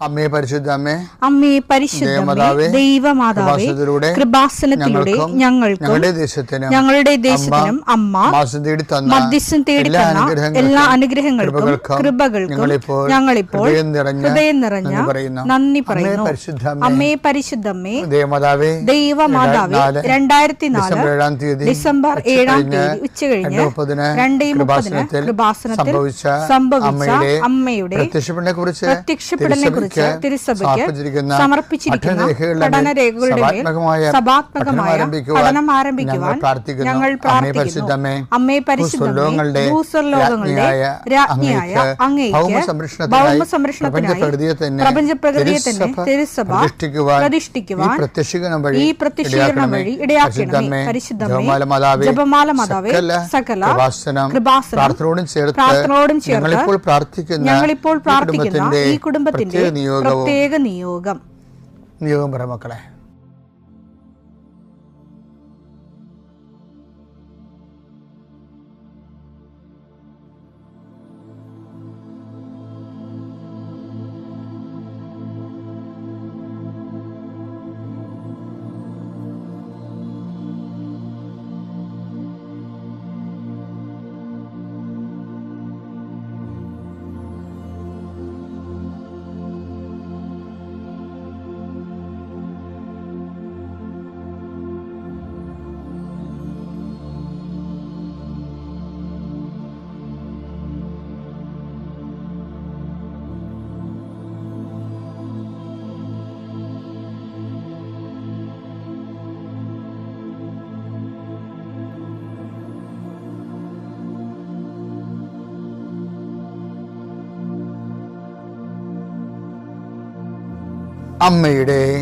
അമ്മേ പരിശുദ്ധ അമ്മേ, അമ്മേ പരിശുദ്ധമേ, ദൈവമാതാവേ, കൃപാസനത്തിലൂടെ ഞങ്ങളുടെ ദേശത്തിനും അമ്മ മധ്യസ്ഥം തേടി തന്ന എല്ലാ അനുഗ്രഹങ്ങൾക്കും കൃപകൾക്കും ഞങ്ങളിപ്പോൾ ഹൃദയം നിറഞ്ഞ നന്ദി പറയുന്നു. അമ്മേ പരിശുദ്ധമേ, ദൈവമാതാവേ, 2004 ഡിസംബർ 7 ഉച്ചകഴിഞ്ഞ് 2:30 കൃപാസനത്തിൽ സംഭവിച്ച അമ്മയുടെ പ്രത്യക്ഷപ്പെടലിനെ കുറിച്ച് തിരുസഭയ്ക്ക് സമർപ്പിച്ചിരിക്കുന്ന പഠനരേഖകളുടെ സഭാത്മകമായ പഠനം ആരംഭിക്കുവാൻ ഞങ്ങൾ പ്രാർത്ഥിക്കുന്നു. അമ്മേ പരിശുദ്ധമേ, ഭൂസ്വർലോകങ്ങളുടെ രാജ്ഞിയായ അങ്ങേയ്ക്ക് ഭൗമസംരക്ഷണത്തിനായി പ്രപഞ്ചപ്രകൃതിയെ തന്നെ തിരുസഭ പ്രതിഷ്ഠിക്കുവാൻ ഈ പ്രത്യക്ഷീകരണം വഴി ഇടയാക്കണമേ. പരിശുദ്ധമേ, ജപമാല മാതാവേ, സകല കൃപാസനം പ്രാർത്ഥനയോടും ചേർത്ത് ഞങ്ങളിപ്പോൾ പ്രാർത്ഥിക്കുന്ന ഈ കുടുംബത്തിന്റെ പ്രത്യേക നിയോഗം പറ മക്കളെ.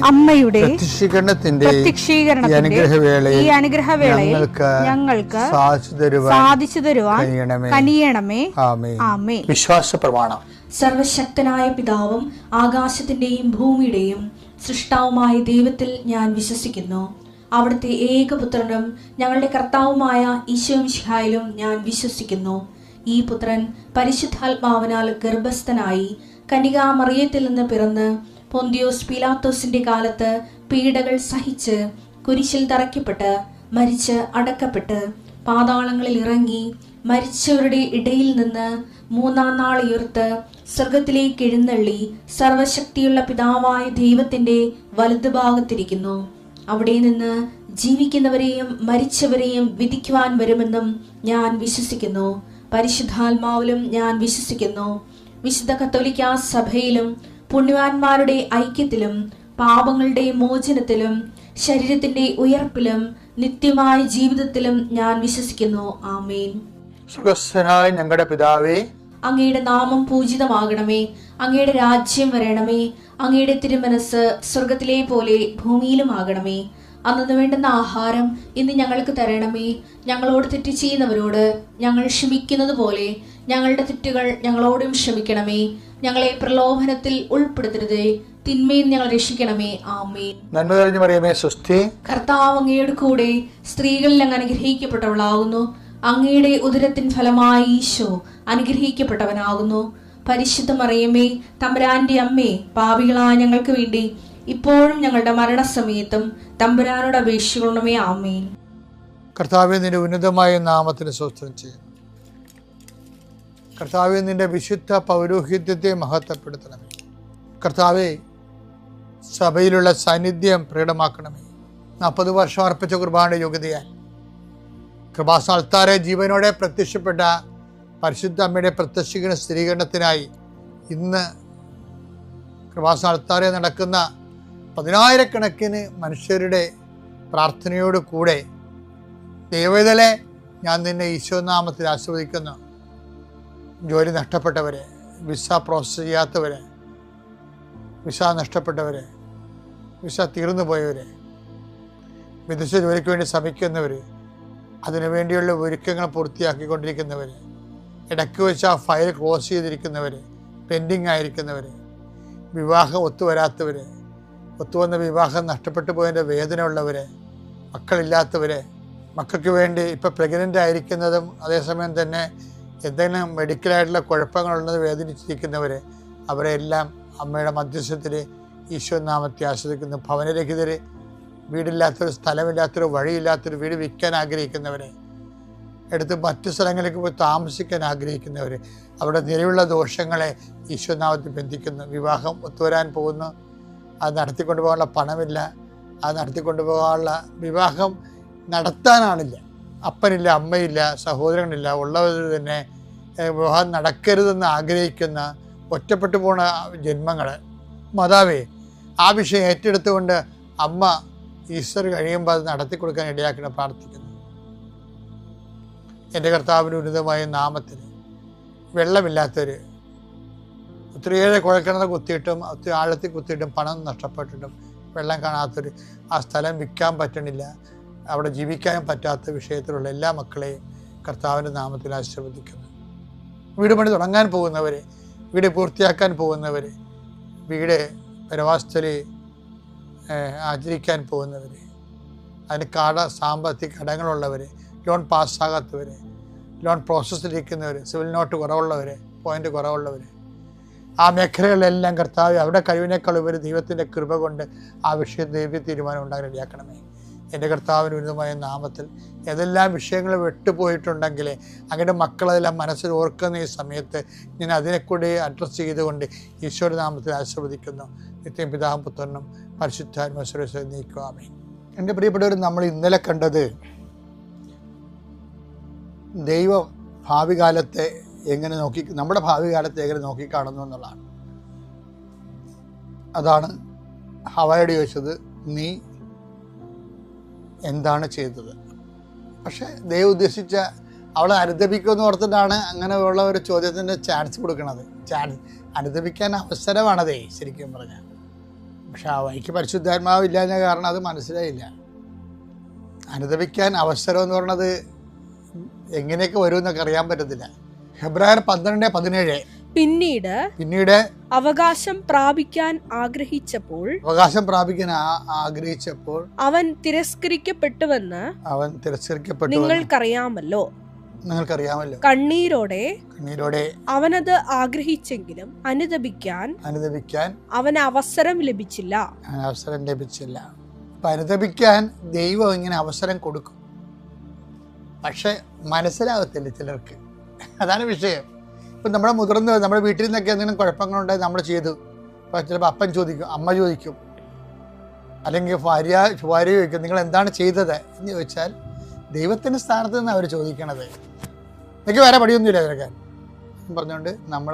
അമ്മയുടെ പ്രത്യക്ഷീകരണത്തിന്റെ ഈ അനുഗ്രഹവേളയിൽ ഞങ്ങൾക്ക് സാധിച്ചു തരുവാൻ കനിയണമേ. ആമേൻ. വിശ്വാസ പ്രമാണം. സർവശക്തനായ പിതാവും ആകാശത്തിന്റെയും ഭൂമിയുടെയും സൃഷ്ടാവുമായ ദൈവത്തിൽ ഞാൻ വിശ്വസിക്കുന്നു. അവിടുത്തെ ഏകപുത്രനും ഞങ്ങളുടെ കർത്താവുമായ ഈശോമിശിഹായിലും ഞാൻ വിശ്വസിക്കുന്നു. ഈ പുത്രൻ പരിശുദ്ധാത്മാവിനാൽ ഗർഭസ്ഥനായി കന്യകാമറിയത്തിൽ നിന്ന് പിറന്ന് പൊന്തിയോസ് പീലാത്തോസിന്റെ കാലത്ത് പീഡകൾ സഹിച്ച് കുരിശിൽ തറയ്ക്കപ്പെട്ട് മരിച്ച് അടക്കപ്പെട്ട് പാതാളങ്ങളിൽ ഇറങ്ങി മരിച്ചവരുടെ ഇടയിൽ നിന്ന് 3-ാം നാൾ ഉയർത്ത് സ്വർഗത്തിലേക്ക് എഴുന്നള്ളി സർവശക്തിയുള്ള പിതാവായ ദൈവത്തിന്റെ വലതുഭാഗത്തിരിക്കുന്നു. അവിടെ നിന്ന് ജീവിക്കുന്നവരെയും മരിച്ചവരെയും വിധിക്കുവാൻ വരുമെന്നും ഞാൻ വിശ്വസിക്കുന്നു. പരിശുദ്ധാത്മാവിലും ഞാൻ വിശ്വസിക്കുന്നു. വിശുദ്ധ കത്തോലിക്കാ സഭയിലും പുണ്യവാന്മാരുടെ ഐക്യത്തിലും പാപങ്ങളുടെ മോചനത്തിലും ശരീരത്തിന്റെ ഉയർപ്പിലും നിത്യമായ ജീവിതത്തിലും ഞാൻ വിശ്വസിക്കുന്നു. ആമേൻ. സ്വർഗ്ഗസ്ഥനായ ഞങ്ങളുടെ പിതാവേ, അങ്ങയുടെ നാമം പൂജിതമാകണമേ. അങ്ങയുടെ രാജ്യം വരണമേ. അങ്ങയുടെ തിരുമനസ് സ്വർഗത്തിലെ പോലെ ഭൂമിയിലും ആകണമേ. അന്നു വേണ്ടുന്ന ആഹാരം ഇന്ന് ഞങ്ങൾക്ക് തരണമേ. ഞങ്ങളോട് തെറ്റ് ചെയ്യുന്നവരോട് ഞങ്ങൾ ക്ഷമിക്കുന്നത് പോലെ ഞങ്ങളുടെ തെറ്റുകൾ ഞങ്ങളോടും ക്ഷമിക്കണമേ. ഞങ്ങളെ പ്രലോഭനത്തിൽ ഉൾപ്പെടുത്തരുതേ, തിന്മയിൽ ഞങ്ങൾ രക്ഷിക്കണമേ. ആമേൻ. നന്മ നിറഞ്ഞ മറിയമേ, സ്വസ്തി. കർത്താവ് അങ്ങയുടെ കൂടെ സ്ത്രീകളിൽ അങ്ങ് അനുഗ്രഹിക്കപ്പെട്ടവളാകുന്നു. അങ്ങയുടെ ഉദരത്തിൻ ഫലമായി ഈശോ അനുഗ്രഹിക്കപ്പെട്ടവനാകുന്നു. പരിശുദ്ധ മറിയമേ, തമ്പുരാന്റെ അമ്മേ, പാപികളായ ഞങ്ങൾക്ക് വേണ്ടി ഇപ്പോഴും ഞങ്ങളുടെ മരണസമയത്തും തമ്പുരാനോട് അപേക്ഷിക്കണമേ. ആമേൻ. കർത്താവേ, നിന്റെ ഉന്നതമായ നാമത്തിന് സ്തോത്രം ചെയ്യുന്നു. കർത്താവേ, നിന്റെ വിശുദ്ധ പൗരോഹിത്യത്തെ മഹത്വപ്പെടുത്തണമേ. കർത്താവേ, സഭയിലുള്ള സാന്നിധ്യം പ്രകടമാക്കണമേ. 40 വർഷം അർപ്പിച്ച കുർബാനയുടെ യോഗ്യതയാൽ കൃപാസന അൾത്താരെ ജീവനോടെ പ്രത്യക്ഷപ്പെട്ട പരിശുദ്ധ അമ്മയുടെ പ്രത്യക്ഷീകരണ സ്ഥിരീകരണത്തിനായി ഇന്ന് കൃപാസന അൾത്താരെ നടക്കുന്ന 10,000-കണക്കിന് മനുഷ്യരുടെ പ്രാർത്ഥനയോട് കൂടെ ദൈവവേദലെ ഞാൻ നിന്നെ ഈശോനാമത്തിൽ ആശീർവദിക്കുന്നു. ജോലി നഷ്ടപ്പെട്ടവരെ, വിസ പ്രോസസ് ചെയ്യാത്തവരെ, വിസ നഷ്ടപ്പെട്ടവരെ, വിസ തീർന്നു പോയവരെ, വിദേശ ജോലിക്ക് വേണ്ടി ശ്രമിക്കുന്നവർ, അതിനുവേണ്ടിയുള്ള ഒരുക്കങ്ങൾ പൂർത്തിയാക്കിക്കൊണ്ടിരിക്കുന്നവർ, ഇടയ്ക്ക് വെച്ച് ആ ഫയൽ ക്ലോസ് ചെയ്തിരിക്കുന്നവർ, പെൻഡിങ് ആയിരിക്കുന്നവർ, വിവാഹം ഒത്തുവരാത്തവർ, ഒത്തുവന്ന വിവാഹം നഷ്ടപ്പെട്ടു പോയതിൻ്റെ വേദന ഉള്ളവർ, മക്കളില്ലാത്തവർ, മക്കൾക്ക് വേണ്ടി ഇപ്പോൾ പ്രഗ്നൻ്റ് ആയിരിക്കുന്നതും അതേസമയം തന്നെ എന്തെങ്കിലും മെഡിക്കലായിട്ടുള്ള കുഴപ്പങ്ങളുള്ളത് വേദനിച്ചിരിക്കുന്നവർ, അവരെല്ലാം അമ്മയുടെ മധ്യസ്ഥത്തിൽ ഈശോ നാമത്തെ ആശ്രയിക്കുന്നു. ഭവനരഹിതര്, വീടില്ലാത്തൊരു, സ്ഥലമില്ലാത്തൊരു, വഴിയില്ലാത്തൊരു വീട് വിൽക്കാൻ ആഗ്രഹിക്കുന്നവരെ, എടുത്ത് മറ്റു സ്ഥലങ്ങളിലേക്ക് പോയി താമസിക്കാൻ ആഗ്രഹിക്കുന്നവർ, അവിടെ നിലവിലുള്ള ദോഷങ്ങളെ ഈശോനാമത്തിൽ ബന്ധിക്കുന്നു. വിവാഹം ഒത്തുവരാൻ പോകുന്നു, അത് നടത്തിക്കൊണ്ടു പോകാനുള്ള പണമില്ല, അത് നടത്തിക്കൊണ്ടു പോകാനുള്ള, വിവാഹം നടത്താനാണില്ല, അപ്പനില്ല, അമ്മയില്ല, സഹോദരങ്ങളില്ല, ഉള്ളവർ തന്നെ വിവാഹം നടക്കരുതെന്ന് ആഗ്രഹിക്കുന്ന ഒറ്റപ്പെട്ടു പോണ ജന്മങ്ങൾ, മാതാവേ ആ വിഷയം ഏറ്റെടുത്തുകൊണ്ട് അമ്മ ഈസ്റ്റർ കഴിയുമ്പോൾ അത് നടത്തി കൊടുക്കാൻ ഇടയാക്കണം പ്രാർത്ഥിക്കുന്നു. എൻ്റെ കർത്താവിൻ്റെ ഉന്നതമായ നാമത്തിൽ വെള്ളമില്ലാത്തവർ, ഒത്തിരിയേറെ കുഴൽക്കിണർ കുത്തിയിട്ടും ഒത്തിരി ആഴത്തിൽ കുത്തിയിട്ടും പണം നഷ്ടപ്പെട്ടിട്ടും വെള്ളം കാണാത്തവർ, ആ സ്ഥലം വിൽക്കാൻ പറ്റണില്ല, അവിടെ ജീവിക്കാൻ പറ്റാത്ത വിഷയത്തിലുള്ള എല്ലാ മക്കളെയും കർത്താവിൻ്റെ നാമത്തിൽ ആശീർവദിക്കുന്നു. വീട് പണി തുടങ്ങാൻ പോകുന്നവർ, വീട് പൂർത്തിയാക്കാൻ പോകുന്നവർ, വീട് പരവാസ്ഥൽ ആചരിക്കാൻ പോകുന്നവർ, അതിന് സാമ്പത്തിക കടങ്ങളുള്ളവർ, ലോൺ പാസ്സാകാത്തവർ, ലോൺ പ്രോസസ്സിലിരിക്കുന്നവർ, സിവിൽ നോട്ട് കുറവുള്ളവർ, പോയിൻ്റ് കുറവുള്ളവർ, ആ മേഖലകളിലെല്ലാം കർത്താവ് അവരുടെ കഴിവിനേക്കാൾ ഉപരി ദൈവത്തിൻ്റെ കൃപ കൊണ്ട് ആ വിഷയം ദൈവ തീരുമാനം ഉണ്ടാകാൻ ഇടയാക്കണമേ. എൻ്റെ കർത്താവിന് ഉന്നതമായ നാമത്തിൽ ഏതെല്ലാം വിഷയങ്ങൾ വിട്ടുപോയിട്ടുണ്ടെങ്കിൽ അങ്ങയുടെ മക്കളതെല്ലാം മനസ്സിൽ ഓർക്കുന്ന ഈ സമയത്ത് ഞാൻ അതിനെക്കൂടി അഡ്രസ്സ് ചെയ്തുകൊണ്ട് ഈശോയുടെ നാമത്തിൽ ആശീർവദിക്കുന്നു. നിത്യം പിതാവും പുത്രനും പരിശുദ്ധാത്മാവിനെ നീക്കുവാമേ. എൻ്റെ പ്രിയപ്പെട്ടവർ, നമ്മൾ ഇന്നലെ കണ്ടത് ദൈവം ഭാവി കാലത്തെ എങ്ങനെ നമ്മുടെ ഭാവി കാലത്തെ എങ്ങനെ നോക്കിക്കാണുന്നു എന്നുള്ളതാണ്. അതാണ് ഹവയോട് ചോദിച്ചത്, നീ എന്താണ് ചെയ്തത്? പക്ഷെ ദൈവം ഉദ്ദേശിച്ച അവളെ അനുദപിക്കുമെന്ന് ഓർത്തിട്ടാണ് അങ്ങനെയുള്ള ഒരു ചോദ്യത്തിൻ്റെ ചാൻസ് കൊടുക്കണത്. അനുദപിക്കാൻ അവസരമാണതേ ശരിക്കും പറഞ്ഞാൽ. പക്ഷെ ആ വഴിക്ക് പരിശുദ്ധാത്മാവ് ഇല്ലാഞ്ഞ കാരണം അത് മനസ്സിലായില്ല. അനുദപിക്കാൻ അവസരം എന്ന് പറയുന്നത് എങ്ങനെയൊക്കെ വരും എന്നൊക്കെ അറിയാൻ പറ്റത്തില്ല. ഹെബ്രായർ 12:17 പിന്നീട് അവകാശം പ്രാപിക്കാൻ ആഗ്രഹിച്ചപ്പോൾ അവൻ തിരസ്കരിക്കപ്പെട്ടുവെന്ന് നിങ്ങൾക്കറിയാമല്ലോ. കണ്ണീരോടെ അവനത് ആഗ്രഹിച്ചെങ്കിലും അനുദപിക്കാൻ അവന് അവസരം ലഭിച്ചില്ല. അനുദപിക്കാൻ ദൈവം ഇങ്ങനെ അവസരം കൊടുക്കും, പക്ഷെ മനസ്സിലാകത്തില്ല ചിലർക്ക്. അതാണ് വിഷയം. ഇപ്പം നമ്മുടെ മുതിർന്നവർ, നമ്മുടെ വീട്ടിൽ നിന്നൊക്കെ എന്തെങ്കിലും കുഴപ്പങ്ങളുണ്ടായി നമ്മൾ ചെയ്തു. അപ്പോൾ ചിലപ്പോൾ അപ്പൻ ചോദിക്കും, അമ്മ ചോദിക്കും, അല്ലെങ്കിൽ ഭാര്യ ചോദിക്കും, നിങ്ങൾ എന്താണ് ചെയ്തത് എന്ന് ചോദിച്ചാൽ ദൈവത്തിൻ്റെ സ്ഥാനത്ത് നിന്ന് അവർ ചോദിക്കണത്. എനിക്ക് വേറെ പടിയൊന്നുമില്ല ഇതിനൊക്കെ പറഞ്ഞുകൊണ്ട് നമ്മൾ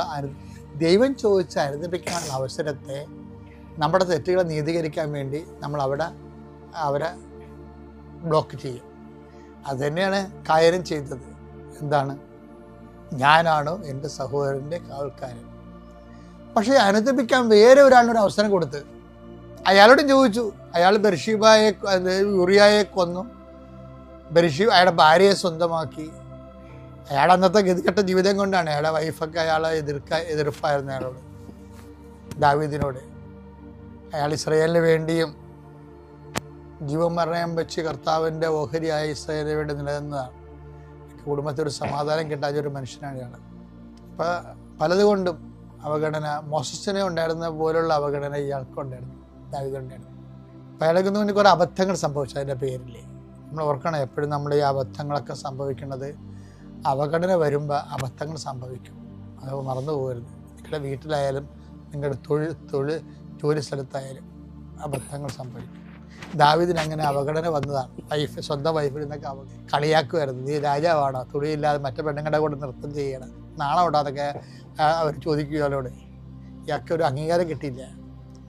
ദൈവം ചോദിച്ച അനുദപിക്കാനുള്ള അവസരത്തെ, നമ്മുടെ തെറ്റുകളെ നീതീകരിക്കാൻ വേണ്ടി നമ്മൾ അവരെ ബ്ലോക്ക് ചെയ്യും. അതുതന്നെയാണ് കായരും ചെയ്തത്. എന്താണ്? ഞാനാണോ എൻ്റെ സഹോദരൻ്റെ കാവൽക്കാരൻ? പക്ഷേ അനുദപിക്കാൻ വേറെ ഒരാളിനൊരു അവസരം കൊടുത്ത് അയാളോടും ചോദിച്ചു. അയാൾ യൂറിയായെ കൊന്നു, അയാളുടെ ഭാര്യയെ സ്വന്തമാക്കി. അയാൾ അന്നത്തെ ഗതികെട്ട ജീവിതം കൊണ്ടാണ്. അയാളുടെ വൈഫൊക്കെ അയാളെ എതിർപ്പായിരുന്നു അയാളോട്, ദാവീദിനോട്. അയാൾ ഇസ്രായേലിന് വേണ്ടിയും ജീവമരണം വെച്ച് കർത്താവിൻ്റെ ഓഹരിയായ ഇസ്രായേലിന് വേണ്ടി നിലനിന്നതാണ്. കുടുംബത്തിൽ ഒരു സമാധാനം കിട്ടാത്ത ഒരു മനുഷ്യനാണ് അയാൾ. അപ്പോൾ പലതുകൊണ്ടും അവഗണന, മോസസിനെ ഉണ്ടായിരുന്ന പോലുള്ള അവഗണന ഇയാൾക്കുണ്ടായിരുന്നു, ദാവീദിനുണ്ടായിരുന്നു. അപ്പോൾ അയാൾക്ക് മുന്നിൽ കുറേ അബദ്ധങ്ങൾ സംഭവിച്ചു. അതിൻ്റെ പേരിൽ നമ്മൾ ഓർക്കണം, എപ്പോഴും നമ്മൾ ഈ അബദ്ധങ്ങളൊക്കെ സംഭവിക്കുന്നത്, അവഗണന വരുമ്പോൾ അബദ്ധങ്ങൾ സംഭവിക്കും. അത് മറന്നു പോകരുത്. നിങ്ങളുടെ വീട്ടിലായാലും നിങ്ങളുടെ ജോലി സ്ഥലത്തായാലും അബദ്ധങ്ങൾ സംഭവിക്കും. ദാവീദിന് അങ്ങനെ അവഗണന വന്നതാണ്. സ്വന്തം വൈഫിൽ നിന്നൊക്കെ കളിയാക്കുമായിരുന്നു. നീ രാജാവാണോ, തുണിയില്ലാതെ മറ്റേ പെണ്ണുങ്ങളുടെ കൂടെ നൃത്തം ചെയ്യണം, നാളെ അതൊക്കെ അവർ ചോദിക്കും ഇയാളോട്. ഇയാൾക്ക് ഒരു അംഗീകാരം കിട്ടിയില്ല.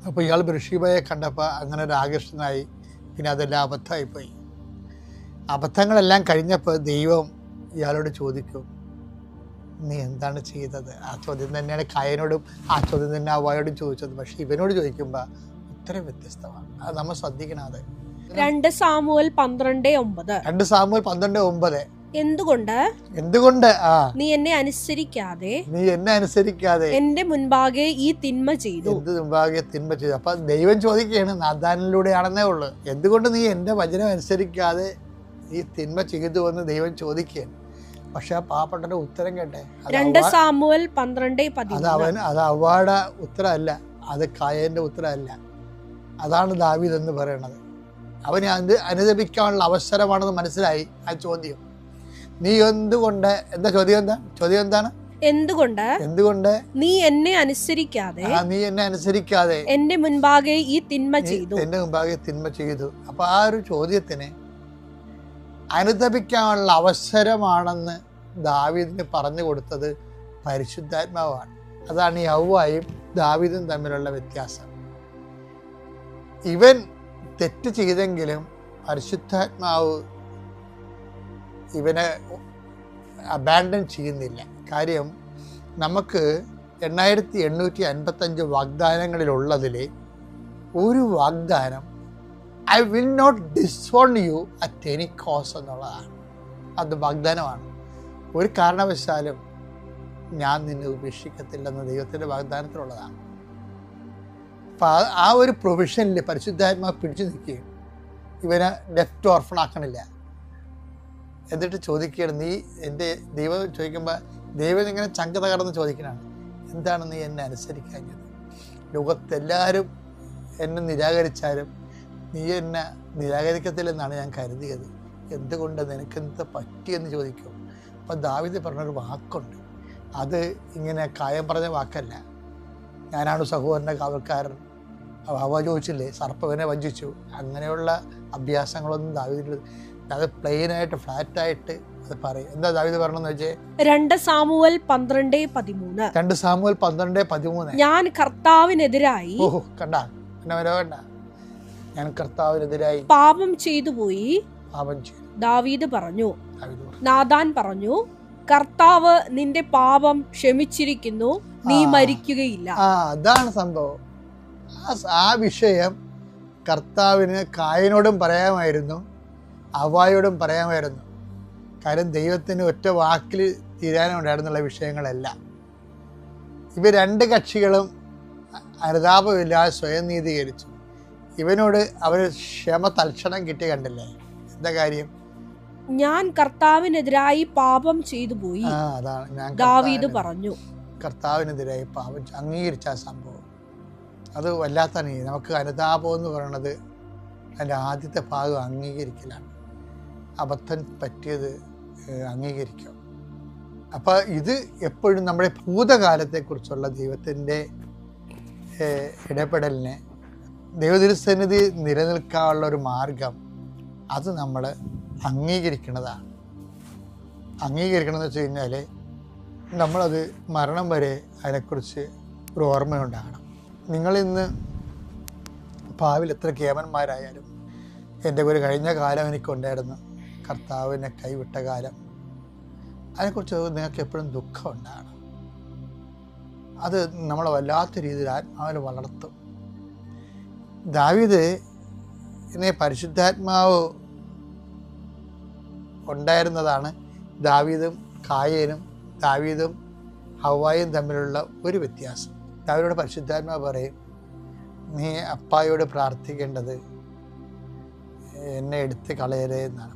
അപ്പോൾ ഇയാൾ ബത്ശേബയെ കണ്ടപ്പോൾ അങ്ങനെ ഒരു ആകർഷണനായി. പിന്നെ അതെല്ലാം അബദ്ധമായിപ്പോയി. അബദ്ധങ്ങളെല്ലാം കഴിഞ്ഞപ്പോൾ ദൈവം ഇയാളോട് ചോദിക്കും, നീ എന്താണ് ചെയ്തത്? ആ ചോദ്യം തന്നെയാണ് കായനോടും ആ ചോദ്യം തന്നെ ഹവ്വായോടും ചോദിച്ചത്. പക്ഷെ ഇവനോട് ചോദിക്കുമ്പോൾ ഉത്തരം വ്യത്യസ്തമാണ്. അത് നമ്മൾ ശ്രദ്ധിക്കണം. അത് 2 സാമുവേൽ 12:9 എന്തുകൊണ്ട് നീ എന്നെ അനുസരിക്കാതെ എന്റെ മുൻപാകെ ഈ തിന്മ ചെയ്തു. അപ്പൊ ദൈവം ചോദിക്കുകയാണ്, നാഥാനിലൂടെയാണെന്നേ ഉള്ളു, എന്തുകൊണ്ട് നീ എന്റെ വചനം അനുസരിക്കാതെ ഈ തിന്മ ചെയ്തു എന്ന് ദൈവം ചോദിക്കുകയാണ്. പക്ഷെ ആ പാവപ്പെട്ട ഉത്തരം കേട്ടെ, 2 സാമുവേൽ 12:10 അത് അവ്വാടെ ഉത്തരമല്ല, അത് കായേൻ്റെ ഉത്തരമല്ല. അതാണ് ദാവീദ് എന്ന് പറയുന്നത്. അവന് അത് അനുദപിക്കാനുള്ള അവസരമാണെന്ന് മനസ്സിലായി ആ ചോദ്യം. നീ എന്തുകൊണ്ട്, എന്താ ചോദ്യം, ചോദ്യം എന്താണ്? എന്തുകൊണ്ട് നീ എന്നെ അനുസരിക്കാതെ എന്റെ മുൻപാകെ ഈ തിന്മ ചെയ്തു. എന്റെ മുൻപാകെ തിന്മ ചെയ്തു. അപ്പൊ ആ ഒരു ചോദ്യത്തിന് അനുദപിക്കാനുള്ള അവസരമാണെന്ന് ദാവീദിന് പറഞ്ഞു കൊടുത്തത് പരിശുദ്ധാത്മാവാണ്. അതാണ് ഈ ഹവ്വായും ദാവീദും തമ്മിലുള്ള വ്യത്യാസം. ഇവൻ തെറ്റ് ചെയ്തെങ്കിലും പരിശുദ്ധാത്മാവ് ഇവനെ അബാൻഡൻ ചെയ്യുന്നില്ല. കാര്യം, നമുക്ക് 8855 വാഗ്ദാനങ്ങളിലുള്ളതിൽ ഒരു വാഗ്ദാനം I will not disown you at any cost എന്നുള്ളതാണ്. അത് വാഗ്ദാനമാണ്. ഒരു കാരണവശാലും ഞാൻ നിന്നെ ഉപേക്ഷിക്കത്തില്ലെന്ന് ദൈവത്തിൻ്റെ വാഗ്ദാനത്തിലുള്ളതാണ്. അപ്പം ആ ഒരു പ്രൊവിഷനിൽ പരിശുദ്ധാത്മാവ് പിടിച്ചു നിൽക്കുകയും ഇവനെ ലെഫ്റ്റ് ഓർഫൺ ആക്കണില്ല. എന്നിട്ട് ചോദിക്കുകയാണ്, നീ എൻ്റെ ദൈവം ചോദിക്കുമ്പോൾ ദൈവം ഇങ്ങനെ ചങ്ക തകർന്ന് ചോദിക്കണതാണ്, എന്താണ് നീ എന്നെ അനുസരിക്കാഞ്ഞത്? ലോകത്തെല്ലാവരും എന്നെ നിരാകരിച്ചാലും നീ എന്നെ നിരാകരിക്കത്തില്ലെന്നാണ് ഞാൻ കരുതിയത്. എന്തുകൊണ്ട്, നിനക്കെന്ത് പറ്റിയെന്ന് ചോദിക്കും. അപ്പോൾ ദാവീദ് പറഞ്ഞൊരു വാക്കുണ്ട്. അത് ഇങ്ങനെ കായം പറഞ്ഞ വാക്കല്ല. ഞാനാണ് സഹോദരൻ്റെ കാവൽക്കാരൻ. ഹവ്വ ചോദിച്ചില്ലേ, സർപ്പവനെ വഞ്ചിച്ചു. അങ്ങനെയുള്ള അഭ്യാസങ്ങളൊന്നും ദാവീദിൽ, അത് പ്ലെയിനായിട്ട് ഫ്ലാറ്റായിട്ട് അത് പറയും. എന്താ ദാവീദ് പറഞ്ഞെന്ന് വെച്ചേ, 2 സാമുവേൽ 12:13 ഞാൻ കർത്താവിനെതിരായി ഞാൻ കർത്താവിനെതിരായി പാപം ചെയ്തു ദാവീദ് പറഞ്ഞു. നാഥാൻ പറഞ്ഞു, കർത്താവ് നിന്റെ പാപം ക്ഷമിച്ചിരിക്കുന്നു, നീ മരിക്കുകയില്ല. അതാണ് സംഭവം. ആ വിഷയം കർത്താവിന് കായനോടും പറയാമായിരുന്നു, ഹവ്വായോടും പറയാമായിരുന്നു. കാര്യം ദൈവത്തിന് ഒറ്റ വാക്കിൽ തീരാനുണ്ടായിരുന്നുള്ള വിഷയങ്ങളെല്ലാം. ഇവർ രണ്ട് കക്ഷികളും അനുതാപമില്ലാതെ സ്വയം നീതീകരിച്ചു. ഇവനോട് അവർ ക്ഷമ തൽക്ഷണം കിട്ടിയ കണ്ടില്ലേ? എന്താ കാര്യം? ഞാൻ കർത്താവിനെതിരായി പാപം ചെയ്തു പോയി. അതാണ് ദാവീദ് പറഞ്ഞു. കർത്താവിനെതിരായി പാപം അംഗീകരിച്ച സംഭവം അത് വല്ലാത്താണ്. നമുക്ക് അനുതാപം എന്ന് പറയുന്നത് അതിൻ്റെ ആദ്യത്തെ ഭാഗം അംഗീകരിക്കലാണ്. അബദ്ധം പറ്റിയത് അംഗീകരിക്കും. അപ്പോൾ ഇത് എപ്പോഴും നമ്മുടെ ഭൂതകാലത്തെക്കുറിച്ചുള്ള ദൈവത്തിൻ്റെ ഇടപെടലിനെ, ദൈവതിരുസന്നിധി നിലനിൽക്കാനുള്ള ഒരു മാർഗം അത് നമ്മൾ അംഗീകരിക്കുന്നതാണ്. അംഗീകരിക്കണമെന്ന് വെച്ച് കഴിഞ്ഞാൽ നമ്മളത് മരണം വരെ അതിനെക്കുറിച്ച് ഒരു ഓർമ്മയുണ്ടാകണം. നിങ്ങളിന്ന് ഭാവിയിൽ എത്ര കേമന്മാരായാലും, എൻ്റെ ഒരു കഴിഞ്ഞ കാലം എനിക്കുണ്ടായിരുന്നു, കർത്താവിനെ കൈവിട്ട കാലം, അതിനെക്കുറിച്ച് നിങ്ങൾക്ക് എപ്പോഴും ദുഃഖം ഉണ്ടാകണം. അത് നമ്മളെ വല്ലാത്ത രീതിയിൽ ആത്മാവിൽ വളർത്തും. ദാവീദ് എന്നെ പരിശുദ്ധാത്മാവ് ഉണ്ടായിരുന്നതാണ് ദാവീദും കായേനും ദാവീദും ഹവ്വായും തമ്മിലുള്ള ഒരു വ്യത്യാസം. ദാവീദോട് പരിശുദ്ധാത്മാവ് പറയും, നീ അപ്പായോട് പ്രാർത്ഥിക്കേണ്ടത് എന്നെ എടുത്ത് കളയരുത് എന്നാണ്.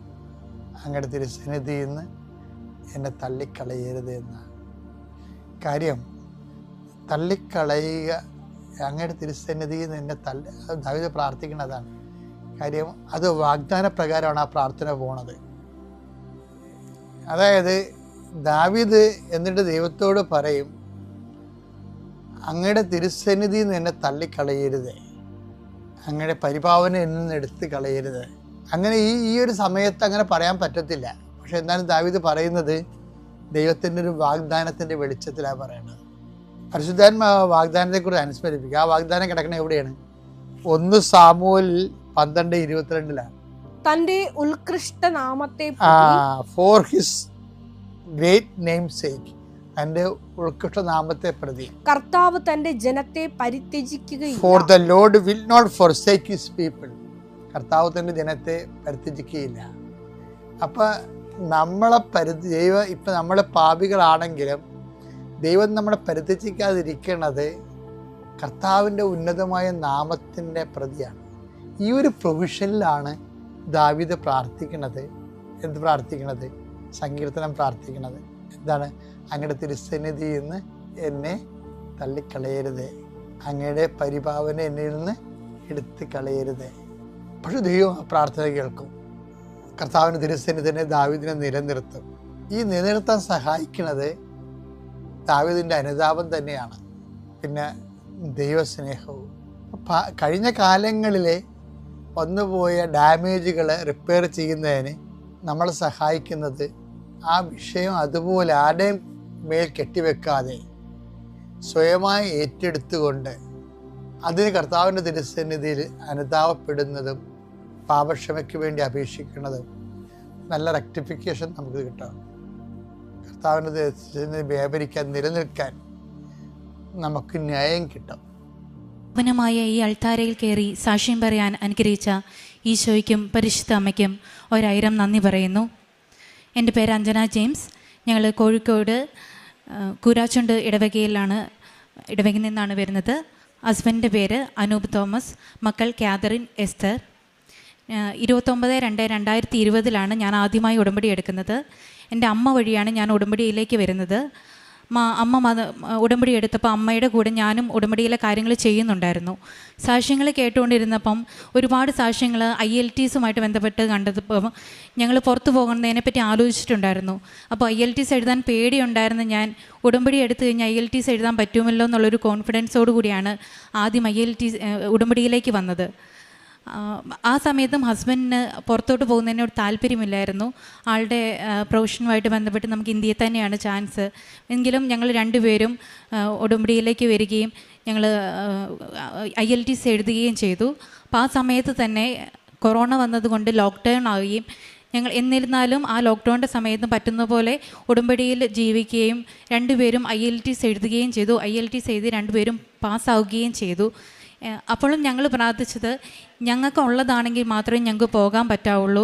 അങ്ങയുടെ തിരുസന്നിധിയിൽ നിന്ന് എന്നെ തള്ളിക്കളയരുത് എന്നാണ്. കാര്യം, തള്ളിക്കളയുക, അങ്ങയുടെ തിരുസന്നിധിയിൽ നിന്ന് എന്നെ ദാവീദ് പ്രാർത്ഥിക്കുന്നതാണ്. കാര്യം, അത് വാഗ്ദാന പ്രകാരമാണ് ആ പ്രാർത്ഥന പോണത്. അതായത് ദാവീദ് എന്നിട്ട് ദൈവത്തോട് പറയും, അങ്ങയുടെ തിരുസന്നിധിയിൽ നിന്ന് എന്നെ തള്ളിക്കളയരുത്, അങ്ങയുടെ പരിപാവന എന്നിൽ നിന്ന് എടുത്ത് കളയരുത്. അങ്ങനെ ഈ ഒരു സമയത്ത് അങ്ങനെ പറയാൻ പറ്റത്തില്ല. പക്ഷെ എന്നാലും ദാവീദ് പറയുന്നത് ദൈവത്തിൻ്റെ ഒരു വാഗ്ദാനത്തിൻ്റെ വെളിച്ചത്തിലാണ് പറയുന്നത്. പരിശുദ്ധാത്മാവ് വാഗ്ദാനത്തെക്കുറിച്ച് അനുസ്മരിപ്പിക്കുക. ആ വാഗ്ദാനം കിടക്കണ എവിടെയാണ്? 1 സാമുവേൽ 12:22 തന്റെ ഉത്കൃഷ്ട നാമത്തെ for his great name sake, തന്റെ ഉത്കൃഷ്ട നാമത്തെ പ്രതി കർത്താവ് തന്റെ ജനത്തെ പരിത്യജിക്കുകയില്ല. For the Lord will not forsake his people, കർത്താവ് തന്റെ ജനത്തെ പരിത്യജിക്കുകയില്ല. അപ്പൊ നമ്മളെ ദൈവം, ഇപ്പം നമ്മൾ പാപികളാണെങ്കിലും ദൈവം നമ്മളെ പരിത്യജിക്കാതിരിക്കുന്നത് കർത്താവിൻ്റെ ഉന്നതമായ നാമത്തിൻ്റെ പ്രതിയാണ്. ഈ ഒരു പ്രൊവിഷനിലാണ് ദാവീദ് പ്രാർത്ഥിക്കുന്നത്. എന്ത് പ്രാർത്ഥിക്കുന്നത്? സങ്കീർത്തനം പ്രാർത്ഥിക്കുന്നത് എന്താണ്? അങ്ങയുടെ തിരുസന്നിധിയിൽ നിന്ന് എന്നെ തള്ളിക്കളയരുതേ, അങ്ങയുടെ പരിപാവന എന്നിൽ നിന്ന് എടുത്ത് കളയരുത്. പക്ഷെ ദൈവം ആ പ്രാർത്ഥന കേൾക്കും. കർത്താവിന് തിരുസന്നിധിനെ ദാവീദിനെ നിലനിർത്തും. ഈ നിലനിർത്താൻ സഹായിക്കുന്നത് ദാവീദിൻ്റെ അനുതാപം തന്നെയാണ്, പിന്നെ ദൈവസ്നേഹവും. കഴിഞ്ഞ കാലങ്ങളിലെ വന്നുപോയ ഡാമേജുകൾ റിപ്പയർ ചെയ്യുന്നതിന് നമ്മളെ സഹായിക്കുന്നത് ആ വിഷയം അതുപോലെ ആരുടെയും മേൽ കെട്ടിവെക്കാതെ സ്വയമായി ഏറ്റെടുത്തുകൊണ്ട് അതിന് കർത്താവിൻ്റെ തിരുസന്നിധിയിൽ അനുതാപപ്പെടുന്നതും പാപക്ഷമയ്ക്ക് വേണ്ടി അപേക്ഷിക്കുന്നതും നല്ല റെക്ടിഫിക്കേഷൻ നമുക്ക് കിട്ടണം. കർത്താവിൻ്റെ തിരുസന്നിധി വ്യാപരിക്കാൻ നിലനിൽക്കാൻ നമുക്ക് ന്യായം കിട്ടും. മായ ഈ അൾത്താരയിൽ കയറി സാക്ഷ്യം പറയാൻ അനുഗ്രഹിച്ച ഈശോയ്ക്കും പരിശുദ്ധ അമ്മയ്ക്കും 1000 നന്ദി പറയുന്നു. എൻ്റെ പേര് അഞ്ജന ജെയിംസ്. ഞങ്ങൾ കോഴിക്കോട് കൂരാച്ചുണ്ട് ഇടവകയിൽ നിന്നാണ് വരുന്നത്. ഹസ്ബൻഡിൻ്റെ പേര് അനൂപ് തോമസ്, മക്കൾ കാതറിൻ, എസ്തർ. 29/2/2020 ഞാൻ ആദ്യമായി ഉടമ്പടി എടുക്കുന്നത്. എൻ്റെ അമ്മ വഴിയാണ് ഞാൻ ഉടമ്പടിയിലേക്ക് വരുന്നത്. അമ്മ ഉടമ്പടി എടുത്തപ്പോൾ അമ്മയുടെ കൂടെ ഞാനും ഉടമ്പടിയിലെ കാര്യങ്ങൾ ചെയ്യുന്നുണ്ടായിരുന്നു. സാക്ഷ്യങ്ങൾ കേട്ടുകൊണ്ടിരുന്നപ്പം ഒരുപാട് സാക്ഷ്യങ്ങൾ IELTSുമായിട്ട് ബന്ധപ്പെട്ട് കണ്ടപ്പോൾ ഞങ്ങൾ പുറത്തു പോകുന്നതിനെപ്പറ്റി ആലോചിച്ചിട്ടുണ്ടായിരുന്നു. അപ്പോൾ IELTS എഴുതാൻ പേടിയുണ്ടായിരുന്ന ഞാൻ ഉടമ്പടി എടുത്തു കഴിഞ്ഞാൽ IELTS എഴുതാൻ പറ്റുമല്ലോ എന്നുള്ളൊരു കോൺഫിഡൻസോടു കൂടിയാണ് ആദ്യം ഉടമ്പടിയിലേക്ക് വന്നത്. ആ സമയത്തും ഹസ്ബൻഡിന് പുറത്തോട്ട് പോകുന്നതിനോട് താല്പര്യമില്ലായിരുന്നു. ആളുടെ പ്രൊഫഷനുമായിട്ട് ബന്ധപ്പെട്ട് നമുക്ക് ഇന്ത്യയിൽ തന്നെയാണ് ചാൻസ്. എങ്കിലും ഞങ്ങൾ രണ്ടുപേരും ഉടമ്പടിയിലേക്ക് വരികയും ഞങ്ങൾ IELTS എഴുതുകയും ചെയ്തു. അപ്പോൾ ആ സമയത്ത് തന്നെ കൊറോണ വന്നതുകൊണ്ട് ലോക്ക്ഡൗൺ ആവുകയും എന്നിരുന്നാലും ആ ലോക്ക്ഡൗണിൻ്റെ സമയത്ത് പറ്റുന്ന പോലെ ഉടമ്പടിയിൽ ജീവിക്കുകയും രണ്ടുപേരും IELTS എഴുതുകയും ചെയ്തു. IELTS എഴുതി രണ്ടുപേരും പാസ്സാവുകയും ചെയ്തു. അപ്പോഴും ഞങ്ങൾ പ്രാർത്ഥിച്ചത് ഞങ്ങൾക്ക് ഉള്ളതാണെങ്കിൽ മാത്രമേ ഞങ്ങൾക്ക് പോകാൻ പറ്റാവുള്ളൂ,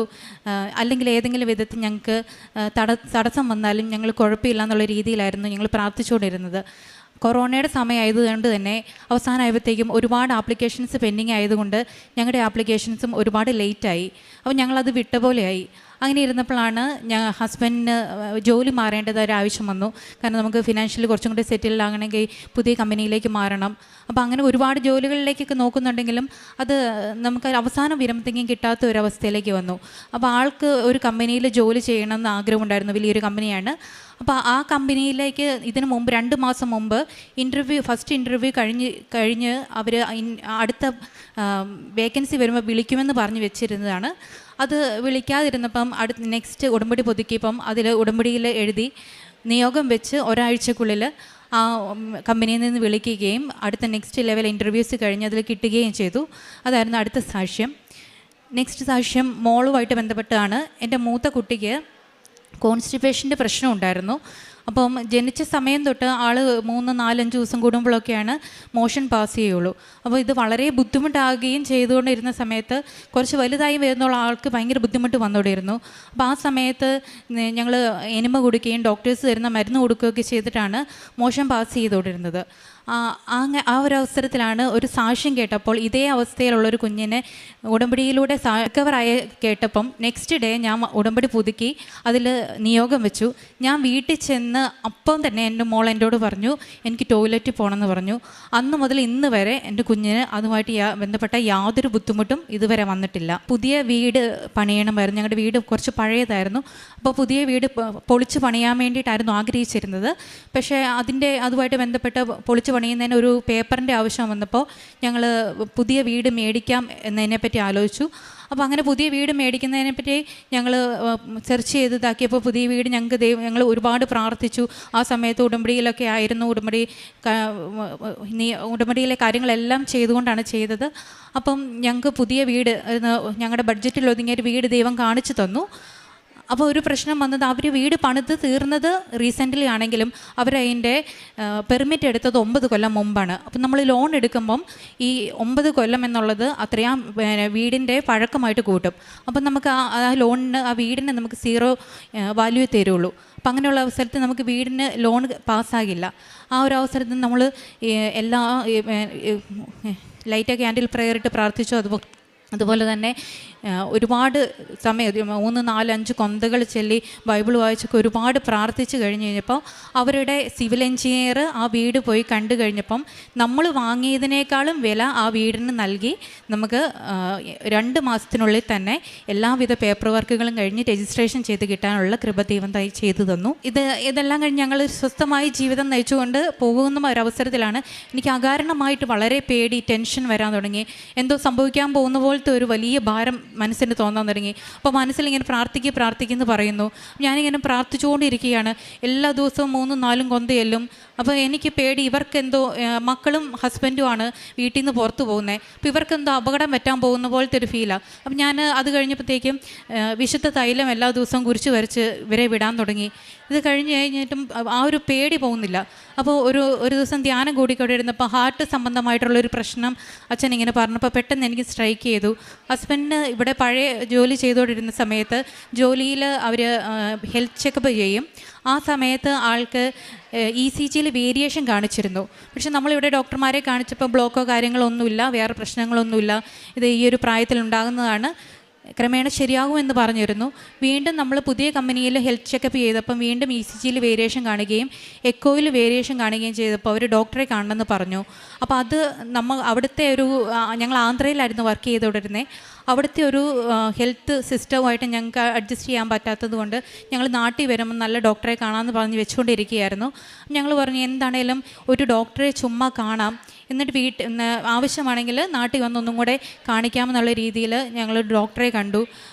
അല്ലെങ്കിൽ ഏതെങ്കിലും വിധത്തിൽ ഞങ്ങൾക്ക് തടസ്സം വന്നാലും ഞങ്ങൾ കുഴപ്പമില്ല എന്നുള്ള രീതിയിലായിരുന്നു ഞങ്ങൾ പ്രാർത്ഥിച്ചുകൊണ്ടിരുന്നത്. കൊറോണയുടെ സമയമായതുകൊണ്ട് തന്നെ അവസാനമായപ്പോഴത്തേക്കും ഒരുപാട് ആപ്ലിക്കേഷൻസ് പെൻഡിങ് ആയതുകൊണ്ട് ഞങ്ങളുടെ ആപ്ലിക്കേഷൻസും ഒരുപാട് ലേറ്റായി. അപ്പോൾ ഞങ്ങളത് വിട്ട പോലെയായി. അങ്ങനെ ഇരുന്നപ്പോഴാണ് ഹസ്ബൻഡിന് ജോലി മാറേണ്ടത് ഒരാവശ്യം വന്നു. കാരണം നമുക്ക് ഫിനാൻഷ്യലി കുറച്ചും കൂടി സെറ്റിൽഡ് ആകണമെങ്കിൽ പുതിയ കമ്പനിയിലേക്ക് മാറണം. അപ്പോൾ അങ്ങനെ ഒരുപാട് ജോലികളിലേക്കൊക്കെ നോക്കുന്നുണ്ടെങ്കിലും അത് നമുക്ക് അവസാനം വരുമ്പോഴത്തേക്കും കിട്ടാത്ത ഒരവസ്ഥയിലേക്ക് വന്നു. അപ്പോൾ ആൾക്ക് ഒരു കമ്പനിയിൽ ജോലി ചെയ്യണമെന്ന് ആഗ്രഹമുണ്ടായിരുന്നു, വലിയൊരു കമ്പനിയാണ്. അപ്പോൾ ആ കമ്പനിയിലേക്ക് ഇതിന് മുമ്പ് 2 മാസം മുമ്പ് ഫസ്റ്റ് ഇൻ്റർവ്യൂ കഴിഞ്ഞ് അവർ അടുത്ത വേക്കൻസി വരുമ്പോൾ വിളിക്കുമെന്ന് പറഞ്ഞ് വെച്ചിരുന്നതാണ്. അത് വിളിക്കാതിരുന്നപ്പം നെക്സ്റ്റ് ഉടമ്പടി പുതുക്കിയപ്പം അതിൽ ഉടമ്പടിയിൽ എഴുതി നിയോഗം വെച്ച് ഒരാഴ്ചക്കുള്ളിൽ ആ കമ്പനിയിൽ നിന്ന് വിളിക്കുകയും അടുത്ത നെക്സ്റ്റ് ലെവൽ ഇൻ്റർവ്യൂസ് കഴിഞ്ഞ് അതിൽ കിട്ടുകയും ചെയ്തു. അതായിരുന്നു അടുത്ത സാക്ഷ്യം. നെക്സ്റ്റ് സാക്ഷ്യം മോളുമായിട്ട് ബന്ധപ്പെട്ടാണ്. എൻ്റെ മൂത്ത കുട്ടിക്ക് കോൺസ്റ്റിപ്പേഷൻ്റെ പ്രശ്നം ഉണ്ടായിരുന്നു. അപ്പം ജനിച്ച സമയം തൊട്ട് ആൾ 3-4-5 ദിവസം കൂടുമ്പോഴൊക്കെയാണ് മോഷൻ പാസ് ചെയ്യുള്ളൂ. അപ്പോൾ ഇത് വളരെ ബുദ്ധിമുട്ടാകുകയും ചെയ്തുകൊണ്ടിരുന്ന സമയത്ത് കുറച്ച് വലുതായി വരുന്നുള്ള ആൾക്ക് ഭയങ്കര ബുദ്ധിമുട്ട് വന്നുകൊണ്ടിരുന്നു. അപ്പോൾ ആ സമയത്ത് ഞങ്ങൾ എനിമ കൊടുക്കുകയും ഡോക്ടേഴ്സ് തരുന്ന മരുന്ന് കൊടുക്കുകയൊക്കെ ചെയ്തിട്ടാണ് മോഷൻ പാസ് ചെയ്തുകൊണ്ടിരുന്നത്. ആ ഒരു അവസരത്തിലാണ് ഒരു സാക്ഷ്യം കേട്ടപ്പോൾ ഇതേ അവസ്ഥയിലുള്ളൊരു കുഞ്ഞിനെ ഉടമ്പടിയിലൂടെ റിക്കവറായി കേട്ടപ്പം നെക്സ്റ്റ് ഡേ ഞാൻ ഉടമ്പടി പുതുക്കി അതിൽ നിയോഗം വെച്ചു. ഞാൻ വീട്ടിൽ ചെന്ന് അപ്പം തന്നെ എൻ്റെ മോൾ എന്നോട് പറഞ്ഞു എനിക്ക് ടോയ്ലറ്റിൽ പോകണമെന്ന് പറഞ്ഞു. അന്ന് മുതൽ ഇന്ന് വരെ എൻ്റെ കുഞ്ഞിന് അതുമായിട്ട് ബന്ധപ്പെട്ട യാതൊരു ബുദ്ധിമുട്ടും ഇതുവരെ വന്നിട്ടില്ല. പുതിയ വീട് പണിയണമായിരുന്നു. ഞങ്ങളുടെ വീട് കുറച്ച് പഴയതായിരുന്നു. അപ്പോൾ പുതിയ വീട് പൊളിച്ച് പണിയാൻ വേണ്ടിയിട്ടായിരുന്നു ആഗ്രഹിച്ചിരുന്നത്. പക്ഷേ അതുമായിട്ട് ബന്ധപ്പെട്ട് പൊളിച്ച് പണിയുന്നതിന് ഒരു പേപ്പറിൻ്റെ ആവശ്യം വന്നപ്പോൾ ഞങ്ങൾ പുതിയ വീട് മേടിക്കാം എന്നതിനെപ്പറ്റി ആലോചിച്ചു. അപ്പോൾ അങ്ങനെ പുതിയ വീട് മേടിക്കുന്നതിനെപ്പറ്റി ഞങ്ങൾ സെർച്ച് ചെയ്ത് ഇതാക്കിയപ്പോൾ പുതിയ വീട് ഞങ്ങൾ ഒരുപാട് പ്രാർത്ഥിച്ചു. ആ സമയത്ത് ഉടമ്പടിയിലൊക്കെ ആയിരുന്നു. ഉടമ്പടിയിലെ കാര്യങ്ങളെല്ലാം ചെയ്തുകൊണ്ടാണ് ചെയ്തത്. അപ്പം ഞങ്ങൾക്ക് പുതിയ വീട് ഞങ്ങളുടെ ബഡ്ജറ്റിൽ ഒതുങ്ങിയൊരു വീട് ദൈവം കാണിച്ചു തന്നു. അപ്പോൾ ഒരു പ്രശ്നം വന്നത് അവർ വീട് പണിത് തീർന്നത് റീസെൻ്റ്ലി ആണെങ്കിലും അവരതിൻ്റെ പെർമിറ്റ് എടുത്തത് 9 കൊല്ലം മുമ്പാണ്. അപ്പം നമ്മൾ ലോൺ എടുക്കുമ്പം ഈ 9 കൊല്ലം എന്നുള്ളത് അത്രയും വീടിൻ്റെ പഴക്കമായിട്ട് കൂട്ടും. അപ്പം നമുക്ക് ആ ലോണിന് ആ വീടിന് നമുക്ക് 0 വാല്യൂ തരുള്ളൂ. അപ്പം അങ്ങനെയുള്ള അവസരത്തിൽ നമുക്ക് വീടിന് ലോൺ പാസ്സാകില്ല. ആ ഒരു അവസരത്തിൽ നമ്മൾ എല്ലാ ലൈറ്റ് ക്യാൻഡിൽ പ്രയർ ഇട്ട് പ്രാർത്ഥിച്ചു. അതുപോലെ തന്നെ ഒരുപാട് സമയം 3, 4, 5 കൊന്തകൾ ചൊല്ലി ബൈബിൾ വായിച്ചൊക്കെ ഒരുപാട് പ്രാർത്ഥിച്ച് കഴിഞ്ഞ് കഴിഞ്ഞപ്പോൾ അവരുടെ സിവിൽ എഞ്ചിനീയർ ആ വീട് പോയി കണ്ടു കഴിഞ്ഞപ്പം നമ്മൾ വാങ്ങിയതിനേക്കാളും വില ആ വീടിന് നൽകി നമുക്ക് 2 മാസത്തിനുള്ളിൽ തന്നെ എല്ലാവിധ പേപ്പർ വർക്കുകളും കഴിഞ്ഞ് രജിസ്ട്രേഷൻ ചെയ്ത് കിട്ടാനുള്ള കൃപ ദൈവം ചെയ്തു തന്നു. ഇതെല്ലാം കഴിഞ്ഞ് ഞങ്ങൾ സ്വസ്ഥമായി ജീവിതം നയിച്ചുകൊണ്ട് പോകുന്ന ഒരവസരത്തിലാണ് എനിക്ക് അകാരണമായിട്ട് വളരെ പേടി, ടെൻഷൻ വരാൻ തുടങ്ങി. എന്തോ സംഭവിക്കാൻ പോകുന്ന പോലത്തെ ഒരു വലിയ ഭാരം മനസ്സിന് തോന്നാൻ തുടങ്ങി. അപ്പോൾ മനസ്സിലിങ്ങനെ പ്രാർത്ഥിക്കുന്നു പറയുന്നു. ഞാനിങ്ങനെ പ്രാർത്ഥിച്ചുകൊണ്ടിരിക്കുകയാണ്. എല്ലാ ദിവസവും 3, 4 കൊന്തയെല്ലും. അപ്പോൾ എനിക്ക് പേടി, ഇവർക്കെന്തോ മക്കളും ഹസ്ബൻഡുമാണ് വീട്ടിൽ നിന്ന് പുറത്തു പോകുന്നത്. അപ്പോൾ ഇവർക്കെന്തോ അപകടം പറ്റാൻ പോകുന്ന പോലത്തെ ഒരു ഫീലാണ്. അപ്പം ഞാൻ അത് കഴിഞ്ഞപ്പോഴത്തേക്കും വിശുദ്ധ തൈലം എല്ലാ ദിവസവും കുരിച്ച് വരച്ച് ഇവരെ വിടാൻ തുടങ്ങി. ഇത് കഴിഞ്ഞിട്ടും ആ ഒരു പേടി പോകുന്നില്ല. അപ്പോൾ ഒരു ദിവസം ധ്യാനം കൂടിക്കൊണ്ടിരുന്നപ്പോൾ ഹാർട്ട് സംബന്ധമായിട്ടുള്ളൊരു പ്രശ്നം അച്ഛൻ ഇങ്ങനെ പറഞ്ഞപ്പോൾ പെട്ടെന്ന് എനിക്ക് സ്ട്രൈക്ക് ചെയ്തു. ഹസ്ബൻഡിന് ഇവിടെ പഴയ ജോലി ചെയ്തുകൊണ്ടിരുന്ന സമയത്ത് ജോലിയിൽ അവർ ഹെൽത്ത് ചെക്കപ്പ് ചെയ്യും. ആ സമയത്ത് ആൾക്ക് ECGയിൽ വേരിയേഷൻ കാണിച്ചിരുന്നു. പക്ഷെ നമ്മളിവിടെ ഡോക്ടർമാരെ കാണിച്ചപ്പോൾ ബ്ലോക്കോ കാര്യങ്ങളോ ഒന്നുമില്ല, വേറെ പ്രശ്നങ്ങളൊന്നുമില്ല, ഇത് ഈ ഒരു പ്രായത്തിൽ ഉണ്ടാകുന്നതാണ്, ക്രമേണ ശരിയാകുമെന്ന് പറഞ്ഞിരുന്നു. വീണ്ടും നമ്മൾ പുതിയ കമ്പനിയിൽ ഹെൽത്ത് ചെക്കപ്പ് ചെയ്തപ്പം വീണ്ടും ECGയിൽ വേരിയേഷൻ കാണുകയും എക്കോയിൽ വേരിയേഷൻ കാണുകയും ചെയ്തപ്പോൾ അവർ ഡോക്ടറെ കാണണമെന്ന് പറഞ്ഞു. അപ്പോൾ അത് അവിടുത്തെ ഞങ്ങൾ ആന്ധ്രയിലായിരുന്നു വർക്ക് ചെയ്തുകൊണ്ടിരുന്നത്. അവിടുത്തെ ഒരു ഹെൽത്ത് സിസ്റ്റവുമായിട്ട് ഞങ്ങൾക്ക് അഡ്ജസ്റ്റ് ചെയ്യാൻ പറ്റാത്തത് കൊണ്ട് ഞങ്ങൾ നാട്ടിൽ വരുമ്പോൾ നല്ല ഡോക്ടറെ കാണാമെന്ന് പറഞ്ഞ് വെച്ചുകൊണ്ടിരിക്കുകയായിരുന്നു. ഞങ്ങൾ പറഞ്ഞു എന്താണേലും ഒരു ഡോക്ടറെ ചുമ്മാ കാണാം, എന്നിട്ട് ആവശ്യമാണെങ്കിൽ നാട്ടിൽ വന്നൊന്നും കൂടെ കാണിക്കാമെന്നുള്ള രീതിയിൽ ഞങ്ങൾ ഡോക്ടറെ കണ്ടു.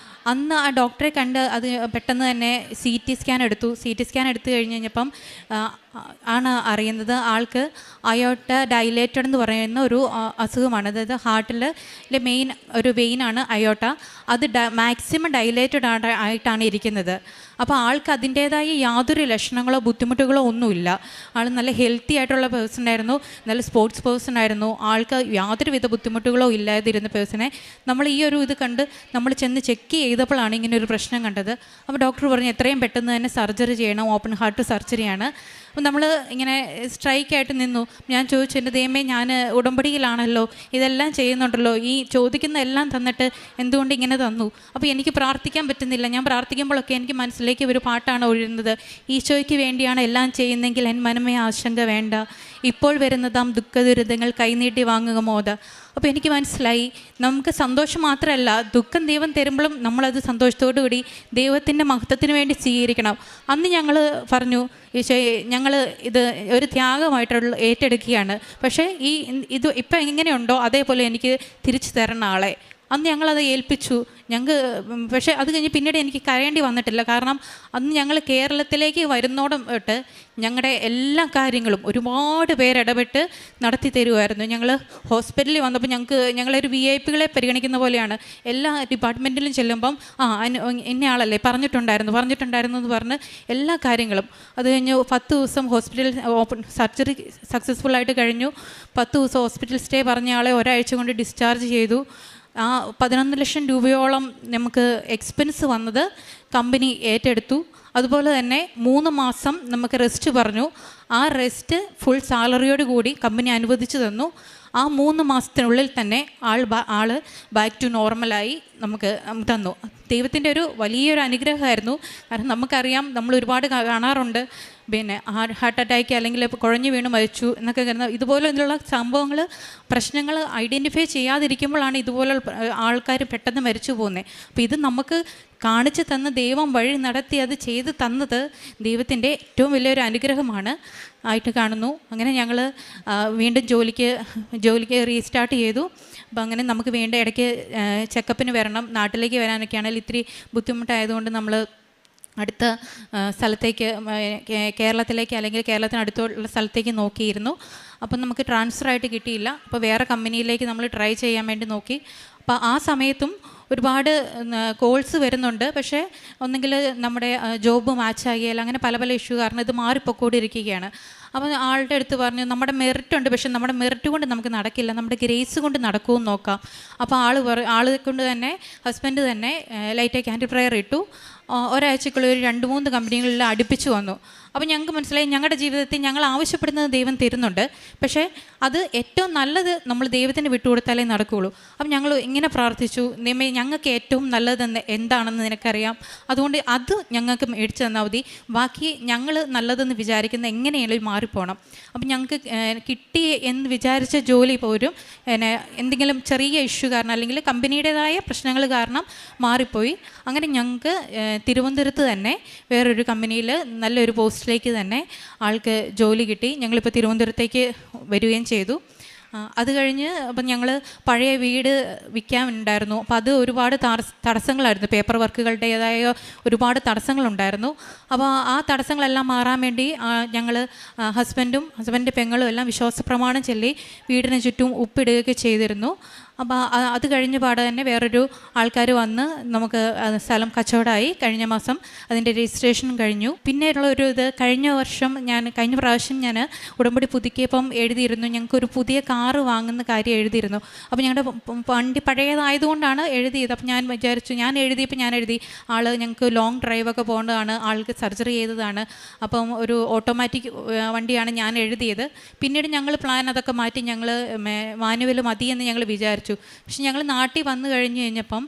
അന്ന് ആ ഡോക്ടറെ കണ്ട് അത് പെട്ടെന്ന് തന്നെ CT സ്കാൻ എടുത്തു. CT സ്കാൻ എടുത്തു കഴിഞ്ഞപ്പം ആണ് അറിയുന്നത് ആൾക്ക് അയോട്ട ഡൈലേറ്റഡ് എന്ന് പറയുന്ന ഒരു അസുഖമാണ്. അതായത് ഹാർട്ടിലെ മെയിൻ ഒരു വെയിനാണ് അയോട്ട. അത് മാക്സിമം ഡൈലേറ്റഡ് ആയിട്ടാണ് ഇരിക്കുന്നത്. അപ്പോൾ ആൾക്ക് അതിൻ്റേതായ യാതൊരു ലക്ഷണങ്ങളോ ബുദ്ധിമുട്ടുകളോ ഒന്നുമില്ല. ആൾ നല്ല ഹെൽത്തി ആയിട്ടുള്ള പേഴ്സൺ ആയിരുന്നു, നല്ല സ്പോർട്സ് പേഴ്സൺ ആയിരുന്നു. ആൾക്ക് യാതൊരുവിധ ബുദ്ധിമുട്ടുകളോ ഇല്ലാതിരുന്ന പേഴ്സണെ നമ്മൾ ഈ ഒരു ഇത് കണ്ട് നമ്മൾ ചെന്ന് ചെക്ക് ചെയ്തപ്പോഴാണ് ഇങ്ങനെ ഒരു പ്രശ്നം കണ്ടത്. അപ്പോൾ ഡോക്ടർ പറഞ്ഞു എത്രയും പെട്ടെന്ന് തന്നെ സർജറി ചെയ്യണം, ഓപ്പൺ ഹാർട്ട് സർജറിയാണ്. അപ്പം നമ്മൾ ഇങ്ങനെ സ്ട്രൈക്കായിട്ട് നിന്നു. ഞാൻ ചോദിച്ചു, എൻ്റെ ദൈവമേ, ഞാൻ ഉടമ്പടിയിലാണല്ലോ, ഇതെല്ലാം ചെയ്യുന്നുണ്ടല്ലോ, ഈ ചോദിക്കുന്ന എല്ലാം തന്നിട്ട് എന്തുകൊണ്ട് ഇങ്ങനെ തന്നു? അപ്പോൾ എനിക്ക് പ്രാർത്ഥിക്കാൻ പറ്റുന്നില്ല. ഞാൻ പ്രാർത്ഥിക്കുമ്പോഴൊക്കെ എനിക്ക് മനസ്സിലേക്ക് ഒരു പാട്ടാണ് ഒഴുകുന്നത്, ഈശോയ്ക്ക് വേണ്ടിയാണ് എല്ലാം ചെയ്യുന്നെങ്കിൽ എൻ മനമേ ആശങ്ക വേണ്ട, ഇപ്പോൾ വരുന്നതാം ദുഃഖദുരിതങ്ങൾ കൈനീട്ടി വാങ്ങുക മോദ. അപ്പോൾ എനിക്ക് മനസ്സിലായി, നമുക്ക് സന്തോഷം മാത്രമല്ല, ദുഃഖം ദൈവം തരുമ്പോഴും നമ്മളത് സന്തോഷത്തോടു കൂടി ദൈവത്തിൻ്റെ മഹത്വത്തിന് വേണ്ടി സ്വീകരിക്കണം. അന്ന് ഞങ്ങൾ പറഞ്ഞു, ഈശോയെ, ഞങ്ങൾ ഇത് ഒരു ത്യാഗമായിട്ടുള്ള ഏറ്റെടുക്കുകയാണ്. പക്ഷേ ഇത് ഇപ്പം എങ്ങനെയുണ്ടോ അതേപോലെ എനിക്ക് തിരിച്ചു തരണം ആളെ. അന്ന് ഞങ്ങളത് ഏൽപ്പിച്ചു. പക്ഷേ അത് കഴിഞ്ഞ് പിന്നീട് എനിക്ക് കരയേണ്ടി വന്നിട്ടില്ല. കാരണം അന്ന് ഞങ്ങൾ കേരളത്തിലേക്ക് വരുന്നോടം തൊട്ട് ഞങ്ങളുടെ എല്ലാ കാര്യങ്ങളും ഒരുപാട് പേരിടപെട്ട് നടത്തി തരുമായിരുന്നു. ഞങ്ങൾ ഹോസ്പിറ്റലിൽ വന്നപ്പോൾ ഞങ്ങളൊരു VIPകളെ പരിഗണിക്കുന്ന പോലെയാണ്. എല്ലാ ഡിപ്പാർട്ട്മെൻറ്റിലും ചെല്ലുമ്പം ഇന്നയാളല്ലേ പറഞ്ഞിട്ടുണ്ടായിരുന്നു എന്ന് പറഞ്ഞ് എല്ലാ കാര്യങ്ങളും. അത് കഴിഞ്ഞ് 10 ദിവസം ഹോസ്പിറ്റൽ സർജറി സക്സസ്ഫുള്ളായിട്ട് കഴിഞ്ഞു. 10 ദിവസം ഹോസ്പിറ്റൽ സ്റ്റേ പറഞ്ഞ ആളെ ഒരാഴ്ച കൊണ്ട് ഡിസ്ചാർജ് ചെയ്തു. 11 ലക്ഷം രൂപയോളം നമുക്ക് എക്സ്പെൻസ് വന്നത് കമ്പനി ഏറ്റെടുത്തു. അതുപോലെ തന്നെ 3 മാസം നമുക്ക് റെസ്റ്റ് പറഞ്ഞു. ആ റെസ്റ്റ് ഫുൾ സാലറിയോട് കൂടി കമ്പനി അനുവദിച്ചു തന്നു. ആ 3 മാസത്തിനുള്ളിൽ തന്നെ ആൾ ബാക്ക് ടു നോർമലായി നമുക്ക് തന്നു. ദൈവത്തിൻ്റെ ഒരു വലിയൊരു അനുഗ്രഹമായിരുന്നു. കാരണം നമുക്കറിയാം, നമ്മൾ ഒരുപാട് കാണാറുണ്ട്, പിന്നെ ഹാർട്ട് അറ്റാക്ക് അല്ലെങ്കിൽ കുഴഞ്ഞു വീണ് മരിച്ചു എന്നൊക്കെ കരുതുന്ന ഇതുപോലെയുള്ള സംഭവങ്ങൾ, പ്രശ്നങ്ങൾ ഐഡൻറ്റിഫൈ ചെയ്യാതിരിക്കുമ്പോഴാണ് ഇതുപോലുള്ള ആൾക്കാർ പെട്ടെന്ന് മരിച്ചു പോകുന്നത്. അപ്പോൾ ഇത് നമുക്ക് കാണിച്ചു തന്ന ദൈവം വഴി നടത്തി അത് ചെയ്ത് തന്നത് ദൈവത്തിൻ്റെ ഏറ്റവും വലിയൊരു അനുഗ്രഹമാണ് ആയിട്ട് കാണുന്നു. അങ്ങനെ ഞങ്ങൾ വീണ്ടും ജോലിക്ക് റീസ്റ്റാർട്ട് ചെയ്തു. അപ്പോൾ അങ്ങനെ നമുക്ക് വേണ്ട ഇടയ്ക്ക് ചെക്കപ്പിന് വരണം. നാട്ടിലേക്ക് വരാനൊക്കെ ആണെങ്കിൽ ഇത്തിരി ബുദ്ധിമുട്ടായതുകൊണ്ട് നമ്മൾ അടുത്ത സ്ഥലത്തേക്ക്, കേരളത്തിലേക്ക് അല്ലെങ്കിൽ കേരളത്തിനടുത്തുള്ള സ്ഥലത്തേക്ക് നോക്കിയിരുന്നു. അപ്പം നമുക്ക് ട്രാൻസ്ഫറായിട്ട് കിട്ടിയില്ല. അപ്പോൾ വേറെ കമ്പനിയിലേക്ക് നമ്മൾ ട്രൈ ചെയ്യാൻ വേണ്ടി നോക്കി. അപ്പോൾ ആ സമയത്തും ഒരുപാട് കോൾസ് വരുന്നുണ്ട്. പക്ഷേ ഒന്നെങ്കിൽ നമ്മുടെ ജോബ് മാച്ചാകിയാൽ അങ്ങനെ പല ഇഷ്യൂ കാരണം ഇത് മാറിപ്പോയിക്കൊണ്ടിരിക്കുകയാണ്. അപ്പോൾ ആളുടെ അടുത്ത് പറഞ്ഞു, നമ്മുടെ മെറിറ്റ് ഉണ്ട്, പക്ഷെ നമ്മുടെ മെറിറ്റ് കൊണ്ട് നമുക്ക് നടക്കില്ല, നമ്മുടെ ഗ്രേസ് കൊണ്ട് നടക്കുമെന്ന് നോക്കാം. അപ്പോൾ ആൾ കൊണ്ട് തന്നെ ഹസ്ബൻഡ് തന്നെ ലൈറ്റായി ക്യാൻഡിൽ പ്രയർ ഇട്ടു. ഒരാഴ്ചക്കുള്ളിൽ ഒരു 2-3 കമ്പനികളിൽ അടുപ്പിച്ച് വന്നു. അപ്പോൾ ഞങ്ങൾക്ക് മനസ്സിലായി ഞങ്ങളുടെ ജീവിതത്തിൽ ഞങ്ങൾ ആവശ്യപ്പെടുന്നത് ദൈവം തരുന്നുണ്ട്, പക്ഷേ അത് ഏറ്റവും നല്ലത് നമ്മൾ ദൈവത്തിന് വിട്ടുകൊടുത്താലേ നടക്കുകയുള്ളൂ. അപ്പം ഞങ്ങൾ ഇങ്ങനെ പ്രാർത്ഥിച്ചു, ദൈവമേ ഞങ്ങൾക്ക് ഏറ്റവും നല്ലതെന്ന് എന്താണെന്ന് നിനക്കറിയാം, അതുകൊണ്ട് അത് ഞങ്ങൾക്ക് മേടിച്ചു തന്നാൽ മതി, ബാക്കി ഞങ്ങൾ നല്ലതെന്ന് വിചാരിക്കുന്ന എങ്ങനെയാലും മാറിപ്പോകണം. അപ്പം ഞങ്ങൾക്ക് കിട്ടി എന്ന് വിചാരിച്ച ജോലി പോലും എന്തെങ്കിലും ചെറിയ ഇഷ്യൂ കാരണം അല്ലെങ്കിൽ കമ്പനിയുടേതായ പ്രശ്നങ്ങൾ കാരണം മാറിപ്പോയി. അങ്ങനെ ഞങ്ങൾക്ക് തിരുവനന്തപുരത്ത് തന്നെ വേറൊരു കമ്പനിയിൽ നല്ലൊരു പോസ്റ്റിലേക്ക് തന്നെ ആൾക്ക് ജോലി കിട്ടി. ഞങ്ങളിപ്പോൾ തിരുവനന്തപുരത്തേക്ക് വരികയും ചെയ്തു. അത് കഴിഞ്ഞ് അപ്പം ഞങ്ങൾ പഴയ വീട് വിൽക്കാനുണ്ടായിരുന്നു. അപ്പോൾ അത് ഒരുപാട് തടസ്സങ്ങളായിരുന്നു, പേപ്പർ വർക്കുകളുടേതായ ഒരുപാട് തടസ്സങ്ങളുണ്ടായിരുന്നു. അപ്പോൾ ആ തടസ്സങ്ങളെല്ലാം മാറാൻ വേണ്ടി ഞങ്ങൾ ഹസ്ബൻഡിൻ്റെ പെങ്ങളും എല്ലാം വിശ്വാസപ്രമാണം ചൊല്ലി വീടിന് ചുറ്റും ഉപ്പിടുകയൊക്കെ ചെയ്തിരുന്നു. അപ്പോൾ അത് കഴിഞ്ഞ പാടെ തന്നെ വേറൊരു ആൾക്കാർ വന്ന് നമുക്ക് സ്ഥലം കച്ചവടമായി. കഴിഞ്ഞ മാസം അതിൻ്റെ രജിസ്ട്രേഷൻ കഴിഞ്ഞു. പിന്നെയുള്ള ഒരു ഇത് കഴിഞ്ഞ പ്രാവശ്യം ഞാൻ ഉടമ്പടി പുതുക്കിയപ്പം എഴുതിയിരുന്നു, ഞങ്ങൾക്കൊരു പുതിയ കാറ് വാങ്ങുന്ന കാര്യം എഴുതിയിരുന്നു. അപ്പോൾ ഞങ്ങളുടെ വണ്ടി പഴയതായതുകൊണ്ടാണ് എഴുതിയത്. അപ്പോൾ ഞാൻ വിചാരിച്ചു, ഞാൻ എഴുതി ആൾ ഞങ്ങൾക്ക് ലോങ് ഡ്രൈവൊക്കെ പോകേണ്ടതാണ്, ആൾക്ക് സർജറി ചെയ്തതാണ്, അപ്പം ഒരു ഓട്ടോമാറ്റിക് വണ്ടിയാണ് ഞാൻ എഴുതിയത്. പിന്നീട് ഞങ്ങൾ പ്ലാൻ അതൊക്കെ മാറ്റി ഞങ്ങൾ മാനുവൽ മതിയെന്ന് ഞങ്ങൾ വിചാരിച്ചു. പക്ഷെ ഞങ്ങൾ നാട്ടിൽ വന്നു കഴിഞ്ഞപ്പം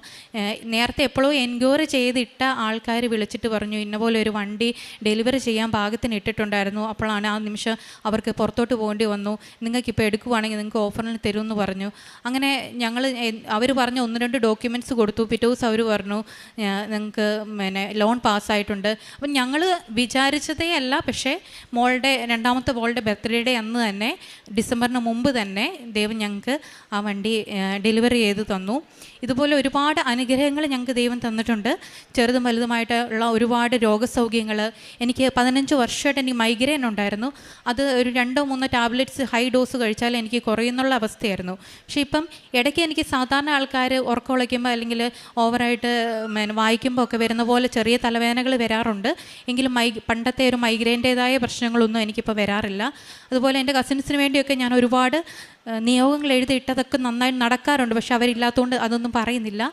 നേരത്തെ എപ്പോഴോ എൻക്വയറി ചെയ്തിട്ട ആൾക്കാർ വിളിച്ചിട്ട് പറഞ്ഞു, ഇന്നപോലെ ഒരു വണ്ടി ഡെലിവറി ചെയ്യാൻ പാകത്തിന് ഇട്ടിട്ടുണ്ടായിരുന്നു. അപ്പോഴാണ് ആ നിമിഷം അവർക്ക് പുറത്തോട്ട് പോകേണ്ടി വന്നു, നിങ്ങൾക്കിപ്പോൾ എടുക്കുവാണെങ്കിൽ നിങ്ങൾക്ക് ഓഫറിന് തരുമെന്ന് പറഞ്ഞു. അങ്ങനെ അവർ പറഞ്ഞ 1-2 ഡോക്യുമെൻറ്റ്സ് കൊടുത്തു. പിറ്റേ ദിവസം അവർ പറഞ്ഞു നിങ്ങൾക്ക് ലോൺ പാസ്സായിട്ടുണ്ട്. അപ്പം ഞങ്ങൾ വിചാരിച്ചതേ അല്ല, പക്ഷേ രണ്ടാമത്തെ മോളുടെ ബർത്ത്ഡേയുടെ അന്ന് തന്നെ ഡിസംബറിന് മുമ്പ് തന്നെ ദൈവം ഞങ്ങൾക്ക് ആ വണ്ടി ഡെലിവറി ചെയ്ത് തന്നു. ഇതുപോലെ ഒരുപാട് അനുഗ്രഹങ്ങൾ ഞങ്ങൾക്ക് ദൈവം തന്നിട്ടുണ്ട്. ചെറുതും വലുതുമായിട്ടുള്ള ഒരുപാട് രോഗസൗഖ്യങ്ങൾ. എനിക്ക് 15 വർഷമായിട്ട് എനിക്ക് മൈഗ്രെയിൻ ഉണ്ടായിരുന്നു. അത് ഒരു 2-3 ടാബ്ലറ്റ്സ് ഹൈ ഡോസ് കഴിച്ചാൽ എനിക്ക് കുറയുന്നുള്ള അവസ്ഥയായിരുന്നു. പക്ഷേ ഇപ്പം ഇടയ്ക്ക് എനിക്ക് സാധാരണ ആൾക്കാർ ഉറക്കം ഉളയ്ക്കുമ്പോൾ അല്ലെങ്കിൽ ഓവറായിട്ട് വായിക്കുമ്പോൾ ഒക്കെ വരുന്ന പോലെ ചെറിയ തലവേദനകൾ വരാറുണ്ട്. എങ്കിലും പണ്ടത്തെ ഒരു മൈഗ്രെയിൻ്റേതായ പ്രശ്നങ്ങളൊന്നും എനിക്കിപ്പോൾ വരാറില്ല. അതുപോലെ എൻ്റെ കസിൻസിന് വേണ്ടിയൊക്കെ ഞാൻ ഒരുപാട് നിയോഗങ്ങൾ എഴുതിയിട്ടതൊക്കെ നന്നായി നടക്കാറുണ്ട്. പക്ഷെ അവരില്ലാത്തതുകൊണ്ട് അതൊന്നും പറയുന്നില്ല.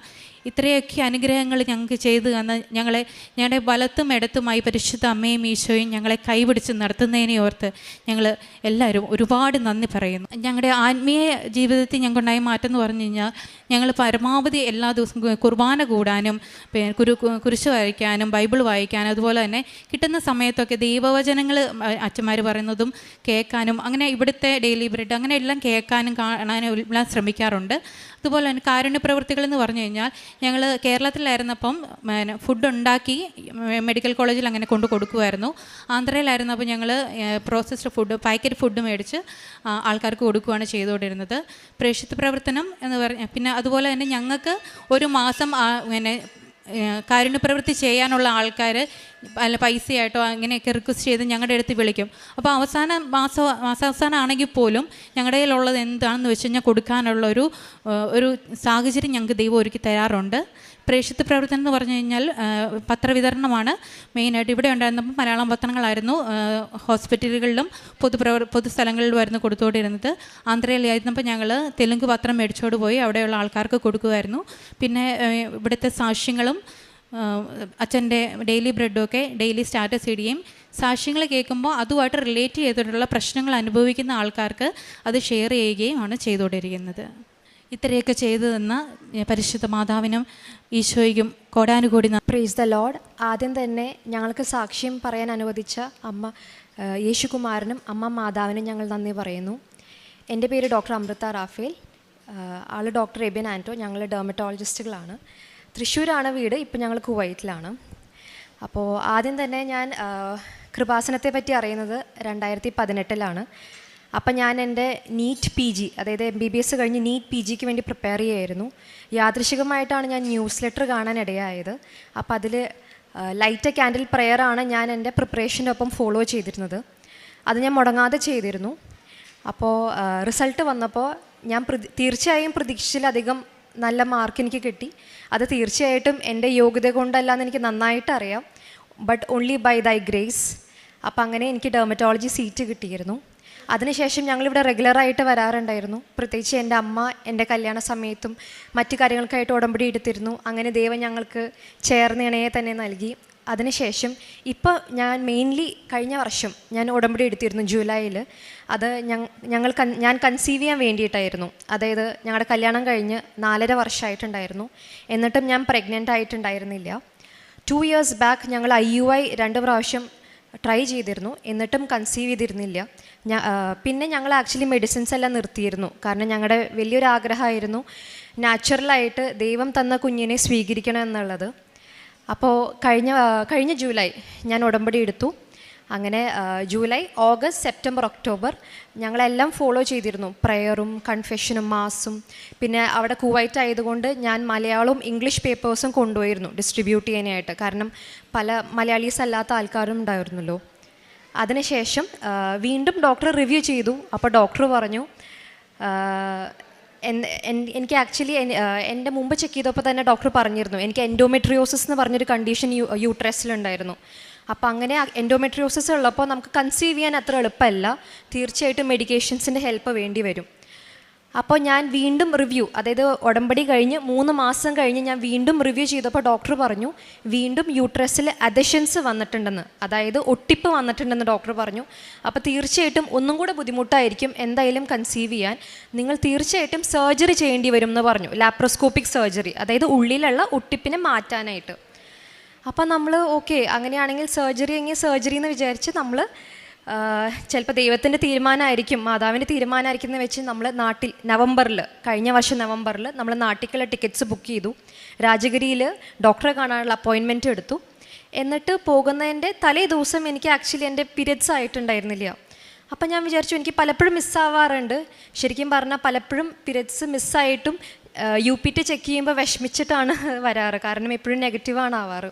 ഇത്രയൊക്കെ അനുഗ്രഹങ്ങൾ ഞങ്ങൾക്ക് ചെയ്തു തന്ന് ഞങ്ങളുടെ വലത്തും ഇടത്തുമായി പരിശുദ്ധ അമ്മയും ഈശോയും ഞങ്ങളെ കൈപിടിച്ച് നടത്തുന്നതിനെ ഓർത്ത് ഞങ്ങൾ എല്ലാവരും ഒരുപാട് നന്ദി പറയുന്നു. ഞങ്ങളുടെ ആത്മീയ ജീവിതത്തിൽ ഞങ്ങൾക്കുണ്ടായ മാറ്റം എന്ന് പറഞ്ഞു കഴിഞ്ഞാൽ ഞങ്ങൾ പരമാവധി എല്ലാ ദിവസവും കുർബാന കൂടാനും കുരിശ് വായിക്കാനും ബൈബിൾ വായിക്കാനും അതുപോലെ തന്നെ കിട്ടുന്ന സമയത്തൊക്കെ ദൈവവചനങ്ങൾ അച്ഛന്മാർ പറയുന്നതും കേൾക്കാനും അങ്ങനെ ഇവിടുത്തെ ഡെയിലി ബ്രെഡ് അങ്ങനെ എല്ലാം കേൾക്കാനും കാണാനും എല്ലാം ശ്രമിക്കാറുണ്ട്. അതുപോലെ തന്നെ കാരുണ്യ പ്രവൃത്തികൾ എന്ന് പറഞ്ഞു കഴിഞ്ഞാൽ ഞങ്ങൾ കേരളത്തിലായിരുന്നപ്പം ഫുഡ് ഉണ്ടാക്കി മെഡിക്കൽ കോളേജിൽ അങ്ങനെ കൊണ്ട് കൊടുക്കുമായിരുന്നു. ആന്ധ്രയിലായിരുന്നപ്പോൾ ഞങ്ങൾ പ്രോസസ്ഡ് ഫുഡ് പാക്കറ്റ് ഫുഡ് മേടിച്ച് ആൾക്കാർക്ക് കൊടുക്കുകയാണ് ചെയ്തുകൊണ്ടിരുന്നത്. പ്രേക്ഷിത പ്രവർത്തനം എന്ന് പറഞ്ഞാൽ പിന്നെ അതുപോലെ തന്നെ ഞങ്ങൾക്ക് ഒരു മാസം കാരുണ്യപ്രവൃത്തി ചെയ്യാനുള്ള ആൾക്കാർ അല്ല പൈസയായിട്ടോ അങ്ങനെയൊക്കെ റിക്വസ്റ്റ് ചെയ്ത് ഞങ്ങളുടെ അടുത്ത് വിളിക്കും. അപ്പോൾ മാസാവസാനം ആണെങ്കിൽ പോലും ഞങ്ങളുടെ കയ്യിലുള്ളത് എന്താണെന്ന് വെച്ച് കഴിഞ്ഞാൽ കൊടുക്കാനുള്ള ഒരു സാഹചര്യം ഞങ്ങൾക്ക് ദൈവം ഒരുക്കി തരാറുണ്ട്. പ്രേക്ഷിത പ്രവർത്തനം എന്ന് പറഞ്ഞു കഴിഞ്ഞാൽ പത്രവിതരണമാണ് മെയിനായിട്ട്. ഇവിടെ ഉണ്ടായിരുന്നപ്പോൾ മലയാളം പത്രങ്ങളായിരുന്നു ഹോസ്പിറ്റലുകളിലും പൊതുസ്ഥലങ്ങളിലുമായിരുന്നു കൊടുത്തുകൊണ്ടിരുന്നത്. ആന്ധ്രയിലായിരുന്നപ്പോൾ ഞങ്ങൾ തെലുങ്ക് പത്രം മേടിച്ചോട് പോയി അവിടെയുള്ള ആൾക്കാർക്ക് കൊടുക്കുമായിരുന്നു. പിന്നെ ഇവിടുത്തെ സാക്ഷ്യങ്ങളും അച്ഛൻ്റെ ഡെയിലി ബ്രെഡൊക്കെ ഡെയിലി സ്റ്റാറ്റസ് ഇടുകയും സാക്ഷ്യങ്ങൾ കേൾക്കുമ്പോൾ അതുമായിട്ട് റിലേറ്റ് ചെയ്തിട്ടുള്ള പ്രശ്നങ്ങൾ അനുഭവിക്കുന്ന ആൾക്കാർക്ക് അത് ഷെയർ ചെയ്യുകയും ആണ് ചെയ്തുകൊണ്ടിരിക്കുന്നത്. ഇത്രയൊക്കെ ചെയ്തു തന്ന പരിശുദ്ധ മാതാവിനും ഈശോയ്ക്കും കോടാനുകൂടി പ്രൈസ് ദ ലോർഡ്. ആദ്യം തന്നെ ഞങ്ങൾക്ക് സാക്ഷ്യം പറയാൻ അനുവദിച്ച അമ്മ യേശുകുമാരനും അമ്മ മാതാവിനും ഞങ്ങൾ നന്ദി പറയുന്നു. എൻ്റെ പേര് ഡോക്ടർ അമൃത റാഫേൽ, ആൾ ഡോക്ടർ എബിൻ ആൻറ്റോ. ഞങ്ങൾ ഡെർമറ്റോളജിസ്റ്റുകളാണ്. തൃശ്ശൂരാണ് വീട്, ഇപ്പം ഞങ്ങൾ കുവൈറ്റിലാണ്. അപ്പോൾ ആദ്യം തന്നെ ഞാൻ കൃപാസനത്തെ പറ്റി അറിയുന്നത് 2018 അപ്പം ഞാൻ എൻ്റെ നീറ്റ് PG അതായത് MBBS കഴിഞ്ഞ് നീറ്റ് PGക്ക് വേണ്ടി പ്രിപ്പയർ ചെയ്യായിരുന്നു. യാദൃശികമായിട്ടാണ് ഞാൻ ന്യൂസ് ലെറ്റർ കാണാൻ ഇടയായത്. അപ്പോൾ അതിൽ ലൈറ്റ് എ ക്യാൻഡിൽ പ്രെയറാണ് ഞാൻ എൻ്റെ പ്രിപ്പറേഷൻ്റെ ഒപ്പം ഫോളോ ചെയ്തിരുന്നത്. അത് ഞാൻ മുടങ്ങാതെ ചെയ്തിരുന്നു. അപ്പോൾ റിസൾട്ട് വന്നപ്പോൾ ഞാൻ തീർച്ചയായും പ്രതീക്ഷിച്ചിലധികം നല്ല മാർക്ക് എനിക്ക് കിട്ടി. അത് തീർച്ചയായിട്ടും എൻ്റെ യോഗ്യത കൊണ്ടല്ലാന്ന് എനിക്ക് നന്നായിട്ട് അറിയാം. ബട്ട് ഓൺലി ബൈ ദൈ ഗ്രേസ്. അപ്പം അങ്ങനെ എനിക്ക് ഡെർമറ്റോളജി സീറ്റ് കിട്ടിയിരുന്നു. അതിനുശേഷം ഞങ്ങളിവിടെ റെഗുലറായിട്ട് വരാറുണ്ടായിരുന്നു. പ്രത്യേകിച്ച് എൻ്റെ അമ്മ എൻ്റെ കല്യാണ സമയത്തും മറ്റു കാര്യങ്ങൾക്കായിട്ട് ഉടമ്പടി എടുത്തിരുന്നു. അങ്ങനെ ദൈവം ഞങ്ങൾക്ക് ചേർന്ന് ഇണയെ തന്നെ നൽകി. അതിനുശേഷം ഇപ്പോൾ ഞാൻ മെയിൻലി കഴിഞ്ഞ വർഷം ഞാൻ ഉടമ്പടി എടുത്തിരുന്നു ജൂലൈയിൽ. അത് ഞാൻ കൺസീവ് ചെയ്യാൻ വേണ്ടിയിട്ടായിരുന്നു. അതായത് ഞങ്ങളുടെ കല്യാണം കഴിഞ്ഞ് 4.5 വർഷമായിട്ടുണ്ടായിരുന്നു. എന്നിട്ടും ഞാൻ പ്രഗ്നൻ്റ് ആയിട്ടുണ്ടായിരുന്നില്ല. 2 years ബാക്ക് ഞങ്ങൾ IUI 2 പ്രാവശ്യം ട്രൈ ചെയ്തിരുന്നു, എന്നിട്ടും കൺസീവ് ചെയ്തിരുന്നില്ല. പിന്നെ ഞങ്ങൾ ആക്ച്വലി മെഡിസിൻസ് എല്ലാം നിർത്തിയിരുന്നു. കാരണം ഞങ്ങളുടെ വലിയൊരു ആഗ്രഹമായിരുന്നു നാച്ചുറലായിട്ട് ദൈവം തന്ന കുഞ്ഞിനെ സ്വീകരിക്കണം എന്നുള്ളത്. അപ്പോൾ കഴിഞ്ഞ ജൂലൈ ഞാൻ ഉടമ്പടി എടുത്തു. അങ്ങനെ ജൂലൈ, ഓഗസ്റ്റ്, സെപ്റ്റംബർ, ഒക്ടോബർ ഞങ്ങളെല്ലാം ഫോളോ ചെയ്തിരുന്നു. പ്രയറും കൺഫെഷനും മാസും. പിന്നെ അവിടെ കുവൈറ്റ് ആയതുകൊണ്ട് ഞാൻ മലയാളവും ഇംഗ്ലീഷ് പേപ്പേഴ്സും കൊണ്ടുപോയിരുന്നു ഡിസ്ട്രിബ്യൂട്ട് ചെയ്യാനായിട്ട്. കാരണം പല മലയാളീസ് അല്ലാത്ത ആൾക്കാരും ഉണ്ടായിരുന്നല്ലോ. അതിനുശേഷം വീണ്ടും ഡോക്ടർ റിവ്യൂ ചെയ്തു. അപ്പോൾ ഡോക്ടർ പറഞ്ഞു, എനിക്ക് ആക്ച്വലി എൻ്റെ മുമ്പ് ചെക്ക് ചെയ്തപ്പോൾ തന്നെ ഡോക്ടർ പറഞ്ഞിരുന്നു എനിക്ക് എൻഡോമെട്രിയോസിസ് എന്ന് പറഞ്ഞൊരു കണ്ടീഷൻ യൂട്രസിലുണ്ടായിരുന്നു. അപ്പോൾ അങ്ങനെ എൻഡോമെട്രിയോസിസ് ഉള്ളപ്പോൾ നമുക്ക് കൺസീവ് ചെയ്യാൻ അത്ര എളുപ്പമല്ല. തീർച്ചയായിട്ടും മെഡിക്കേഷൻസിൻ്റെ ഹെൽപ്പ് വേണ്ടി വരും. അപ്പോൾ ഞാൻ വീണ്ടും റിവ്യൂ, അതായത് ഉടമ്പടി കഴിഞ്ഞ് 3 മാസം കഴിഞ്ഞ് ഞാൻ വീണ്ടും റിവ്യൂ ചെയ്തപ്പോൾ ഡോക്ടർ പറഞ്ഞു വീണ്ടും യൂട്രസിൽ അദഷൻസ് വന്നിട്ടുണ്ടെന്ന്, അതായത് ഒട്ടിപ്പ് വന്നിട്ടുണ്ടെന്ന് ഡോക്ടർ പറഞ്ഞു. അപ്പോൾ തീർച്ചയായിട്ടും ഒന്നും കൂടെ ബുദ്ധിമുട്ടായിരിക്കും എന്തായാലും കൺസീവ് ചെയ്യാൻ. നിങ്ങൾ തീർച്ചയായിട്ടും സർജറി ചെയ്യേണ്ടി വരും എന്ന് പറഞ്ഞു. ലാപ്രോസ്കോപ്പിക് സർജറി, അതായത് ഉള്ളിലുള്ള ഒട്ടിപ്പിനെ മാറ്റാനായിട്ട്. അപ്പം നമ്മൾ ഓക്കെ, അങ്ങനെയാണെങ്കിൽ സർജറി എന്ന് വിചാരിച്ച് നമ്മൾ ചിലപ്പോൾ ദൈവത്തിൻ്റെ തീരുമാനമായിരിക്കും, മാതാവിൻ്റെ തീരുമാനമായിരിക്കും എന്ന് വെച്ച് നമ്മൾ നാട്ടിൽ കഴിഞ്ഞ വർഷം നവംബറിൽ നമ്മൾ നാട്ടിലേക്കുള്ള ടിക്കറ്റ്സ് ബുക്ക് ചെയ്തു. രാജഗിരിയിൽ ഡോക്ടറെ കാണാനുള്ള അപ്പോയിൻമെൻറ്റ് എടുത്തു. എന്നിട്ട് പോകുന്നതിൻ്റെ തലേ ദിവസം എനിക്ക് ആക്ച്വലി എൻ്റെ പീരിയഡ്സ് ആയിട്ടുണ്ടായിരുന്നില്ല. അപ്പം ഞാൻ വിചാരിച്ചു എനിക്ക് പലപ്പോഴും മിസ്സാവാറുണ്ട്. ശരിക്കും പറഞ്ഞാൽ പലപ്പോഴും പീരിയഡ്സ് മിസ്സായിട്ടും UPT ചെക്ക് ചെയ്യുമ്പോൾ വിഷമിച്ചിട്ടാണ് വരാറ്. കാരണം എപ്പോഴും നെഗറ്റീവാണ് ആവാറ്.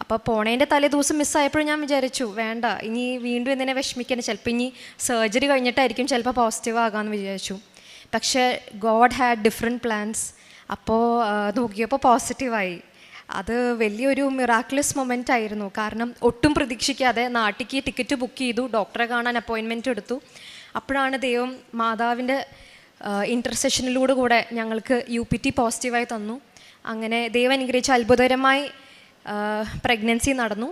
അപ്പോൾ പോണേൻ്റെ തലേ ദിവസം മിസ്സായപ്പോഴും ഞാൻ വിചാരിച്ചു വേണ്ട, ഇനി വീണ്ടും എന്തിനെ വിഷമിക്കണം, ചിലപ്പോൾ ഇനി സർജറി കഴിഞ്ഞിട്ടായിരിക്കും ചിലപ്പോൾ പോസിറ്റീവ് ആകാമെന്ന് വിചാരിച്ചു. പക്ഷേ ഗോഡ് ഹാഡ് ഡിഫറെൻറ്റ് പ്ലാൻസ്. അപ്പോൾ നോക്കിയപ്പോൾ പോസിറ്റീവായി. അത് വലിയൊരു മിറാക്കുലസ് മൊമെൻ്റ് ആയിരുന്നു. കാരണം ഒട്ടും പ്രതീക്ഷിക്കാതെ നാട്ടിലേക്ക് ടിക്കറ്റ് ബുക്ക് ചെയ്തു, ഡോക്ടറെ കാണാൻ അപ്പോയിൻമെൻറ്റ് എടുത്തു. അപ്പോഴാണ് ദൈവം മാതാവിൻ്റെ ഇൻ്റർസെഷനിലൂടെ കൂടെ ഞങ്ങൾക്ക് UPT പോസിറ്റീവായി തന്നു. അങ്ങനെ ദൈവം അനുഗ്രഹിച്ച അത്ഭുതകരമായി പ്രഗ്നൻസി നടന്നു.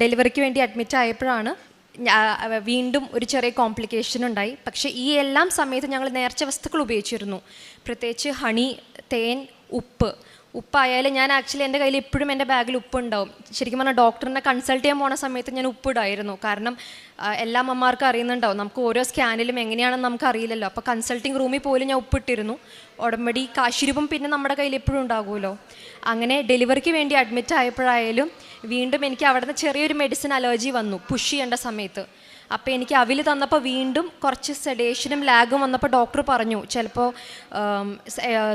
ഡെലിവറിക്ക് വേണ്ടി അഡ്മിറ്റ് ആയപ്പോഴാണ് വീണ്ടും ഒരു ചെറിയ കോംപ്ലിക്കേഷൻ ഉണ്ടായി. പക്ഷേ ഈ എല്ലാം സമയത്ത് ഞങ്ങൾ നേർച്ച വസ്തുക്കൾ ഉപയോഗിച്ചിരുന്നു. പ്രത്യേകിച്ച് ഹണി, തേൻ, ഉപ്പായാലും ഞാൻ ആക്ച്വലി എൻ്റെ കയ്യിൽ എപ്പോഴും എൻ്റെ ബാഗിൽ ഉപ്പുണ്ടാവും. ശരിക്കും പറഞ്ഞാൽ ഡോക്ടറിനെ കൺസൾട്ട് ചെയ്യാൻ പോണ സമയത്ത് ഞാൻ ഉപ്പിടായിരുന്നു. കാരണം എല്ലാ അമ്മമാർക്കും അറിയുന്നുണ്ടാവും, നമുക്ക് ഓരോ സ്കാനിലും എങ്ങനെയാണെന്ന് നമുക്ക് അറിയില്ലല്ലോ. അപ്പോൾ കൺസൾട്ടിങ് റൂമിൽ പോലും ഞാൻ ഉപ്പിട്ടിരുന്നു. ഉടമ്പടി കാശുരൂപം പിന്നെ നമ്മുടെ കയ്യിൽ എപ്പോഴും ഉണ്ടാകുമല്ലോ. അങ്ങനെ ഡെലിവറിക്ക് വേണ്ടി അഡ്മിറ്റ് ആയപ്പോഴായാലും വീണ്ടും എനിക്ക് അവിടെ നിന്ന് ചെറിയൊരു മെഡിസിൻ അലർജി വന്നു പുഷ് ചെയ്യേണ്ട സമയത്ത്. അപ്പോൾ എനിക്ക് അവിൽ തന്നപ്പോൾ വീണ്ടും കുറച്ച് സെഡേഷനും ലാഗും വന്നപ്പോൾ ഡോക്ടർ പറഞ്ഞു ചിലപ്പോൾ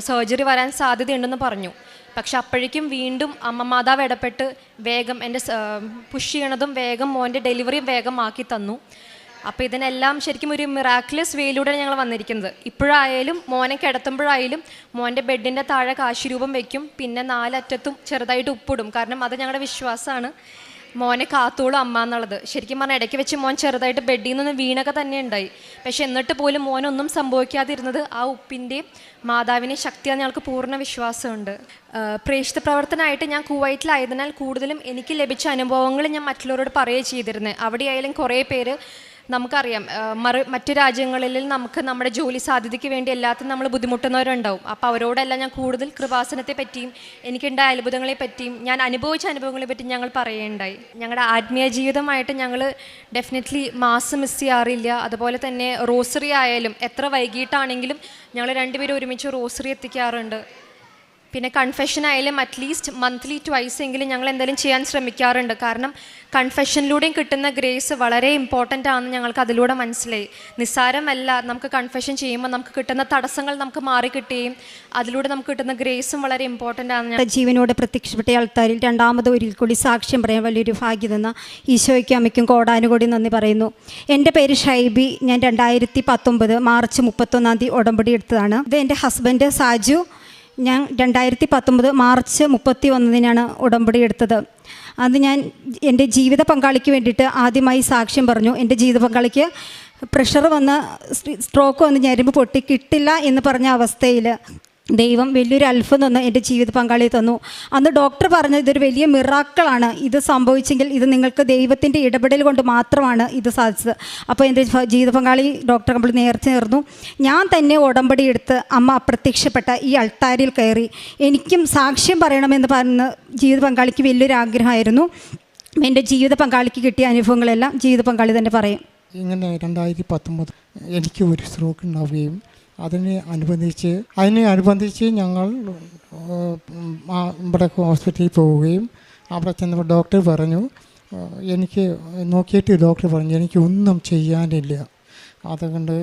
സർജറി വരാൻ സാധ്യതയുണ്ടെന്ന് പറഞ്ഞു. പക്ഷെ അപ്പോഴേക്കും വീണ്ടും മാതാവ് ഇടപെട്ട് വേഗം എൻ്റെ പുഷ് ചെയ്യണതും വേഗം മോൻ്റെ ഡെലിവറിയും വേഗം ആക്കി തന്നു. അപ്പോൾ ഇതിനെല്ലാം ശരിക്കും ഒരു മിറാക്കുലസ് വേയിലൂടെയാണ് ഞങ്ങൾ വന്നിരിക്കുന്നത്. ഇപ്പോഴായാലും മോനെ കിടത്തുമ്പോഴായാലും മോൻ്റെ ബെഡിൻ്റെ താഴെ കാശുരൂപം വയ്ക്കും. പിന്നെ 4 അറ്റത്തും ചെറുതായിട്ട് ഉപ്പിടും. കാരണം അത് ഞങ്ങളുടെ വിശ്വാസമാണ്, മോനെ കാത്തോളും അമ്മ എന്നുള്ളത്. ശരിക്കും പറഞ്ഞാൽ ഇടയ്ക്ക് വെച്ച് മോൻ ചെറുതായിട്ട് ബെഡിൽ നിന്ന് വീണൊക്കെ തന്നെ ഉണ്ടായി. പക്ഷെ എന്നിട്ട് പോലും മോനൊന്നും സംഭവിക്കാതിരുന്നത് ആ ഉപ്പിൻ്റെയും മാതാവിനെ ശക്തിയാണ് ഞങ്ങൾക്ക് പൂർണ്ണ വിശ്വാസമുണ്ട്. പ്രേക്ഷിത പ്രവർത്തനമായിട്ട് ഞാൻ കുവൈറ്റിലായതിനാൽ കൂടുതലും എനിക്ക് ലഭിച്ച അനുഭവങ്ങൾ ഞാൻ മറ്റുള്ളവരോട് പറയുകയും ചെയ്തിരുന്നത്. അവിടെയായാലും കുറേ പേര് നമുക്കറിയാം മറ്റു രാജ്യങ്ങളിൽ നമുക്ക് നമ്മുടെ ജോലി സാധ്യതയ്ക്ക് വേണ്ടി എല്ലാത്തിനും നമ്മൾ ബുദ്ധിമുട്ടുന്നവരുണ്ടാവും. അപ്പോൾ അവരോടെല്ലാം ഞാൻ കൂടുതൽ കൃപാസനത്തെ പറ്റിയും എനിക്കുണ്ടായ അത്ഭുതങ്ങളെ പറ്റിയും ഞാൻ അനുഭവിച്ച അനുഭവങ്ങളെ പറ്റിയും ഞങ്ങൾ പറയുകയുണ്ടായി. ഞങ്ങളുടെ ആത്മീയ ജീവിതമായിട്ട് ഞങ്ങൾ ഡെഫിനറ്റ്ലി മാസ് മിസ് ചെയ്യാറില്ല. അതുപോലെ തന്നെ റോസറി ആയാലും എത്ര വൈകിട്ടാണെങ്കിലും ഞങ്ങൾ രണ്ടുപേരും ഒരുമിച്ച് റോസറി എത്തിക്കാറുണ്ട്. പിന്നെ കൺഫെഷൻ ആയാലും അറ്റ്ലീസ്റ്റ് മന്ത്ലി 2 എങ്കിലും ഞങ്ങൾ എന്തായാലും ചെയ്യാൻ ശ്രമിക്കാറുണ്ട്. കാരണം കൺഫെഷനിലൂടെയും കിട്ടുന്ന ഗ്രേസ് വളരെ ഇമ്പോർട്ടൻ്റ് ആണെന്ന് ഞങ്ങൾക്ക് അതിലൂടെ മനസ്സിലായി. നിസ്സാരമല്ല, നമുക്ക് കൺഫെഷൻ ചെയ്യുമ്പോൾ നമുക്ക് കിട്ടുന്ന തടസ്സങ്ങൾ നമുക്ക് മാറിക്കിട്ടുകയും അതിലൂടെ നമുക്ക് കിട്ടുന്ന ഗ്രേസും വളരെ ഇമ്പോർട്ടൻ്റ് ആണ്. ജീവനോട് പ്രത്യക്ഷപ്പെട്ട ആൾക്കാരിൽ രണ്ടാമത് ഒരിക്കൽ കൂടി സാക്ഷ്യം പറയാൻ വലിയൊരു ഭാഗ്യം തന്ന ഈശോയ്ക്കും അമ്മയ്ക്കും കോടാനുകോടി നന്ദി പറയുന്നു. എൻ്റെ പേര് ഷൈബി. ഞാൻ 2019 മാർച്ച് 31 ഉടമ്പടി എടുത്തതാണ്. ഇത് എൻ്റെ ഹസ്ബൻഡ് സാജു. ഞാൻ 2019 മാർച്ച് 31 ഉടമ്പടി എടുത്തത്. അത് ഞാൻ എൻ്റെ ജീവിത പങ്കാളിക്ക് വേണ്ടിയിട്ട് ആദ്യമായി സാക്ഷ്യം പറഞ്ഞു. എൻ്റെ ജീവിത പങ്കാളിക്ക് പ്രഷർ വന്ന് സ്ട്രോക്ക് വന്ന് ഞരമ്പ് പൊട്ടി കിട്ടില്ല എന്ന് പറഞ്ഞ അവസ്ഥയിൽ ദൈവം വലിയൊരു അത്ഭുതം തന്നു, എൻ്റെ ജീവിത പങ്കാളിയെ തന്നു. അന്ന് ഡോക്ടർ പറഞ്ഞത് ഇതൊരു വലിയ മിറാക്കിളാണ്, ഇത് സംഭവിച്ചെങ്കിൽ ഇത് നിങ്ങൾക്ക് ദൈവത്തിൻ്റെ ഇടപെടൽ കൊണ്ട് മാത്രമാണ് ഇത് സാധിച്ചത്. അപ്പോൾ എൻ്റെ ജീവിത പങ്കാളി ഡോക്ടർ നമ്മൾ നേർന്നു. ഞാൻ തന്നെ ഉടമ്പടി എടുത്ത് അമ്മ അപ്രത്യക്ഷപ്പെട്ട ഈ അൾത്താരിൽ കയറി എനിക്കും സാക്ഷ്യം പറയണമെന്ന് പറഞ്ഞ് ജീവിത പങ്കാളിക്ക് വലിയൊരു ആഗ്രഹമായിരുന്നു. എൻ്റെ ജീവിത പങ്കാളിക്ക് കിട്ടിയ അനുഭവങ്ങളെല്ലാം ജീവിത പങ്കാളി തന്നെ പറയും. ഇങ്ങനെ 2019 എനിക്ക് ഒരു സ്ട്രോക്ക് ഉണ്ടാവുകയും അതിനനുബന്ധിച്ച് ഞങ്ങൾ ഇവിടെ ഹോസ്പിറ്റലിൽ പോവുകയും അവിടെ ചെന്നപ്പോൾ ഡോക്ടർ പറഞ്ഞു, എനിക്ക് നോക്കിയിട്ട് ഡോക്ടർ പറഞ്ഞു എനിക്കൊന്നും ചെയ്യാനില്ല, അതുകൊണ്ട്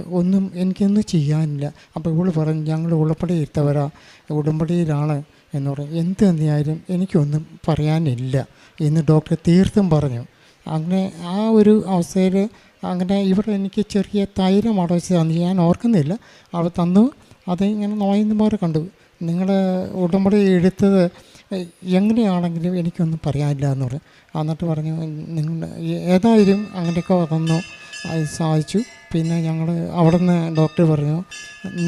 എനിക്കൊന്നും ചെയ്യാനില്ല. അപ്പോൾ ഇവള് പറഞ്ഞു ഞങ്ങൾ ഉടമ്പടി എടുത്തവരാ, ഉടമ്പടിയിലാണ് എന്ന് പറഞ്ഞു. എന്ത് തന്നെയായാലും എനിക്കൊന്നും പറയാനില്ല എന്ന് ഡോക്ടർ തീർത്തും പറഞ്ഞു. അങ്ങനെ ആ ഒരു അവസ്ഥയിൽ അങ്ങനെ ഇവിടെ എനിക്ക് ചെറിയ തൈലം അടച്ച് തന്നു, ഞാൻ ഓർക്കുന്നില്ല, അവ തന്നു. അത് ഇങ്ങനെ നോയുന്നപോലെ കണ്ടു. നിങ്ങൾ ഉടമ്പടി എടുത്തത് എങ്ങനെയാണെങ്കിലും എനിക്കൊന്നും പറയാനില്ല എന്ന് പറഞ്ഞു. എന്നിട്ട് പറഞ്ഞു നിങ്ങൾ ഏതായാലും അങ്ങനെയൊക്കെ തന്നു, അത് സാധിച്ചു. പിന്നെ ഞങ്ങൾ അവിടെ നിന്ന് ഡോക്ടർ പറഞ്ഞു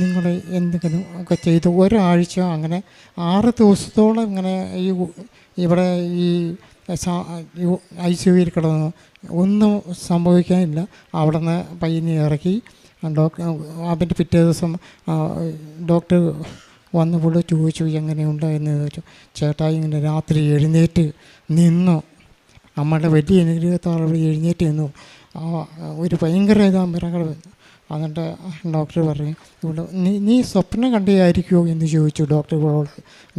നിങ്ങൾ എന്തെങ്കിലും ഒക്കെ ചെയ്തു. ഒരാഴ്ച അങ്ങനെ 6 ദിവസത്തോളം ഇങ്ങനെ ഇവിടെ ഈ ICUവിൽ കിടന്നു, ഒന്നും സംഭവിക്കാനില്ല. അവിടെ നിന്ന് പയ്യനെ ഇറക്കി അതിൻ്റെ പിറ്റേ ദിവസം ഡോക്ടർ വന്ന് പുള്ളി ചോദിച്ചു എങ്ങനെയുണ്ട് എന്ന് ചോദിച്ചു. ചേട്ടായി ഇങ്ങനെ രാത്രി എഴുന്നേറ്റ് നിന്നു, അമ്മയുടെ വലിയ അനുഗ്രഹത്തോടെ എഴുന്നേറ്റ് നിന്നു. ഒരു ഭയങ്കര മിറകൾ വന്നു. എന്നിട്ട് ഡോക്ടർ പറഞ്ഞു ഇവിടെ നീ സ്വപ്നം കണ്ടതായിരിക്കുമോ എന്ന് ചോദിച്ചു ഡോക്ടറോട്.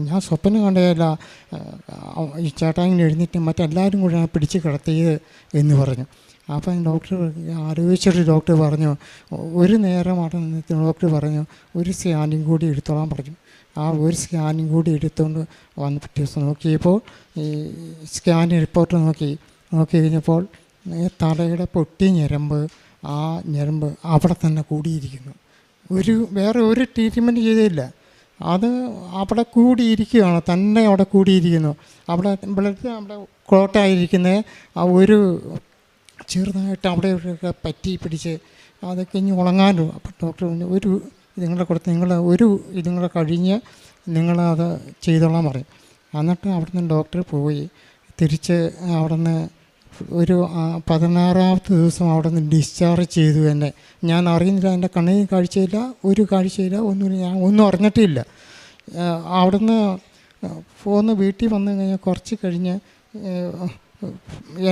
ഞാൻ സ്വപ്നം കണ്ടതല്ല, ഈ ചേട്ടായിങ്ങനെ എഴുന്നേറ്റ് മറ്റെല്ലാവരും കൂടെ പിടിച്ച് കിടത്തിയത് എന്ന് പറഞ്ഞു. അപ്പം ഡോക്ടർ ആലോചിച്ചിട്ട് ഡോക്ടർ പറഞ്ഞു ഒരു നേരം അവിടെ നിന്നിട്ട് ഡോക്ടർ പറഞ്ഞു ഒരു സ്കാനിങ് കൂടി എടുത്തോളാൻ പറഞ്ഞു. ആ ഒരു സ്കാനിങ് കൂടി എടുത്തുകൊണ്ട് വന്ന് പിറ്റേ ദിവസം നോക്കിയപ്പോൾ ഈ സ്കാൻ റിപ്പോർട്ട് നോക്കി കഴിഞ്ഞപ്പോൾ തലയുടെ പൊട്ടിയ ഞരമ്പ്, ആ ഞരമ്പ് അവിടെ തന്നെ കൂടിയിരിക്കുന്നു. വേറെ ഒരു ട്രീറ്റ്മെൻറ്റ് ചെയ്തില്ല, അത് അവിടെ കൂടിയിരിക്കുകയാണ്, തന്നെ അവിടെ കൂടിയിരിക്കുന്നു. അവിടെ ബ്ലഡ് അവിടെ ക്ലോട്ടായിരിക്കുന്ന ആ ഒരു ചെറുതായിട്ട് അവിടെ ഇവിടെയൊക്കെ പറ്റി പിടിച്ച് അതൊക്കെ ഇനി ഉണങ്ങാനോ. അപ്പോൾ ഡോക്ടർ ഒരു ഇതുങ്ങളെ കൊടുത്ത് ഇതുങ്ങളെ കഴിഞ്ഞ് നിങ്ങളത് ചെയ്തോളാൻ പറയും. എന്നിട്ട് അവിടെ നിന്ന് ഡോക്ടർ പോയി തിരിച്ച് അവിടെ നിന്ന് ഒരു 16ാമത്തെ ദിവസം അവിടെ നിന്ന് ഡിസ്ചാർജ് ചെയ്തു എന്നെ. ഞാൻ അറിയുന്നില്ല, എൻ്റെ കണ്ണിന് കാഴ്ചയില്ല, ഒരു കാഴ്ചയില്ല, ഒന്നുമില്ല, ഞാൻ ഒന്നും അറിഞ്ഞിട്ടില്ല. അവിടെ നിന്ന് പോന്ന് വീട്ടിൽ വന്നു കഴിഞ്ഞാൽ കുറച്ച് കഴിഞ്ഞ്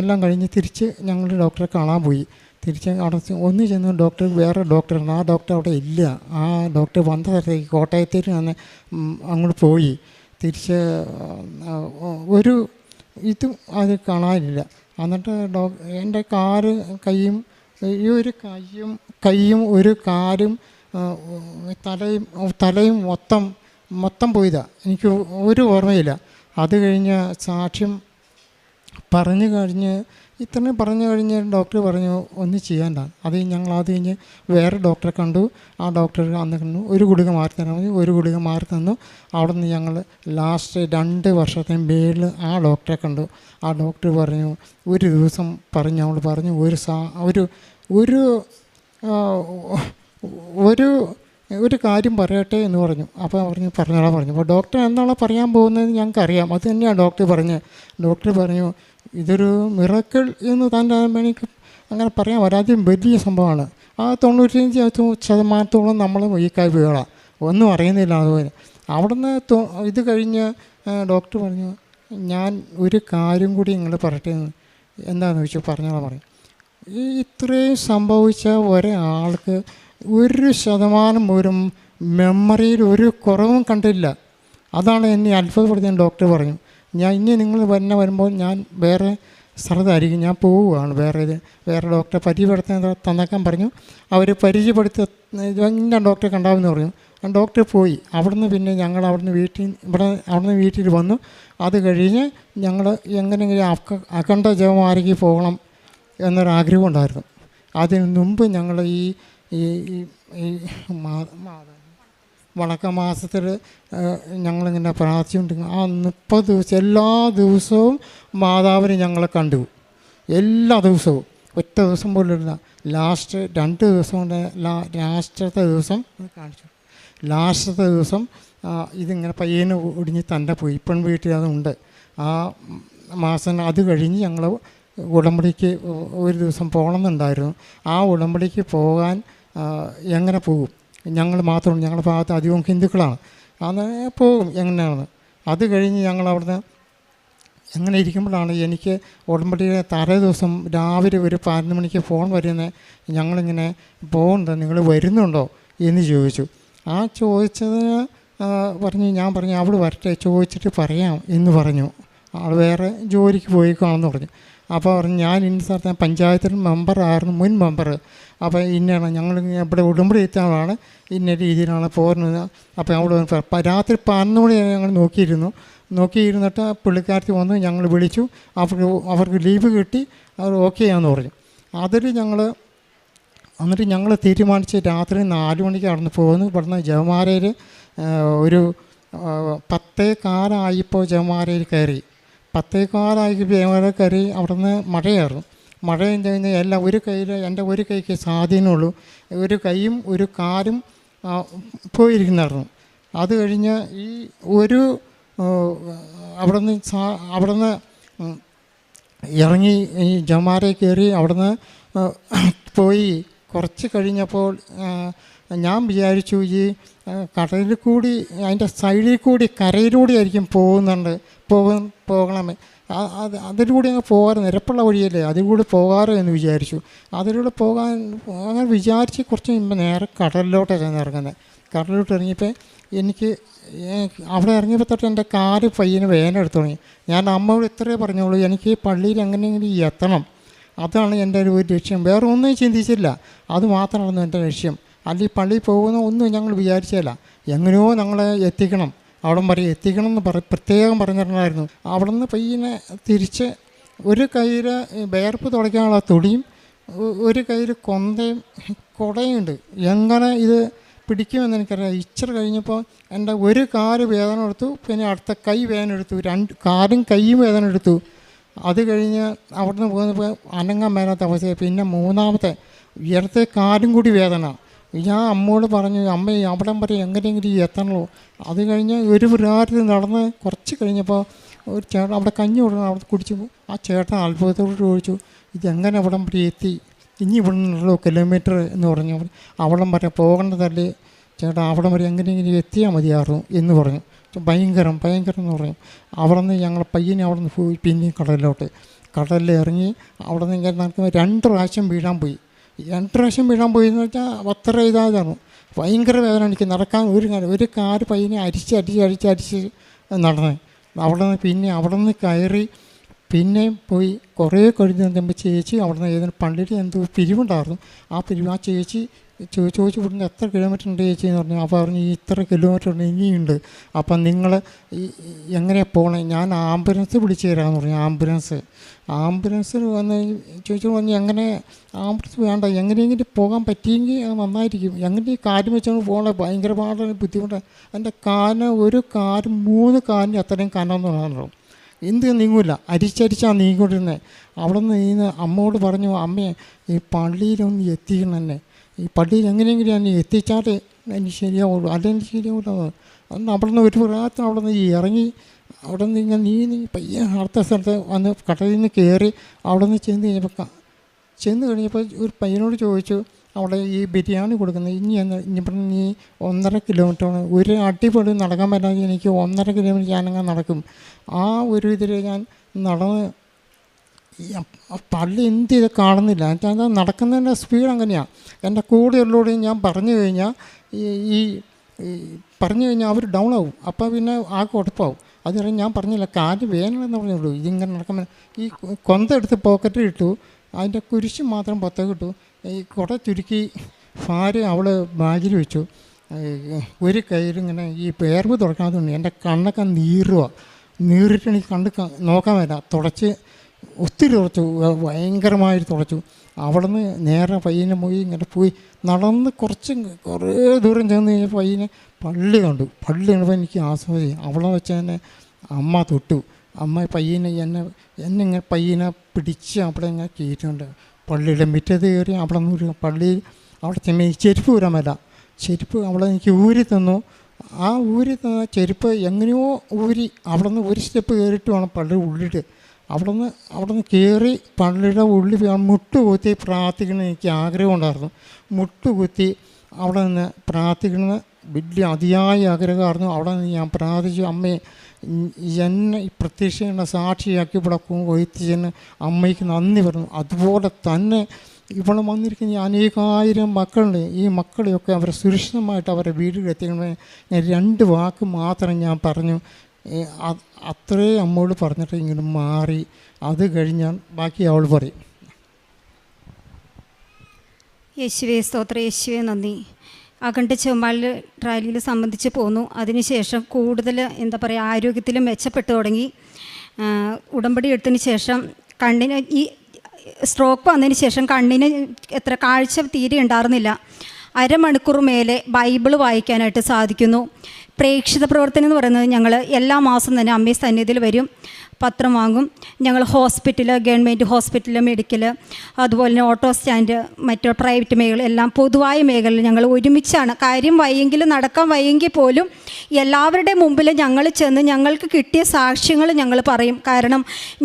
എല്ലാം കഴിഞ്ഞ് തിരിച്ച് ഞങ്ങൾ ഡോക്ടറെ കാണാൻ പോയി. തിരിച്ച് അവിടെ ഒന്ന് ചെന്ന് വേറെ ഡോക്ടറാണ്, ആ ഡോക്ടർ അവിടെ ഇല്ല. ആ ഡോക്ടർ വന്ന സ്ഥലത്തേക്ക് കോട്ടയത്തേക്ക് അങ്ങോട്ട് പോയി. തിരിച്ച് അത് കാണാനില്ല. എന്നിട്ട് എൻ്റെ കൈയും ഒരു കാലും തലയും മൊത്തം പോയതാണ്. എനിക്ക് ഒരു ഓർമ്മയില്ല. അത് കഴിഞ്ഞ് സാക്ഷ്യം പറഞ്ഞു കഴിഞ്ഞ് ഡോക്ടർ പറഞ്ഞു ഒന്നും ചെയ്യണ്ട. അത് ഞങ്ങൾ അത് കഴിഞ്ഞ് വേറെ ഡോക്ടറെ കണ്ടു. ആ ഡോക്ടർ അന്ന് കണ്ടു, ഒരു ഗുളിക മാറി തന്നു. അവിടെ നിന്ന് ഞങ്ങൾ ലാസ്റ്റ് 2 വർഷത്തിന് മേളിൽ ആ ഡോക്ടറെ കണ്ടു. ആ ഡോക്ടർ പറഞ്ഞു ഒരു ദിവസം അവൾ പറഞ്ഞു ഒരു കാര്യം പറയട്ടെ എന്ന് പറഞ്ഞു. അപ്പോൾ പറഞ്ഞോളാൻ പറഞ്ഞു. അപ്പോൾ ഡോക്ടർ എന്താണോ പറയാൻ പോകുന്നത് ഞങ്ങൾക്കറിയാം, അത് തന്നെയാണ് ഡോക്ടർ പറഞ്ഞത്. ഡോക്ടർ പറഞ്ഞു ഇതൊരു മിറക്കിൾ എന്ന് തന്നെ എനിക്ക് അങ്ങനെ പറയാൻ വരാതെയും വലിയ സംഭവമാണ്. ആ 95% നമ്മൾ വീക്കായി വീഴാം, ഒന്നും അറിയുന്നില്ല. അതുപോലെ അവിടുന്ന് ഇത് കഴിഞ്ഞ് ഡോക്ടർ പറഞ്ഞു ഞാൻ ഒരു കാര്യം കൂടി നിങ്ങൾ പറയട്ടെ എന്ന്. എന്താണെന്ന് ചോദിച്ചു. പറഞ്ഞോളാം പറയും. ഇത്രയും സംഭവിച്ച ഒരാൾക്ക് 1% പോലും മെമ്മറിയിൽ ഒരു കുറവും കണ്ടില്ല. അതാണ് എന്നെ അത്ഭുതപ്പെടുത്തിയ ഡോക്ടർ പറഞ്ഞു. നിങ്ങൾ വരുമ്പോൾ ഞാൻ വേറെ സ്ഥലത്തായിരിക്കും, ഞാൻ പോവുകയാണ് വേറെ ഡോക്ടറെ പരിചയപ്പെടുത്താൻ തന്നേക്കാൻ പറഞ്ഞു. അവർ പരിചയപ്പെടുത്തി ഇന്ന ഡോക്ടറെ കണ്ടാവെന്ന് പറഞ്ഞു. ഡോക്ടർ പോയി. അവിടുന്ന് പിന്നെ ഞങ്ങൾ അവിടുന്ന് വീട്ടിൽ വന്നു. അത് കഴിഞ്ഞ് ഞങ്ങൾ എങ്ങനെയെങ്കിലും അഖണ്ഡ ജപമാലയ്ക്ക് പോകണം എന്നൊരാഗ്രഹം ഉണ്ടായിരുന്നു. അതിന് മുമ്പ് ഞങ്ങൾ ഈ വണക്കമാസത്തിൽ ഞങ്ങളിങ്ങനെ പ്രാർത്ഥിച്ചുകൊണ്ടിരിക്കും. ആ 30 ദിവസം എല്ലാ ദിവസവും മാതാവിനെ ഞങ്ങളെ കണ്ടു. എല്ലാ ദിവസവും ഒറ്റ ദിവസം പോലും ഇല്ല. ലാസ്റ്റ് 2 ദിവസം കൊണ്ട് ലാസ്റ്റത്തെ ദിവസം കാണിച്ചു. ലാസ്റ്റത്തെ ദിവസം ഇതിങ്ങനെ പയ്യന് ഒടിഞ്ഞ് തന്നെ പോയി. ഇപ്പം വീട്ടിൽ അതുണ്ട്. ആ മാസം അത് കഴിഞ്ഞ് ഞങ്ങൾ ഉടമ്പടിക്ക് ഒരു ദിവസം പോകണമെന്നുണ്ടായിരുന്നു. ആ ഉടമ്പടിക്ക് പോകാൻ എങ്ങനെ പോകും? ഞങ്ങൾ മാത്രം, ഞങ്ങളുടെ ഭാഗത്ത് അധികവും ഹിന്ദുക്കളാണ്. അങ്ങനെ പോകും എങ്ങനെയാണ്. അത് കഴിഞ്ഞ് ഞങ്ങൾ അവിടുന്ന് എങ്ങനെ ഇരിക്കുമ്പോഴാണ് എനിക്ക് ഉടമ്പടിയുടെ തലേ ദിവസം രാവിലെ ഒരു 11 മണിക്ക് ഫോൺ വരുന്നത്. ഞങ്ങളിങ്ങനെ പോകുന്നുണ്ടോ, നിങ്ങൾ വരുന്നുണ്ടോ എന്ന് ചോദിച്ചു. ആ ചോദിച്ചതിന് ഞാൻ പറഞ്ഞു അവൾ വരട്ടെ, ചോദിച്ചിട്ട് പറയാം എന്ന് പറഞ്ഞു. ആൾ വേറെ ജോലിക്ക് പോയിക്കാണെന്ന് പറഞ്ഞു. അപ്പോൾ പറഞ്ഞു ഞാൻ ഇന്ന സ്ഥലത്ത് പഞ്ചായത്തിൽ മെമ്പറായിരുന്നു, മുൻ മെമ്പർ. അപ്പോൾ ഇന്നാണ് ഞങ്ങൾ ഇവിടെ ഉടമ്പടി എത്താനാണ്, ഇന്ന രീതിയിലാണ് പോരുന്നത്. അപ്പോൾ അവിടെ രാത്രി 11 മണി ഞങ്ങൾ നോക്കിയിരുന്നിട്ട് പുള്ളിക്കാരത്തി വന്ന് ഞങ്ങൾ വിളിച്ചു. അവർക്ക് ലീവ് കിട്ടി, അവർ ഓക്കെ ആണെന്ന് പറഞ്ഞു. എന്നിട്ട് ഞങ്ങൾ തീരുമാനിച്ച് രാത്രി 4 മണിക്ക് അവിടെ നിന്ന് പോകുന്നു. ഇവിടുന്ന് ജവമാരയിൽ ഒരു 10:15 ജവമാരയിൽ കയറി. 10:15 ജവമാരയിൽ കയറി. അവിടുന്ന് മഴയായിരുന്നു. മഴയും കഴിഞ്ഞ് എല്ലാം എൻ്റെ ഒരു കൈക്ക് സ്വാധീനമുള്ളൂ, ഒരു കൈയും ഒരു കാലും പോയിരിക്കുന്നായിരുന്നു. അത് കഴിഞ്ഞ് ഈ ഒരു അവിടുന്ന് ഇറങ്ങി ഈ ജവമാരയിൽ കയറി. അവിടുന്ന് പോയി കുറച്ച് കഴിഞ്ഞപ്പോൾ ഞാൻ വിചാരിച്ചു ഈ കടലിൽ കൂടി അതിൻ്റെ സൈഡിൽ കൂടി കരയിലൂടെ ആയിരിക്കും പോകണമേ, അതിലൂടെ അങ്ങ് പോകാറ്, നിരപ്പുള്ള വഴിയല്ലേ, അതിലൂടെ പോകാറോ എന്ന് വിചാരിച്ചു. അതിലൂടെ പോകാൻ അങ്ങനെ വിചാരിച്ച് കുറച്ച് കഴിയുമ്പോൾ നേരെ കടലിലോട്ടാണ് ഇറങ്ങുന്നത്. കടലിലോട്ട് ഇറങ്ങിയപ്പോൾ എനിക്ക് അവിടെ ഇറങ്ങിയപ്പോൾ തൊട്ട് എൻ്റെ കാല് പയ്യന് വേദനെടുത്ത് തുടങ്ങി. ഞാൻ അമ്മയോട് ഇത്രയേ പറഞ്ഞോളൂ, എനിക്ക് പള്ളിയിൽ എങ്ങനെയെങ്കിലും എത്തണം, അതാണ് എൻ്റെ ഒരു ലക്ഷ്യം. വേറെ ഒന്നും ചിന്തിച്ചില്ല, അത് മാത്രമായിരുന്നു എൻ്റെ ലക്ഷ്യം. അല്ലെങ്കിൽ പള്ളിയിൽ പോകുന്ന ഒന്നും ഞങ്ങൾ വിചാരിച്ചില്ല. എങ്ങനെയോ ഞങ്ങളെ എത്തിക്കണം, അവിടെ വരെ എത്തിക്കണം എന്ന് പ്രത്യേകം പറഞ്ഞിട്ടുണ്ടായിരുന്നു. അവിടെ നിന്ന് പയ്യനെ തിരിച്ച് ഒരു കയ്യിൽ വേർപ്പ് തുടയ്ക്കാനുള്ള തുടിയും ഒരു കയ്യിൽ കുടയുണ്ട്. എങ്ങനെ ഇത് പിടിക്കുമെന്ന് എനിക്കറിയാം. ഇച്ചിരി കഴിഞ്ഞപ്പോൾ എൻ്റെ ഒരു കാല് വേദന എടുത്തു, പിന്നെ അടുത്ത കൈ വേദന എടുത്തു, 2 കാലും കൈയും വേദന എടുത്തു. അത് കഴിഞ്ഞ് അവിടെ നിന്ന് പോകുന്നപ്പോൾ അനങ്ങാൻ മേലാത്ത അവസ്ഥയായി. പിന്നെ 3ാമത്തെ ഇടത്തെ കാലും കൂടി വേദന. ഞാൻ അമ്മയോട് പറഞ്ഞു, അമ്മ അവിടം വരെ എങ്ങനെയെങ്കിലും എത്തണമല്ലോ. അത് കഴിഞ്ഞ് ഒരു പ്രാർത്ഥന നടന്ന് കുറച്ച് കഴിഞ്ഞപ്പോൾ ഒരു ചേട്ടൻ അവിടെ കഞ്ഞി കൊടുക്കണം, അവിടെ കുടിച്ചു. ആ ചേട്ടൻ അത്ഭുതത്തോട് ചോദിച്ചു, ഇതെങ്ങനെ അവിടം വരെ എത്തി? ഇനി ഇവിടെ നിന്നുള്ളൂ കിലോമീറ്റർ എന്ന് പറഞ്ഞു. അവിടം വരെ പോകേണ്ടതല്ലേ ചേട്ടാ, അവിടം വരെ എങ്ങനെയെങ്കിലും എത്തിയാൽ മതിയായിരുന്നു എന്ന് പറഞ്ഞു. ഭയങ്കരം എന്ന് പറഞ്ഞു. അവിടെ നിന്ന് ഞങ്ങൾ പയ്യനെ അവിടെ നിന്ന് പോയി. പിന്നെ കടലിൽ ഇറങ്ങി അവിടെ നിന്ന് ഇങ്ങനെ നടക്കുമ്പോൾ 2 പ്രാവശ്യം വീഴാൻ പോയി. 2 പ്രാവശ്യം വീഴാൻ പോയി എന്ന് വെച്ചാൽ അത്ര ഇതായിരുന്നു. ഭയങ്കര വേദന. എനിക്ക് നടക്കാൻ ഒരു കാല് പയ്യനെ അരിച്ച് നടന്ന് അവിടെ നിന്ന് കയറി പിന്നെ പോയി. കുറേ കഴിഞ്ഞ് നോക്കുമ്പോൾ ചേച്ചി അവിടെ നിന്ന് ഏതെങ്കിലും പള്ളിയിൽ എന്തോ പിരിവുണ്ടായിരുന്നു. ആ ചേച്ചി ചോദിച്ചു ഇവിടുന്ന് എത്ര കിലോമീറ്റർ ഉണ്ട് ചേച്ചി എന്ന് പറഞ്ഞു. അപ്പോൾ പറഞ്ഞു ഇത്ര കിലോമീറ്റർ ഉണ്ട്, ഇനിയുണ്ട്. അപ്പം നിങ്ങൾ എങ്ങനെയാണ് പോകണേ? ഞാൻ ആംബുലൻസ് വിളിച്ചു തരാമെന്ന് പറഞ്ഞു. ആംബുലൻസിൽ വന്ന് ചോദിച്ചു പറഞ്ഞു, എങ്ങനെ ആംബുലൻസ് വേണ്ട, എങ്ങനെയെങ്കിലും പോകാൻ പറ്റിയെങ്കിൽ അത് നന്നായിരിക്കും. എങ്ങനെ ഈ കാര്യം വെച്ചാൽ പോകണേ ഭയങ്കര പാടാണ്, ബുദ്ധിമുട്ടാണ്. എൻ്റെ ഒരു കാലും 3 കാലിന് അത്രയും കനമെന്നുള്ളതാണല്ലോ. എന്ത് നീങ്ങില്ല, അരിച്ചാണ് നീങ്ങിക്കൊണ്ടിരുന്നത്. അവിടെ നിന്ന് അമ്മയോട് പറഞ്ഞു, അമ്മയെ ഈ പള്ളിയിലൊന്ന് എത്തിക്കണം എന്നെ, ഈ പള്ളിയിൽ എങ്ങനെയെങ്കിലും ഞാൻ എത്തിച്ചാൽ എനിക്ക് ശരിയാവുള്ളൂ, അല്ലെങ്കിൽ ശരിയാവില്ല. അന്ന് അവിടെ നിന്ന് ഒരു പ്രാർത്ഥന അവിടെ നിന്ന് ഇറങ്ങി അവിടെ നിന്ന് ഇങ്ങനെ നീ പയ്യെ അടുത്ത സ്ഥലത്ത് വന്ന് കടലിൽ നിന്ന് കയറി അവിടെ നിന്ന് ചെന്ന് കഴിഞ്ഞപ്പോൾ ഒരു പയ്യനോട് ചോദിച്ചു, അവിടെ ഈ ബിരിയാണി കൊടുക്കുന്നത് ഇനിയിപ്പം നീ 1.5 കിലോമീറ്ററാണ്, ഒരു അടിപൊളി നടക്കാൻ പറ്റാതെ എനിക്ക് 1.5 കിലോമീറ്റർ ഞാനങ്ങനെ നടക്കും. ആ ഒരു ഇതിൽ ഞാൻ നടന്ന് പള്ളി എന്ത് ചെയ്ത് കാണുന്നില്ല. ഞാൻ നടക്കുന്നതിൻ്റെ സ്പീഡ് അങ്ങനെയാണ്. എൻ്റെ കൂടെയുള്ളവരോട് ഞാൻ പറഞ്ഞു കഴിഞ്ഞാൽ അവർ ഡൗൺ ആവും. അപ്പോൾ പിന്നെ ആകെ ഉടപ്പാവും. അത് ഞാൻ പറഞ്ഞില്ല, കാല് വേനലെന്ന് പറഞ്ഞുള്ളൂ. ഇതിങ്ങനെ നടക്കാൻ ഈ കൊന്തെടുത്ത് പോക്കറ്റിൽ ഇട്ടു, അതിൻ്റെ കുരിശ് മാത്രം പുറത്തേക്ക് ഇട്ടു. ഈ കുട ചുരുക്കി ഭാര്യ അവൾ ബാഗിൽ വെച്ചു. ഒരു കയ്യിലിങ്ങനെ ഈ പേർവ് തുറക്കാതെ എൻ്റെ കണ്ണൊക്കെ നീറിട്ട് എനിക്ക് നോക്കാൻ പറ്റില്ല. ഒത്തിരി തുടച്ചു, ഭയങ്കരമായിട്ട് തുടച്ചു. അവിടെ നിന്ന് നേരെ പയ്യനെ പോയി നടന്ന് കുറേ ദൂരം ചെന്ന് കഴിഞ്ഞപ്പോൾ പയ്യനെ പള്ളി കണ്ടപ്പോൾ എനിക്ക് ആസ്വദിച്ചു. അവിടെ വെച്ച് തന്നെ അമ്മ തൊട്ടു. അമ്മ പയ്യനെ എന്നെ ഇങ്ങനെ പയ്യനെ പിടിച്ച് അവിടെ ഇങ്ങനെ കയറ്റുന്നുണ്ട്. പള്ളിയുടെ മുറ്റത്ത് കയറി അവിടെ നിന്ന് ഒരു പള്ളിയിൽ അവിടെ ചെന്ന് ചെരുപ്പ് ഊരാൻ മേല. ചെരുപ്പ് അവിടെ എനിക്ക് ഊരി തന്നു. ആ ഊരി തന്ന ചെരുപ്പ് എങ്ങനെയോ ഊരി അവിടെ നിന്ന് ഒരു സ്റ്റെപ്പ് കയറിയിട്ട് വേണം പള്ളിയുടെ ഉള്ളിൽ. അവിടെ നിന്ന് കയറി പള്ളിയുടെ ഉള്ളിൽ മുട്ടുകുത്തി പ്രാർത്ഥിക്കണം എനിക്ക് ആഗ്രഹം ഉണ്ടായിരുന്നു. മുട്ടുകുത്തി അവിടെ നിന്ന് പ്രാർത്ഥിക്കണമെന്ന് വലിയ അതിയായ ആഗ്രഹമായിരുന്നു. അവിടെ നിന്ന് ഞാൻ പ്രാർത്ഥിച്ചു, അമ്മയെ എന്നെ പ്രത്യക്ഷ സാക്ഷിയാക്കി ഇവിടെ കൊയ്ത്തിച്ചെന്ന് അമ്മയ്ക്ക് നന്ദി പറഞ്ഞു. അതുപോലെ തന്നെ ഇവിടെ വന്നിരിക്കുന്ന അനേകായിരം മക്കളുണ്ട്. ഈ മക്കളെയൊക്കെ അവരെ സുരക്ഷിതമായിട്ട് അവരെ വീട്ടിലെത്തിക്കണമേ. ഞാൻ 2 വാക്ക് മാത്രം ഞാൻ പറഞ്ഞു. അത്രേ അമ്മയോട് പറഞ്ഞിട്ട് ഇങ്ങനെ മാറി. അത് കഴിഞ്ഞാൽ ബാക്കി അവൾ പറയും. യേശുവേ സ്തോത്രം, യേശുവേ നന്ദി. അകണ്ട് ചുമൽ റാലിയിൽ സംബന്ധിച്ച് പോന്നു. അതിനുശേഷം കൂടുതൽ എന്താ പറയുക, ആരോഗ്യത്തിലും മെച്ചപ്പെട്ടു തുടങ്ങി. ഉടമ്പടി എടുത്തതിന് ശേഷം കണ്ണിന് ഈ സ്ട്രോക്ക് വന്നതിന് ശേഷം കണ്ണിന് കാഴ്ച തീരെ ഉണ്ടായിരുന്നില്ല. അരമണിക്കൂർ മേലെ ബൈബിൾ വായിക്കാനായിട്ട് സാധിക്കുന്നു. പ്രേക്ഷിത പ്രവർത്തനം എന്ന് പറയുന്നത് ഞങ്ങൾ എല്ലാ മാസം തന്നെ അമ്മയെ സന്നിധിയിൽ വരും, പത്രം വാങ്ങും. ഞങ്ങൾ ഹോസ്പിറ്റൽ, ഗവൺമെൻറ് ഹോസ്പിറ്റൽ, മെഡിക്കൽ, അതുപോലെ തന്നെ ഓട്ടോ സ്റ്റാൻഡ്, മറ്റു പ്രൈവറ്റ് മേഖല, എല്ലാം പൊതുവായ മേഖലയിൽ ഞങ്ങൾ ഒരുമിച്ചാണ്. കാര്യം വയ്യെങ്കിലും നടക്കാൻ വയ്യെങ്കിൽ പോലും എല്ലാവരുടെ മുമ്പിൽ ഞങ്ങൾ ചെന്ന് ഞങ്ങൾക്ക് കിട്ടിയ സാക്ഷ്യങ്ങൾ ഞങ്ങൾ പറയും. കാരണം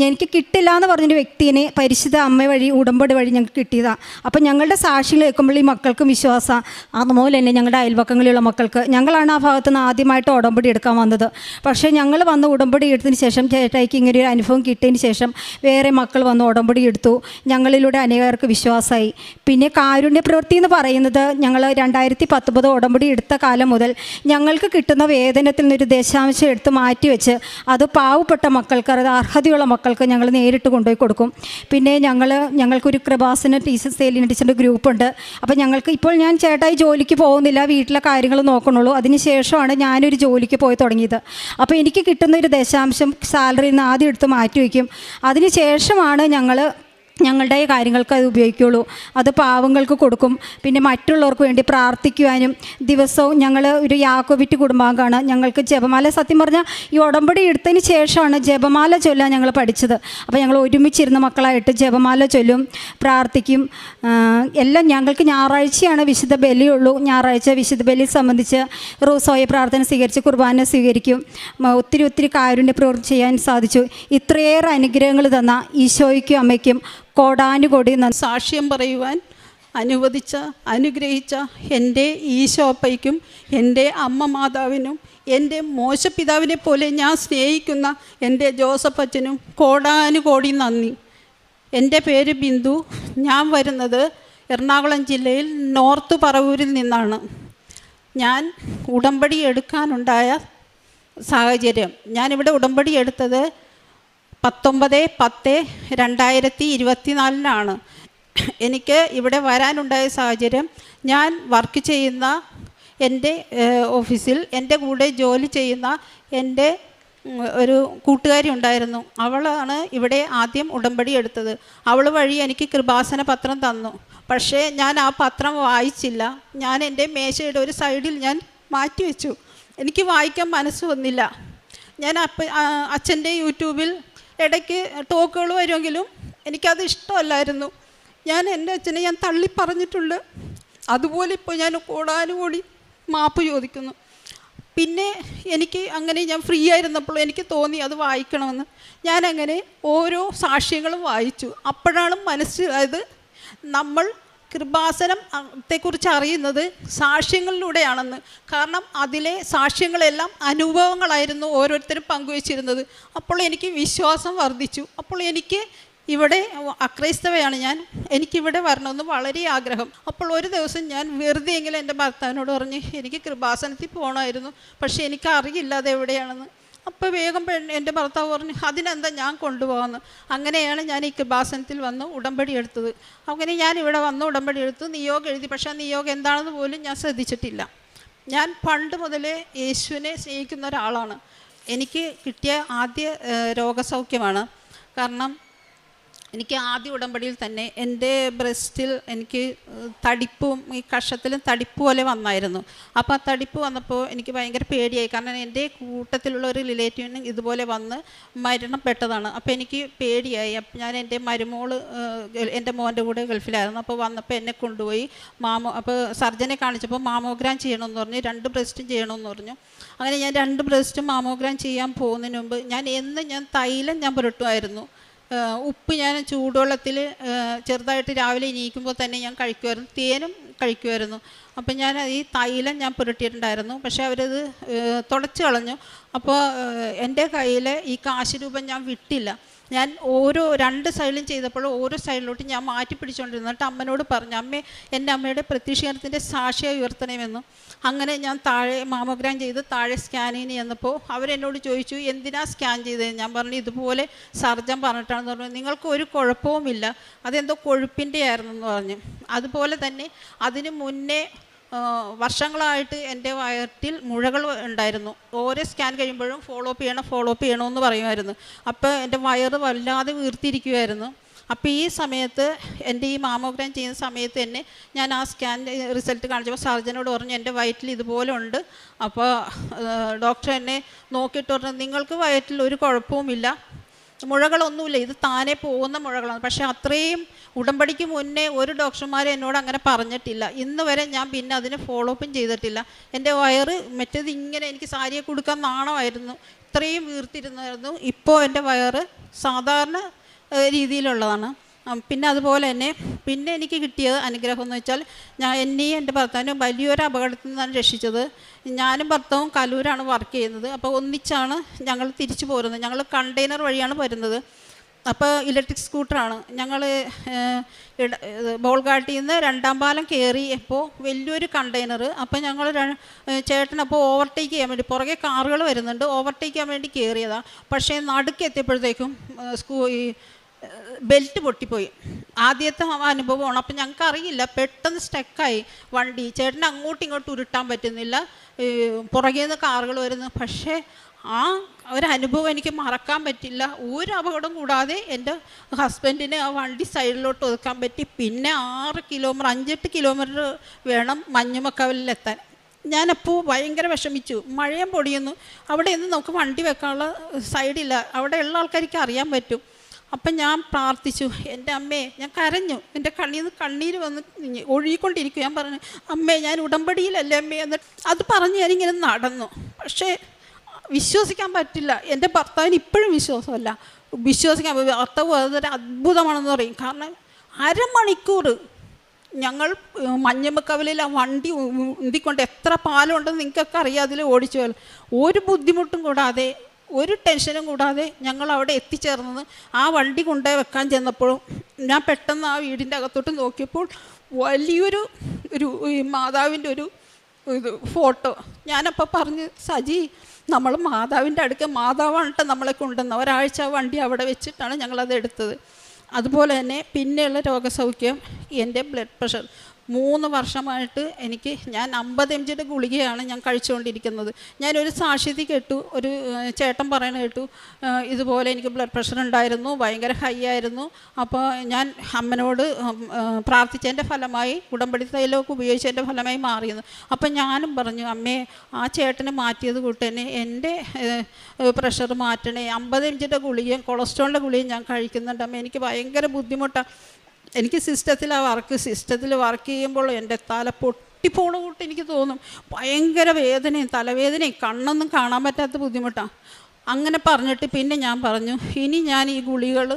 എനിക്ക് കിട്ടില്ല എന്ന് പറഞ്ഞൊരു വ്യക്തിനെ പരിശുദ്ധ അമ്മ വഴി, ഉടമ്പടി വഴി ഞങ്ങൾക്ക് കിട്ടിയതാണ്. അപ്പം ഞങ്ങളുടെ സാക്ഷ്യങ്ങൾ കേൾക്കുമ്പോൾ ഈ മക്കൾക്കും വിശ്വാസം. അതുപോലെ തന്നെ ഞങ്ങളുടെ അയൽവക്കങ്ങളിലുള്ള മക്കൾക്ക്, ഞങ്ങളാണ് ആ ഭാഗത്ത് നിന്ന് ആദ്യമായിട്ട് ഉടമ്പടി എടുക്കാൻ വന്നത്. പക്ഷേ ഞങ്ങൾ വന്ന് ഉടമ്പടി എടുത്തതിന് ശേഷം ചേട്ടായിക്ക് ഇങ്ങനെ ഒരു അനുഭവം കിട്ടിയതിന് ശേഷം വേറെ മക്കൾ വന്ന് ഉടമ്പടി എടുത്തു. ഞങ്ങളിലൂടെ അനേകർക്ക് വിശ്വാസമായി. പിന്നെ കാരുണ്യ പ്രവൃത്തി എന്ന് പറയുന്നത് ഞങ്ങൾ 2019 ഉടമ്പടി എടുത്ത കാലം മുതൽ ഞങ്ങൾക്ക് കിട്ടുന്ന വേതനത്തിൽ നിന്നൊരു ദശാംശം എടുത്ത് മാറ്റിവെച്ച് അത് പാവപ്പെട്ട മക്കൾക്ക്, അത് അർഹതയുള്ള മക്കൾക്ക് ഞങ്ങൾ നേരിട്ട് കൊണ്ടുപോയി കൊടുക്കും. പിന്നെ ഞങ്ങൾക്കൊരു കൃപാസന സെയിലിന് ടീച്ചറിൻ്റെ ഗ്രൂപ്പുണ്ട്. അപ്പോൾ ഞങ്ങൾക്ക് ഇപ്പോൾ ഞാൻ ചേട്ടായി ജോലിക്ക് പോകുന്നില്ല, വീട്ടിലെ കാര്യങ്ങൾ നോക്കണുള്ളൂ. അതിനുശേഷമാണ് ഞാനൊരു ജോലിക്ക് പോയി തുടങ്ങിയത്. അപ്പോൾ എനിക്ക് കിട്ടുന്ന ഒരു ദശാംശം സാലറിയിൽ നിന്ന് ആദ്യം എടുത്ത് മാറ്റിവെക്കും. അതിന് ശേഷമാണ് ഞങ്ങളുടെ കാര്യങ്ങൾക്ക് അത് ഉപയോഗിക്കുകയുള്ളൂ. അത് പാവങ്ങൾക്ക് കൊടുക്കും. പിന്നെ മറ്റുള്ളവർക്ക് വേണ്ടി പ്രാർത്ഥിക്കുവാനും ദിവസവും ഞങ്ങൾ ഒരു യാക്കോബിറ്റ് കുടുംബാംഗമാണ്. ഞങ്ങൾക്ക് ജപമാല, സത്യം പറഞ്ഞാൽ ഈ ഉടമ്പടി എടുത്തതിന് ശേഷമാണ് ജപമാല ചൊല്ലാൻ ഞങ്ങൾ പഠിച്ചത്. അപ്പോൾ ഞങ്ങൾ ഒരുമിച്ചിരുന്ന മക്കളായിട്ട് ജപമാല ചൊല്ലും, പ്രാർത്ഥിക്കും. എല്ലാം ഞങ്ങൾക്ക് ഞായറാഴ്ചയാണ് വിശുദ്ധ ബലിയുള്ളൂ. ഞായറാഴ്ച വിശുദ്ധ ബലി സംബന്ധിച്ച് റോസോയെ പ്രാർത്ഥന സ്വീകരിച്ച് കുർബാന സ്വീകരിക്കും. ഒത്തിരി കാരുണ്യ പ്രവൃത്തി ചെയ്യാൻ സാധിച്ചു. ഇത്രയേറെ അനുഗ്രഹങ്ങൾ തന്ന ഈശോയ്ക്കും അമ്മയ്ക്കും കോടാനുകോടി സാക്ഷ്യം പറയുവാൻ അനുഗ്രഹിച്ച എൻ്റെ ഈശോപ്പയ്ക്കും എൻ്റെ അമ്മ മാതാവിനും എൻ്റെ മോശപിതാവിനെ പോലെ ഞാൻ സ്നേഹിക്കുന്ന എൻ്റെ ജോസഫ് അച്ഛനും കോടാനുകോടി നന്ദി. എൻ്റെ പേര് ബിന്ദു. ഞാൻ വരുന്നത് എറണാകുളം ജില്ലയിൽ നോർത്ത് പറവൂരിൽ നിന്നാണ്. ഞാൻ ഉടമ്പടി എടുക്കാനുണ്ടായ സാഹചര്യം, ഞാനിവിടെ ഉടമ്പടി എടുത്തത് 19/10/2024 എനിക്ക് ഇവിടെ വരാനുണ്ടായ സാഹചര്യം, ഞാൻ വർക്ക് ചെയ്യുന്ന എൻ്റെ ഓഫീസിൽ എൻ്റെ കൂടെ ജോലി ചെയ്യുന്ന എൻ്റെ ഒരു കൂട്ടുകാരി ഉണ്ടായിരുന്നു. അവളാണ് ഇവിടെ ആദ്യം ഉടമ്പടി എടുത്തത്. അവൾ വഴി എനിക്ക് കൃപാസന പത്രം തന്നു. പക്ഷേ ഞാൻ ആ പത്രം വായിച്ചില്ല. ഞാൻ എൻ്റെ മേശയുടെ ഒരു സൈഡിൽ ഞാൻ മാറ്റിവെച്ചു. എനിക്ക് വായിക്കാൻ മനസ്സ് വന്നില്ല. ഞാൻ അച്ഛൻ്റെ യൂട്യൂബിൽ ഇടയ്ക്ക് ടോക്കുകൾ വരുമെങ്കിലും എനിക്കത് ഇഷ്ടമല്ലായിരുന്നു. ഞാൻ എൻ്റെ അച്ഛനെ ഞാൻ തള്ളി പറഞ്ഞിട്ടുണ്ട്. അതുപോലെ ഇപ്പോൾ ഞാൻ കോടാനുകൂടി മാപ്പ് ചോദിക്കുന്നു. പിന്നെ എനിക്ക് അങ്ങനെ ഞാൻ ഫ്രീ ആയിരുന്നപ്പോൾ എനിക്ക് തോന്നി അത് വായിക്കണമെന്ന്. ഞാനങ്ങനെ ഓരോ സാക്ഷ്യങ്ങളും വായിച്ചു. അപ്പോഴാണ് മനസ്സിലായത് നമ്മൾ കൃപാസനത്തെക്കുറിച്ച് അറിയുന്നത് സാക്ഷ്യങ്ങളിലൂടെയാണെന്ന്. കാരണം അതിലെ സാക്ഷ്യങ്ങളെല്ലാം അനുഭവങ്ങളായിരുന്നു ഓരോരുത്തരും പങ്കുവച്ചിരുന്നത്. അപ്പോൾ എനിക്ക് വിശ്വാസം വർദ്ധിച്ചു. അപ്പോൾ എനിക്ക് ഇവിടെ അക്രൈസ്തവയാണ് ഞാൻ, എനിക്കിവിടെ വരണമെന്ന് വളരെ ആഗ്രഹം. അപ്പോൾ ഒരു ദിവസം ഞാൻ വെറുതെ എങ്കിലും എൻ്റെ ഭർത്താവിനോട് പറഞ്ഞ് എനിക്ക് കൃപാസനത്തിൽ പോകണമായിരുന്നു, പക്ഷേ എനിക്കറിയില്ല അതെവിടെയാണെന്ന്. അപ്പോൾ വേഗം എൻ്റെ ഭർത്താവ് പറഞ്ഞു അതിനെന്താ ഞാൻ കൊണ്ടുപോകാമെന്ന്. അങ്ങനെയാണ് ഞാൻ ഈ കൃപാസനത്തിൽ വന്ന് ഉടമ്പടി എടുത്തത്. അങ്ങനെ ഞാൻ ഇവിടെ വന്ന് ഉടമ്പടി എടുത്തു, നിയോഗം എഴുതി. പക്ഷേ ആ നിയോഗം എന്താണെന്ന് പോലും ഞാൻ ശ്രദ്ധിച്ചിട്ടില്ല. ഞാൻ പണ്ട് മുതലേ യേശുവിനെ സ്നേഹിക്കുന്ന ഒരാളാണ്. എനിക്ക് കിട്ടിയ ആദ്യ രോഗസൗഖ്യമാണ്. കാരണം എനിക്ക് ആദ്യ ഉടമ്പടിയിൽ തന്നെ എൻ്റെ ബ്രസ്റ്റിൽ എനിക്ക് തടിപ്പും ഈ കഷത്തിലും തടിപ്പ് പോലെ വന്നായിരുന്നു. അപ്പോൾ ആ തടിപ്പ് വന്നപ്പോൾ എനിക്ക് ഭയങ്കര പേടിയായി. കാരണം എൻ്റെ കൂട്ടത്തിലുള്ള ഒരു റിലേറ്റീവിന് ഇതുപോലെ വന്ന് മരണപ്പെട്ടതാണ്. അപ്പോൾ എനിക്ക് പേടിയായി. അപ്പം ഞാൻ എൻ്റെ മരുമോള് എൻ്റെ മോൻ്റെ കൂടെ ഗൾഫിലായിരുന്നു. അപ്പോൾ വന്നപ്പോൾ എന്നെ കൊണ്ടുപോയി അപ്പോൾ സർജനെ കാണിച്ചപ്പോൾ മാമോഗ്രാം ചെയ്യണമെന്ന് പറഞ്ഞു, 2 ബ്രസ്റ്റും ചെയ്യണമെന്ന് പറഞ്ഞു. അങ്ങനെ ഞാൻ 2 ബ്രസ്റ്റും മാമോഗ്രാം ചെയ്യാൻ പോകുന്നതിന് മുമ്പ് ഞാൻ തൈലം ഞാൻ പുരട്ടുമായിരുന്നു. ഉപ്പ് ഞാൻ ചൂടുവെള്ളത്തിൽ ചെറുതായിട്ട് രാവിലെ എണീക്കുമ്പോൾ തന്നെ ഞാൻ കഴിക്കുമായിരുന്നു, തേനും കഴിക്കുമായിരുന്നു. അപ്പം ഞാൻ ഈ തൈലം ഞാൻ പുരട്ടിയിട്ടുണ്ടായിരുന്നു. പക്ഷേ അവരത് തുടച്ച് കളഞ്ഞു. അപ്പോൾ എൻ്റെ കയ്യിൽ ഈ കാശ് രൂപം ഞാൻ വിട്ടില്ല. ഞാൻ ഓരോ 2 സൈഡിലും ചെയ്തപ്പോൾ ഓരോ സൈഡിലോട്ട് ഞാൻ മാറ്റി പിടിച്ചുകൊണ്ടിരുന്നു. എന്നിട്ട് അമ്മനോട് പറഞ്ഞു, അമ്മേ എൻ്റെ അമ്മയുടെ പ്രത്യക്ഷീകരണത്തിൻ്റെ സാക്ഷിയായി ഉയർത്തണമെന്നും. അങ്ങനെ ഞാൻ താഴെ മാമോഗ്രാം ചെയ്ത് താഴെ സ്കാനിങ്ങിന് ചെന്നപ്പോൾ അവരെന്നോട് ചോദിച്ചു, എന്തിനാ സ്കാൻ ചെയ്തത്? ഞാൻ പറഞ്ഞു, ഇതുപോലെ സർജൻ പറഞ്ഞിട്ടാണെന്ന് പറഞ്ഞു. നിങ്ങൾക്ക് ഒരു കുഴപ്പവുമില്ല, അതെന്തോ കൊഴുപ്പിൻ്റെ ആയിരുന്നെന്ന് പറഞ്ഞു. അതുപോലെ തന്നെ അതിന് മുന്നേ വർഷങ്ങളായിട്ട് എൻ്റെ വയറ്റിൽ മുഴകൾ ഉണ്ടായിരുന്നു. ഓരോ സ്കാൻ കഴിയുമ്പോഴും ഫോളോ അപ്പ് ചെയ്യണമെന്ന് പറയുമായിരുന്നു. അപ്പോൾ എൻ്റെ വയറ് വല്ലാതെ വീർത്തിരിക്കുമായിരുന്നു. അപ്പോൾ ഈ സമയത്ത് എൻ്റെ ഈ മാമോഗ്രാം ചെയ്യുന്ന സമയത്ത് തന്നെ ഞാൻ ആ സ്കാൻ റിസൾട്ട് കാണിച്ചപ്പോൾ സർജനോട് പറഞ്ഞു, എൻ്റെ വയറ്റിൽ ഇതുപോലെ ഉണ്ട്. അപ്പോൾ ഡോക്ടർ എന്നെ നോക്കിയിട്ട് പറഞ്ഞു, നിങ്ങൾക്ക് വയറ്റിൽ ഒരു കുഴപ്പവുമില്ല, മുഴകളൊന്നുമില്ല, ഇത് താനെ പോകുന്ന മുഴകളാണ്. പക്ഷേ അത്രയും ഉടമ്പടിക്ക് മുന്നേ ഒരു ഡോക്ടർമാർ എന്നോട് അങ്ങനെ പറഞ്ഞിട്ടില്ല. ഇന്ന് വരെ ഞാൻ പിന്നെ അതിന് ഫോളോ അപ്പും ചെയ്തിട്ടില്ല. എൻ്റെ വയറ് മറ്റേത് ഇങ്ങനെ എനിക്ക് സാരിയെ കൊടുക്കാൻ നാണമായിരുന്നു, ഇത്രയും വീർത്തിരുന്നായിരുന്നു. ഇപ്പോൾ എൻ്റെ വയറ് സാധാരണ രീതിയിലുള്ളതാണ്. പിന്നെ അതുപോലെ തന്നെ പിന്നെ എനിക്ക് കിട്ടിയത് അനുഗ്രഹം എന്ന് വെച്ചാൽ എന്നെയും എൻ്റെ ഭർത്താവിനും വലിയൊരു അപകടത്തിൽ നിന്നാണ് രക്ഷിച്ചത്. ഞാനും ഭർത്താവും കലൂരാണ് വർക്ക് ചെയ്യുന്നത്. അപ്പോൾ ഒന്നിച്ചാണ് ഞങ്ങൾ തിരിച്ചു പോരുന്നത്. ഞങ്ങൾ കണ്ടെയ്നർ വഴിയാണ് വരുന്നത്. അപ്പോൾ ഇലക്ട്രിക് സ്കൂട്ടറാണ്. ഞങ്ങൾ ബോൾഗാട്ടിൽ നിന്ന് 2-ാം പാലം കയറിയപ്പോൾ വലിയൊരു കണ്ടെയ്നർ. അപ്പോൾ ഞങ്ങൾ ചേട്ടനപ്പോൾ ഓവർടേക്ക് ചെയ്യാൻ വേണ്ടി, പുറകെ കാറുകൾ വരുന്നുണ്ട്, ഓവർടേക്ക് ചെയ്യാൻ വേണ്ടി കയറിയതാണ്. പക്ഷേ നടുക്കെത്തിയപ്പോഴത്തേക്കും ബെൽറ്റ് പൊട്ടിപ്പോയി. ആദ്യത്തെ അനുഭവമാണ്. അപ്പം ഞങ്ങൾക്ക് അറിയില്ല, പെട്ടെന്ന് സ്റ്റക്കായി വണ്ടി. ചേട്ടന് അങ്ങോട്ടും ഇങ്ങോട്ടും ഉരുട്ടാൻ പറ്റുന്നില്ല, പുറകെ നിന്ന് കാറുകൾ വരുന്നു. പക്ഷേ ആ ഒരനുഭവം എനിക്ക് മറക്കാൻ പറ്റില്ല. ഒരു അപകടം കൂടാതെ എൻ്റെ ഹസ്ബൻഡിന് ആ വണ്ടി സൈഡിലോട്ട് ഒതുക്കാൻ പറ്റി. പിന്നെ 5-8 കിലോമീറ്റർ വേണം മഞ്ഞുമക്കവലിലെത്താൻ. ഞാനപ്പോൾ ഭയങ്കര വിഷമിച്ചു. മഴയും പൊടിയുന്നു. അവിടെ നിന്ന് നമുക്ക് വണ്ടി വെക്കാനുള്ള സൈഡില്ല. അവിടെ ഉള്ള ആൾക്കാർക്ക് അറിയാൻ പറ്റും. അപ്പം ഞാൻ പ്രാർത്ഥിച്ചു, എൻ്റെ അമ്മേ, ഞാൻ കരഞ്ഞു. എൻ്റെ കണ്ണിൽ നിന്ന് കണ്ണീര് വന്ന് ഒഴുകിക്കൊണ്ടിരിക്കും. ഞാൻ പറഞ്ഞു, അമ്മേ, ഞാൻ ഉടമ്പടിയിലല്ലേ അമ്മേ. എന്നിട്ട് അത് പറഞ്ഞ് ഞാനിങ്ങനെ നടന്നു. പക്ഷേ വിശ്വസിക്കാൻ പറ്റില്ല. എൻ്റെ ഭർത്താവിന് ഇപ്പോഴും വിശ്വാസമല്ല. വിശ്വസിക്കാൻ ഭർത്താവ് അതൊരു അത്ഭുതമാണെന്ന് പറയും. കാരണം 1/2 മണിക്കൂർ ഞങ്ങൾ മഞ്ഞമ്മക്കവലിൽ ആ വണ്ടി ഉന്തിക്കൊണ്ട്, എത്ര പാലമുണ്ടെന്ന് നിങ്ങൾക്കൊക്കെ അറിയാം, അതിൽ ഓടിച്ചു പോയാൽ ഒരു ബുദ്ധിമുട്ടും കൂടാതെ, ഒരു ടെൻഷനും കൂടാതെ ഞങ്ങൾ അവിടെ എത്തിച്ചേർന്നത്. ആ വണ്ടി കൊണ്ടുപോയി വെക്കാൻ ചെന്നപ്പോഴും ഞാൻ പെട്ടെന്ന് ആ വീടിൻ്റെ അകത്തോട്ട് നോക്കിയപ്പോൾ വലിയൊരു മാതാവിൻ്റെ ഒരു ഫോട്ടോ. ഞാനപ്പോൾ പറഞ്ഞ്, സജി, നമ്മൾ മാതാവിൻ്റെ അടുക്ക മാതാവാണിട്ട് നമ്മളെ കൊണ്ടുവന്ന. ഒരാഴ്ച വണ്ടി അവിടെ വെച്ചിട്ടാണ് ഞങ്ങളത് എടുത്തത്. അതുപോലെ തന്നെ പിന്നെയുള്ള രോഗസൗഖ്യം, എൻ്റെ ബ്ലഡ് പ്രഷർ 3 വർഷമായിട്ട് ഞാൻ 50 mg ഗുളികയാണ് ഞാൻ കഴിച്ചുകൊണ്ടിരിക്കുന്നത്. ഞാനൊരു സാക്ഷ്യത്തിൽ കേട്ടു, ഒരു ചേട്ടൻ പറയണ കേട്ടു, ഇതുപോലെ എനിക്ക് ബ്ലഡ് പ്രഷർ ഉണ്ടായിരുന്നു, ഭയങ്കര ഹൈ ആയിരുന്നു. അപ്പോൾ ഞാൻ അമ്മനോട് പ്രാർത്ഥിച്ചതിൻ്റെ ഫലമായി, ഉടമ്പടി തൈലമൊക്കെ ഉപയോഗിച്ചതിൻ്റെ ഫലമായി മാറിയെന്ന്. അപ്പം ഞാനും പറഞ്ഞു, അമ്മേ, ആ ചേട്ടന് മാറ്റിയത് കൂട്ട് തന്നെ എൻ്റെ പ്രഷർ മാറ്റണേ. 50 mg ഗുളികയും കൊളസ്ട്രോളിൻ്റെ ഗുളികയും ഞാൻ കഴിക്കുന്നുണ്ട് അമ്മേ. എനിക്ക് ഭയങ്കര ബുദ്ധിമുട്ടാണ്. എനിക്ക് സിസ്റ്റത്തിൽ വർക്ക് ചെയ്യുമ്പോൾ എൻ്റെ തല പൊട്ടിപ്പോണ കൂട്ട് എനിക്ക് തോന്നും. ഭയങ്കര വേദനയും തലവേദനയും കണ്ണൊന്നും കാണാൻ പറ്റാത്ത ബുദ്ധിമുട്ടാണ്. അങ്ങനെ പറഞ്ഞിട്ട് പിന്നെ ഞാൻ പറഞ്ഞു, ഇനി ഞാൻ ഈ ഗുളികൾ,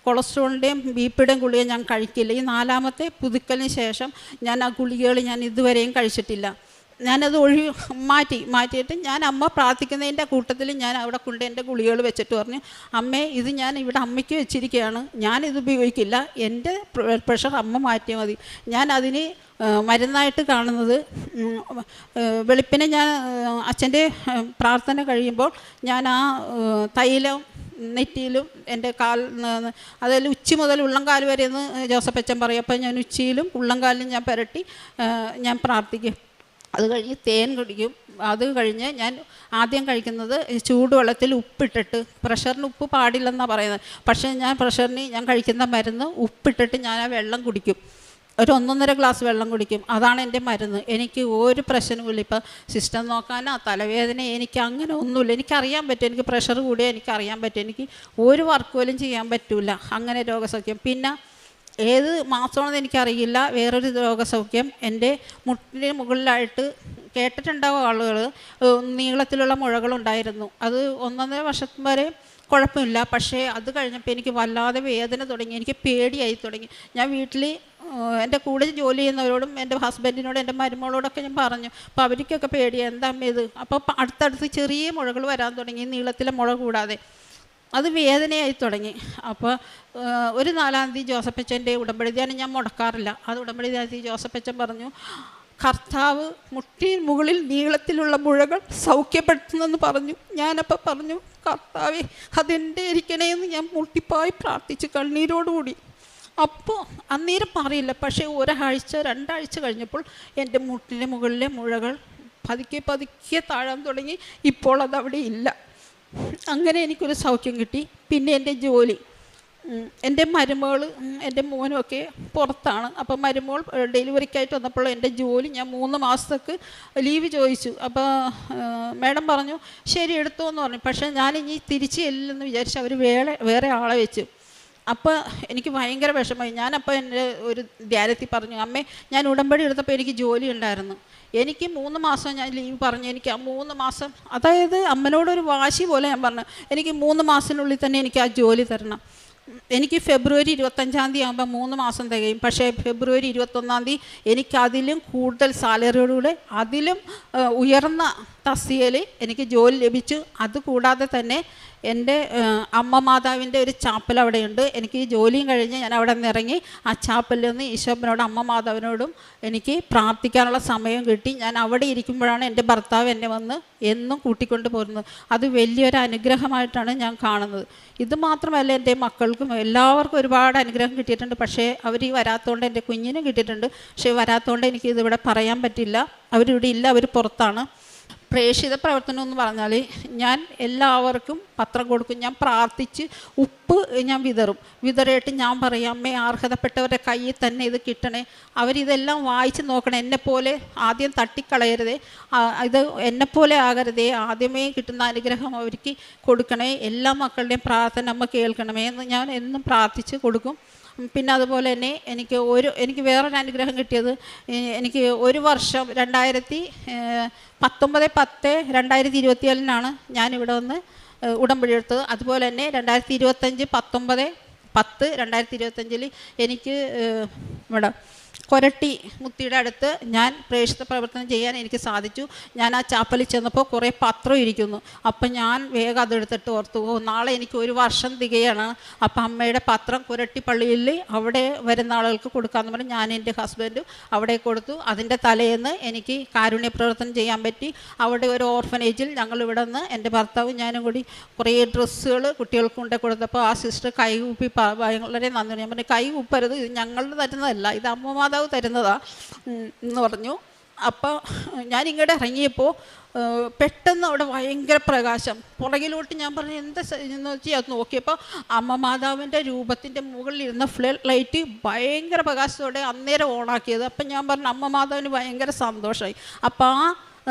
കൊളസ്ട്രോളിൻ്റെയും ബിപിയുടെയും ഗുളിക ഞാൻ കഴിക്കില്ല. ഈ 4ാമത്തെ പുതുക്കലിന് ശേഷം ഞാൻ ആ ഗുളികകൾ ഞാൻ ഇതുവരെയും കഴിച്ചിട്ടില്ല. ഞാനത് മാറ്റിയിട്ട് ഞാൻ അമ്മ പ്രാർത്ഥിക്കുന്നതിൻ്റെ കൂട്ടത്തിൽ ഞാൻ അവിടെ കൊണ്ട് എൻ്റെ ഗുളികകൾ വെച്ചിട്ട് പറഞ്ഞു, അമ്മേ, ഇത് ഞാൻ ഇവിടെ അമ്മയ്ക്ക് വെച്ചിരിക്കുകയാണ്, ഞാനിത് ഉപയോഗിക്കില്ല. എൻ്റെ ബ്ലഡ് പ്രഷർ അമ്മ മാറ്റിയാൽ മതി. ഞാൻ അതിന് മരുന്നായിട്ട് കാണുന്നത്, വെളുപ്പിനെ ഞാൻ അച്ഛൻ്റെ പ്രാർത്ഥന കഴിയുമ്പോൾ ഞാൻ ആ തൈലം നെറ്റിയിലും എൻ്റെ അതായത് ഉച്ചി മുതൽ ഉള്ളംകാൽ വരെ എന്ന് ജോസഫ് അച്ഛൻ പറയും. അപ്പോൾ ഞാൻ ഉച്ചിയിലും ഉള്ളംകാലിലും ഞാൻ പുരട്ടി ഞാൻ പ്രാർത്ഥിക്കും. അത് കഴിഞ്ഞ് തേൻ കുടിക്കും. അത് കഴിഞ്ഞ് ഞാൻ ആദ്യം കഴിക്കുന്നത് ചൂടുവെള്ളത്തിൽ ഉപ്പിട്ടിട്ട്, പ്രഷറിന് ഉപ്പ് പാടില്ലെന്നാണ് പറയുന്നത്, പക്ഷേ ഞാൻ പ്രഷറിന് ഞാൻ കഴിക്കുന്ന മരുന്ന് ഉപ്പിട്ടിട്ട് ഞാൻ ആ വെള്ളം കുടിക്കും. ഒരു 1.5 ഗ്ലാസ് വെള്ളം കുടിക്കും. അതാണ് എൻ്റെ മരുന്ന്. എനിക്ക് ഒരു പ്രശ്നവുമില്ല. ഇപ്പം സിസ്റ്റം നോക്കാനോ തലവേദന എനിക്ക് അങ്ങനെ ഒന്നുമില്ല. എനിക്കറിയാൻ പറ്റും, എനിക്ക് പ്രഷർ കൂടിയാൽ എനിക്കറിയാൻ പറ്റും. എനിക്ക് ഒരു വർക്ക് പോലും ചെയ്യാൻ പറ്റില്ല. അങ്ങനെ രോഗസൗഖ്യം. പിന്നെ ഏത് മാസമാണെന്ന് എനിക്കറിയില്ല, വേറൊരു രോഗസൗഖ്യം എൻ്റെ മുട്ടിന് മുകളിലായിട്ട് കേട്ടിട്ടുണ്ടാവും ആളുകൾ, നീളത്തിലുള്ള മുഴകളുണ്ടായിരുന്നു. അത് 1.5 വർഷം വരെ കുഴപ്പമില്ല. പക്ഷേ അത് കഴിഞ്ഞപ്പോൾ എനിക്ക് വല്ലാതെ വേദന തുടങ്ങി, എനിക്ക് പേടിയായി തുടങ്ങി. ഞാൻ വീട്ടിൽ എൻ്റെ കൂടെ ജോലി ചെയ്യുന്നവരോടും എൻ്റെ ഹസ്ബൻഡിനോടും എൻ്റെ മരുമകളോടൊക്കെ ഞാൻ പറഞ്ഞു. അപ്പോൾ അവർക്കൊക്കെ പേടിയാണ്, എന്താ ഇത്. അപ്പോൾ അടുത്തടുത്ത് ചെറിയ മുഴകൾ വരാൻ തുടങ്ങി, നീളത്തിലെ മുഴ കൂടാതെ. അത് വേദനയായി തുടങ്ങി. അപ്പോൾ ഒരു 4-ാം തീയതി ജോസഫച്ചൻ്റെ ഉടമ്പടി ധ്യാനം ഞാൻ മുടക്കാറില്ല. അത് ഉടമ്പടി ധ്യാനത്തിൽ ജോസഫച്ചൻ പറഞ്ഞു, കർത്താവ് മുട്ടിന് മുകളിൽ നീളത്തിലുള്ള മുഴകൾ സൗഖ്യപ്പെടുത്തുന്നെന്ന് പറഞ്ഞു. ഞാനപ്പോൾ പറഞ്ഞു, കർത്താവേ അതെൻ്റെ ഇരിക്കണേന്ന് ഞാൻ മുട്ടിപ്പായി പ്രാർത്ഥിച്ചു കണ്ണീരോടുകൂടി. അപ്പോൾ അന്നേരം പറയില്ല, പക്ഷേ 1 ആഴ്ച 2 ആഴ്ച കഴിഞ്ഞപ്പോൾ എൻ്റെ മുട്ടിന് മുകളിലെ മുഴകൾ പതുക്കെ പതുക്കെ താഴാൻ തുടങ്ങി. ഇപ്പോൾ അതവിടെ ഇല്ല. അങ്ങനെ എനിക്കൊരു സൗഖ്യം കിട്ടി. പിന്നെ എൻ്റെ ജോലി, എൻ്റെ മരുമകൾ എൻ്റെ മോനുമൊക്കെ പുറത്താണ്. അപ്പം മരുമോൾ ഡെലിവറിക്കായിട്ട് വന്നപ്പോൾ എൻ്റെ ജോലി ഞാൻ 3 മാസത്തേക്ക് ലീവ് ചോദിച്ചു. അപ്പോൾ മാഡം പറഞ്ഞു ശരി എടുത്തോ എന്ന് പറഞ്ഞു. പക്ഷേ ഞാനിനി തിരിച്ച് ചെല്ലില്ലെന്ന് വിചാരിച്ച് അവർ വേറെ ആളെ വെച്ചു. അപ്പോൾ എനിക്ക് ഭയങ്കര വിഷമമായി. ഞാനപ്പോൾ എൻ്റെ ഒരു ധ്യാനത്തിൽ പറഞ്ഞു, അമ്മേ ഞാൻ ഉടമ്പടി എടുത്തപ്പോൾ എനിക്ക് ജോലി ഉണ്ടായിരുന്നു, എനിക്ക് 3 മാസം ഞാൻ ലീവ് പറഞ്ഞു. എനിക്ക് ആ 3 മാസം, അതായത് അമ്മനോടൊരു വാശി പോലെ ഞാൻ പറഞ്ഞു, എനിക്ക് 3 മാസത്തിനുള്ളിൽ തന്നെ എനിക്ക് ആ ജോലി തരണം. എനിക്ക് ഫെബ്രുവരി 25-ാം തീയതി ആകുമ്പോൾ 3 മാസം തികയും. പക്ഷേ ഫെബ്രുവരി 21-ാം തീയതി എനിക്ക് അതിലും കൂടുതൽ സാലറിയോടുകൂടെ അതിലും ഉയർന്ന തസ്തികയിൽ എനിക്ക് ജോലി ലഭിച്ചു. അതുകൂടാതെ തന്നെ എൻ്റെ അമ്മ മാതാവിൻ്റെ ഒരു ചാപ്പൽ അവിടെയുണ്ട്. എനിക്ക് ഈ ജോലിയും കഴിഞ്ഞ് ഞാൻ അവിടെ നിന്ന് ഇറങ്ങി ആ ചാപ്പലിൽ നിന്ന് ഈശോപ്പനോടും അമ്മ മാതാവിനോടും എനിക്ക് പ്രാർത്ഥിക്കാനുള്ള സമയം കിട്ടി. ഞാൻ അവിടെ ഇരിക്കുമ്പോഴാണ് എൻ്റെ ഭർത്താവ് എന്നെ വന്ന് എന്നും കൂട്ടിക്കൊണ്ട് പോരുന്നത്. അത് വലിയൊരു അനുഗ്രഹമായിട്ടാണ് ഞാൻ കാണുന്നത്. ഇത് മാത്രമല്ല, എൻ്റെ മക്കൾക്കും എല്ലാവർക്കും ഒരുപാട് അനുഗ്രഹം കിട്ടിയിട്ടുണ്ട്. പക്ഷേ അവർ വരാത്തതുകൊണ്ട് എൻ്റെ കുഞ്ഞിനും കിട്ടിയിട്ടുണ്ട്. പക്ഷേ വരാത്തതുകൊണ്ട് എനിക്ക് ഇതിവിടെ പറയാൻ പറ്റില്ല. അവരിവിടെ ഇല്ല, അവർ പുറത്താണ്. പ്രേക്ഷിത പ്രവർത്തനം എന്ന് പറഞ്ഞാൽ ഞാൻ എല്ലാവർക്കും പത്രം കൊടുക്കും. ഞാൻ പ്രാർത്ഥിച്ച് ഉപ്പ് ഞാൻ വിതറിയിട്ട് ഞാൻ പറയും, അമ്മേ അർഹതപ്പെട്ടവരുടെ കയ്യിൽ തന്നെ ഇത് കിട്ടണേ, അവരിതെല്ലാം വായിച്ച് നോക്കണം, എന്നെപ്പോലെ ആദ്യം തട്ടിക്കളയരുതേ, ഇത് എന്നെപ്പോലെ ആകരുതേ, ആദ്യമേ കിട്ടുന്ന അനുഗ്രഹം അവർക്ക് കൊടുക്കണേ, എല്ലാ മക്കളുടെയും പ്രാർത്ഥന അമ്മ കേൾക്കണമേ എന്ന് ഞാൻ എന്നും പ്രാർത്ഥിച്ച് കൊടുക്കും. പിന്നെ അതുപോലെ തന്നെ എനിക്ക് വേറൊരു അനുഗ്രഹം കിട്ടിയത്, എനിക്ക് ഒരു വർഷം 2019/10/2024 ഞാനിവിടെ വന്ന് ഉടമ്പടി എടുത്തത്. അതുപോലെ തന്നെ 2025/19/10/2025 എനിക്ക് ഇവിടെ കൊരട്ടി മുത്തിയുടെ അടുത്ത് ഞാൻ പ്രേക്ഷിത പ്രവർത്തനം ചെയ്യാൻ എനിക്ക് സാധിച്ചു. ഞാൻ ആ ചാപ്പലിൽ ചെന്നപ്പോൾ കുറേ പത്രം ഇരിക്കുന്നു. അപ്പം ഞാൻ വേഗം അതെടുത്തിട്ട് ഓർത്തു, നാളെ എനിക്ക് 1 വർഷം തികയാണ്. അപ്പം അമ്മയുടെ പത്രം കൊരട്ടി പള്ളിയിൽ അവിടെ വരുന്ന ആളുകൾക്ക് കൊടുക്കാമെന്ന് പറഞ്ഞ് ഞാൻ എൻ്റെ ഹസ്ബൻഡും അവിടെ കൊടുത്തു. അതിൻ്റെ തലേന്ന് എനിക്ക് കാരുണ്യ പ്രവർത്തനം ചെയ്യാൻ പറ്റി. അവിടെ ഒരു ഓർഫനേജിൽ ഞങ്ങൾ ഇവിടെ നിന്ന് എൻ്റെ ഭർത്താവും ഞാനും കൂടി കുറേ ഡ്രസ്സുകൾ കുട്ടികൾക്ക് കൊണ്ടു കൊടുത്തപ്പോൾ ആ സിസ്റ്റർ കൈകൂപ്പി വളരെ നന്ദി. ഞാൻ പറഞ്ഞു, കൈ കൂപ്പരുത്, ഇത് ഞങ്ങളുടെ തരുന്നതല്ല, ഇത് അമ്മ മാതാവ് തരുന്നതാ എന്ന് പറഞ്ഞു. അപ്പോൾ ഞാനിങ്ങോട്ട് ഇറങ്ങിയപ്പോൾ പെട്ടെന്ന് അവിടെ ഭയങ്കര പ്രകാശം. പുറകിലോട്ട് ഞാൻ പറഞ്ഞു എന്താ എന്ന് വെച്ചാൽ അത് നോക്കിയപ്പോൾ അമ്മ മാതാവിൻ്റെ രൂപത്തിൻ്റെ മുകളിലിരുന്ന ഫ്ലഡ് ലൈറ്റ് ഭയങ്കര പ്രകാശത്തോടെ അന്നേരം ഓണാക്കിയത്. അപ്പം ഞാൻ പറഞ്ഞു അമ്മ മാതാവിന് ഭയങ്കര സന്തോഷമായി. അപ്പോൾ ആ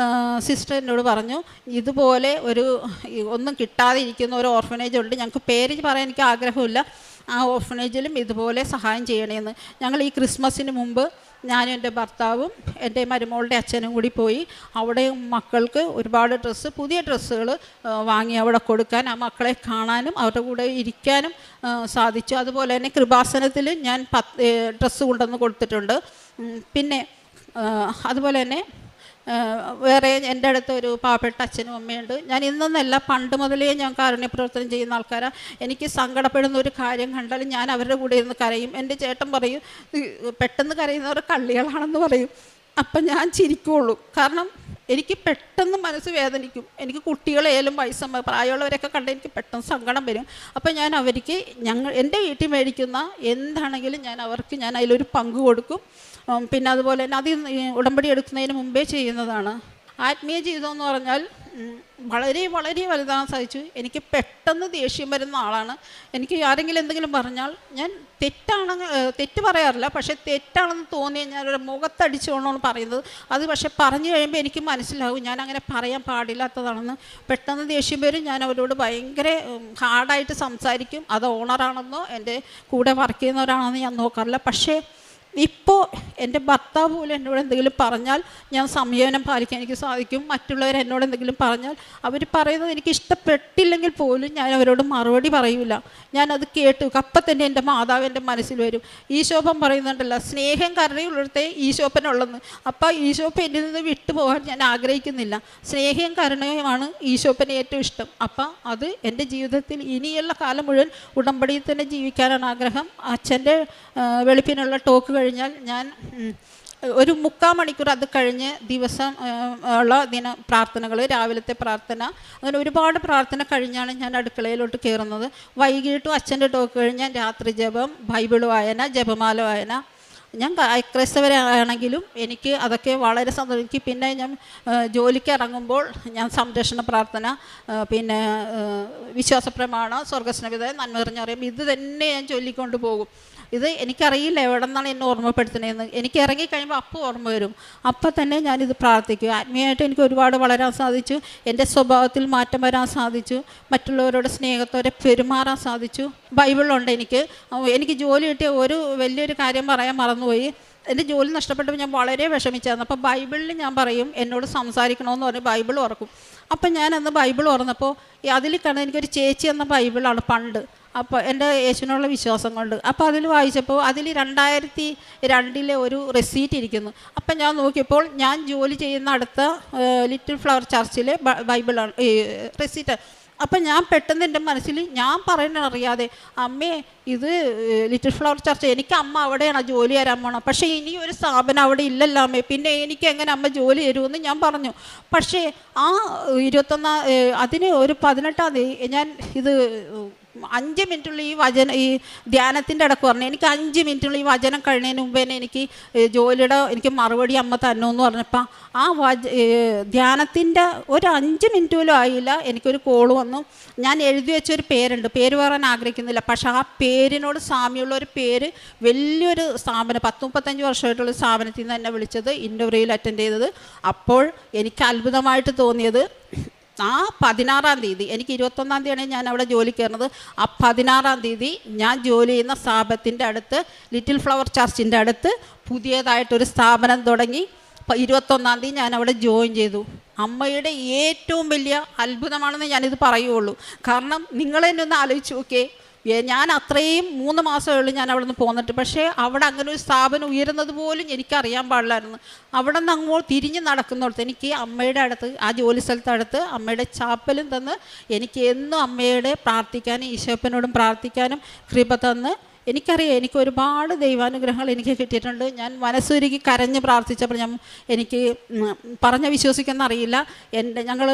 സിസ്റ്റർ എന്നോട് പറഞ്ഞു, ഇതുപോലെ ഒന്നും കിട്ടാതെ ഇരിക്കുന്ന ഒരു ഓർഫനേജ് ഉണ്ട്, ഞങ്ങൾക്ക് പേര് പറയാൻ എനിക്ക് ആഗ്രഹമില്ല, ആ ഓർഫനേജിലും ഇതുപോലെ സഹായം ചെയ്യണമെന്ന്. ഞങ്ങൾ ഈ ക്രിസ്മസിന് മുമ്പ് ഞാനും എൻ്റെ ഭർത്താവും എൻ്റെ മരുമകളുടെ അച്ഛനും കൂടി പോയി അവിടെ മക്കൾക്ക് ഒരുപാട് പുതിയ ഡ്രസ്സുകൾ വാങ്ങി അവിടെ കൊടുക്കാൻ, ആ മക്കളെ കാണാനും അവരുടെ കൂടെ ഇരിക്കാനും സാധിച്ചു. അതുപോലെ തന്നെ കൃപാസനത്തിൽ ഞാൻ 10 ഡ്രസ്സ് കൊണ്ടുവന്ന് കൊടുത്തിട്ടുണ്ട്. പിന്നെ അതുപോലെ തന്നെ വേറെ എൻ്റെ അടുത്ത് ഒരു പാവപ്പെട്ട അച്ഛനും അമ്മയുണ്ട്. ഞാൻ ഇന്നൊന്നല്ല, പണ്ട് മുതലേ ഞാൻ കാരുണ്യ പ്രവർത്തനം ചെയ്യുന്ന ആൾക്കാരാണ്. എനിക്ക് സങ്കടപ്പെടുന്ന ഒരു കാര്യം കണ്ടാൽ ഞാൻ അവരുടെ കൂടെ ഇരുന്ന് കരയും. എൻ്റെ ചേട്ടൻ പറയും പെട്ടെന്ന് കരയുന്നവർ കള്ളികളാണെന്ന് പറയും. അപ്പം ഞാൻ ചിരിക്കുകയുള്ളൂ. കാരണം എനിക്ക് പെട്ടെന്ന് മനസ്സ് വേദനിക്കും. എനിക്ക് കുട്ടികളെയാലും വയസ്സമ്മ പ്രായമുള്ളവരൊക്കെ കണ്ട് എനിക്ക് പെട്ടെന്ന് സങ്കടം വരും. അപ്പോൾ ഞാൻ അവർക്ക് എൻ്റെ വീട്ടിൽ മേടിക്കുന്ന എന്താണെങ്കിലും ഞാൻ അതിലൊരു പങ്ക് കൊടുക്കും. പിന്നെ അതുപോലെ തന്നെ അത് ഉടമ്പടി എടുക്കുന്നതിന് മുമ്പേ ചെയ്യുന്നതാണ്. ആത്മീയ ജീവിതം എന്ന് പറഞ്ഞാൽ വളരെ വളരെ വലുതാകാൻ സാധിച്ചു. എനിക്ക് പെട്ടെന്ന് ദേഷ്യം വരുന്ന ആളാണ്. എനിക്ക് ആരെങ്കിലും എന്തെങ്കിലും പറഞ്ഞാൽ ഞാൻ തെറ്റ് പറയാറില്ല, പക്ഷേ തെറ്റാണെന്ന് തോന്നിയാൽ ഞാനൊരു മുഖത്തടിച്ചുകൊണ്ടാണ് പറയുന്നത്. അത് പക്ഷേ പറഞ്ഞു കഴിയുമ്പോൾ എനിക്ക് മനസ്സിലാവും ഞാൻ അങ്ങനെ പറയാൻ പാടില്ലാത്തതാണെന്ന്. പെട്ടെന്ന് ദേഷ്യം വരും. ഞാൻ അവരോട് ഭയങ്കര ഹാർഡായിട്ട് സംസാരിക്കും. അത് ഓണറാണെന്നോ എൻ്റെ കൂടെ വർക്ക് ചെയ്യുന്നവരാണെന്നോ ഞാൻ നോക്കാറില്ല. പക്ഷേ ഇപ്പോൾ എൻ്റെ ഭർത്താവ് പോലും എന്നോട് എന്തെങ്കിലും പറഞ്ഞാൽ ഞാൻ സംയമനം പാലിക്കാൻ എനിക്ക് സാധിക്കും. മറ്റുള്ളവർ എന്നോട് എന്തെങ്കിലും പറഞ്ഞാൽ അവർ പറയുന്നത് എനിക്ക് ഇഷ്ടപ്പെട്ടില്ലെങ്കിൽ പോലും ഞാൻ അവരോട് മറുപടി പറയൂല. ഞാനത് കേട്ടു അപ്പം തന്നെ എൻ്റെ മാതാവ് എൻ്റെ മനസ്സിൽ വരും. ഈശോപ്പൻ പറയുന്നുണ്ടല്ലോ, സ്നേഹം കരുണയുള്ളിടത്തെ ഈശോപ്പനുള്ളെന്ന്. അപ്പോൾ ഈശോപ്പൻ എന്നിൽ നിന്ന് വിട്ടുപോകാൻ ഞാൻ ആഗ്രഹിക്കുന്നില്ല. സ്നേഹവും കരുണയുമാണ് ഈശോപ്പന് ഏറ്റവും ഇഷ്ടം. അപ്പം അത് എൻ്റെ ജീവിതത്തിൽ ഇനിയുള്ള കാലം മുഴുവൻ ഉടമ്പടിയിൽ തന്നെ ജീവിക്കാനാണ് ആഗ്രഹം. അച്ഛൻ്റെ വെളുപ്പിനുള്ള ടോക്ക് കഴിഞ്ഞാൽ ഞാൻ ഒരു 3/4 മണിക്കൂർ അത് കഴിഞ്ഞ് ദിവസം ഉള്ള ദിന പ്രാർത്ഥനകൾ, രാവിലത്തെ പ്രാർത്ഥന, അങ്ങനെ ഒരുപാട് പ്രാർത്ഥന കഴിഞ്ഞാണ് ഞാൻ അടുക്കളയിലോട്ട് കയറുന്നത്. വൈകിട്ടും അച്ഛൻ്റെ ടോക്ക് കഴിഞ്ഞാൽ രാത്രി ജപം, ബൈബിൾ വായന, ജപമാല വായന. ഞാൻ ക്രൈസ്തവരാണെങ്കിലും എനിക്ക് അതൊക്കെ വളരെ സന്തോഷം. എനിക്ക് പിന്നെ ഞാൻ ജോലിക്ക് ഇറങ്ങുമ്പോൾ ഞാൻ സംരക്ഷണ പ്രാർത്ഥന, പിന്നെ വിശ്വാസപ്രമാണം, സ്വർഗസ്നേഹിത, നന്മ നിറഞ്ഞറിയാം, ഇത് തന്നെ ഞാൻ ചൊല്ലിക്കൊണ്ട് പോകും. ഇത് എനിക്കറിയില്ല എവിടെ നിന്നാണ് എന്നെ ഓർമ്മപ്പെടുത്തണതെന്ന്. എനിക്ക് ഇറങ്ങിക്കഴിയുമ്പോൾ അപ്പോൾ ഓർമ്മ വരും. അപ്പം തന്നെ ഞാനിത് പ്രാർത്ഥിക്കും. ആത്മീയമായിട്ട് എനിക്ക് ഒരുപാട് വളരാൻ സാധിച്ചു. എൻ്റെ സ്വഭാവത്തിൽ മാറ്റം വരാൻ സാധിച്ചു. മറ്റുള്ളവരോട് സ്നേഹത്തോടെ പെരുമാറാൻ സാധിച്ചു. ബൈബിളുണ്ട് എനിക്ക് ജോലി കിട്ടിയ ഒരു വലിയൊരു കാര്യം പറയാൻ മറന്നുപോയി. എൻ്റെ ജോലി നഷ്ടപ്പെട്ടപ്പോൾ ഞാൻ വളരെ വിഷമിച്ചായിരുന്നു. അപ്പോൾ ബൈബിളിൽ ഞാൻ പറയും എന്നോട് സംസാരിക്കണമെന്ന് പറഞ്ഞ് ബൈബിൾ തുറക്കും. അപ്പം ഞാനന്ന് ബൈബിൾ തുറന്നപ്പോൾ അതിൽ കണ്ട എനിക്കൊരു ചേച്ചി എന്ന ബൈബിളാണ് പണ്ട്. അപ്പോൾ എൻ്റെ യേശുവിനുള്ള വിശ്വാസം കൊണ്ട് അപ്പോൾ അതിൽ വായിച്ചപ്പോൾ അതിൽ 2002 ഒരു റെസീറ്റ് ഇരിക്കുന്നു. അപ്പം ഞാൻ നോക്കിയപ്പോൾ ഞാൻ ജോലി ചെയ്യുന്ന അടുത്ത ലിറ്റിൽ ഫ്ലവർ ചർച്ചിലെ ബൈബിളാണ് ഈ റെസീറ്റ്. അപ്പം ഞാൻ പെട്ടെന്ന് എൻ്റെ മനസ്സിൽ ഞാൻ പറയുന്നത് അറിയാതെ, അമ്മേ ഇത് ലിറ്റിൽ ഫ്ലവർ ചർച്ച്, എനിക്ക് അമ്മ അവിടെയാണ് ജോലി തരാൻ പോകണം, പക്ഷേ ഇനി ഒരു സ്ഥാപനം അവിടെ ഇല്ലല്ലോ അമ്മേ, പിന്നെ എനിക്ക് എങ്ങനെ അമ്മ ജോലി തരുമെന്ന് ഞാൻ പറഞ്ഞു. പക്ഷേ ആ 21 അതിന് ഒരു 18-ാം തീയതി ഞാൻ ഇത് 5 മിനിറ്റുള്ള ഈ ധ്യാനത്തിൻ്റെ ഇടയ്ക്ക് പറഞ്ഞു എനിക്ക് 5 മിനിറ്റുള്ള ഈ വചനം കഴിഞ്ഞതിന് മുമ്പ് തന്നെ എനിക്ക് മറുപടി അമ്മ തന്നെന്ന് പറഞ്ഞപ്പോൾ ആ ധ്യാനത്തിൻ്റെ ഒരു 5 മിനിറ്റ് പോലും ആയില്ല, എനിക്കൊരു കോള് വന്നു. ഞാൻ എഴുതി വെച്ചൊരു പേരുണ്ട്, പേര് പറയാൻ ആഗ്രഹിക്കുന്നില്ല, പക്ഷേ ആ പേരിനോട് സാമ്യമുള്ള ഒരു പേര് വലിയൊരു സ്ഥാപനം 10-35 വർഷമായിട്ടുള്ള സ്ഥാപനത്തിൽ നിന്ന് എന്നെ വിളിച്ചത്, ഇൻ്റർവ്യൂവിൽ അറ്റൻഡ് ചെയ്തത്. അപ്പോൾ എനിക്ക് അത്ഭുതമായിട്ട് തോന്നിയത് ആ 16-ാം തീയതി, എനിക്ക് 21-ാം തീയതിയാണ് ഞാൻ അവിടെ ജോലി കയറുന്നത്. ആ 16-ാം തീയതി ഞാൻ ജോലി ചെയ്യുന്ന സ്ഥാപനത്തിൻ്റെ അടുത്ത്, ലിറ്റിൽ ഫ്ലവർ ചർച്ചിൻ്റെ അടുത്ത് പുതിയതായിട്ടൊരു സ്ഥാപനം തുടങ്ങി. 21-ാം തീയതി ഞാൻ അവിടെ ജോയിൻ ചെയ്തു. അമ്മയുടെ ഏറ്റവും വലിയ അത്ഭുതമാണെന്ന് ഞാനിത് പറയുള്ളൂ. കാരണം നിങ്ങളെന്നെ ഒന്ന് ആലോചിച്ച് നോക്കിയേ, ഞാൻ അത്രയും 3 മാസമേ ഉള്ളൂ ഞാൻ അവിടെ നിന്ന് പോന്നിട്ട്, പക്ഷേ അവിടെ അങ്ങനെ ഒരു സ്ഥാപനം ഉയരുന്നത് പോലും എനിക്കറിയാൻ പാടില്ലായിരുന്നു. അവിടെ നിന്ന് അങ്ങോട്ട് തിരിഞ്ഞ് നടക്കുന്നിടത്ത് എനിക്ക് അമ്മയുടെ അടുത്ത്, ആ ജോലി സ്ഥലത്തടുത്ത് അമ്മയുടെ ചാപ്പലും തന്ന് എനിക്ക് എന്നും അമ്മയുടെ പ്രാർത്ഥിക്കാനും ഈശോപ്പനോടും പ്രാർത്ഥിക്കാനും കൃപ തന്ന് എനിക്കറിയാം. എനിക്ക് ഒരുപാട് ദൈവാനുഗ്രഹങ്ങൾ എനിക്ക് കിട്ടിയിട്ടുണ്ട്. ഞാൻ മനസ്സുരുകി കരഞ്ഞ് പ്രാർത്ഥിച്ചപ്പോൾ എനിക്ക് പറഞ്ഞ് വിശ്വസിക്കുന്ന അറിയില്ല. ഞങ്ങൾ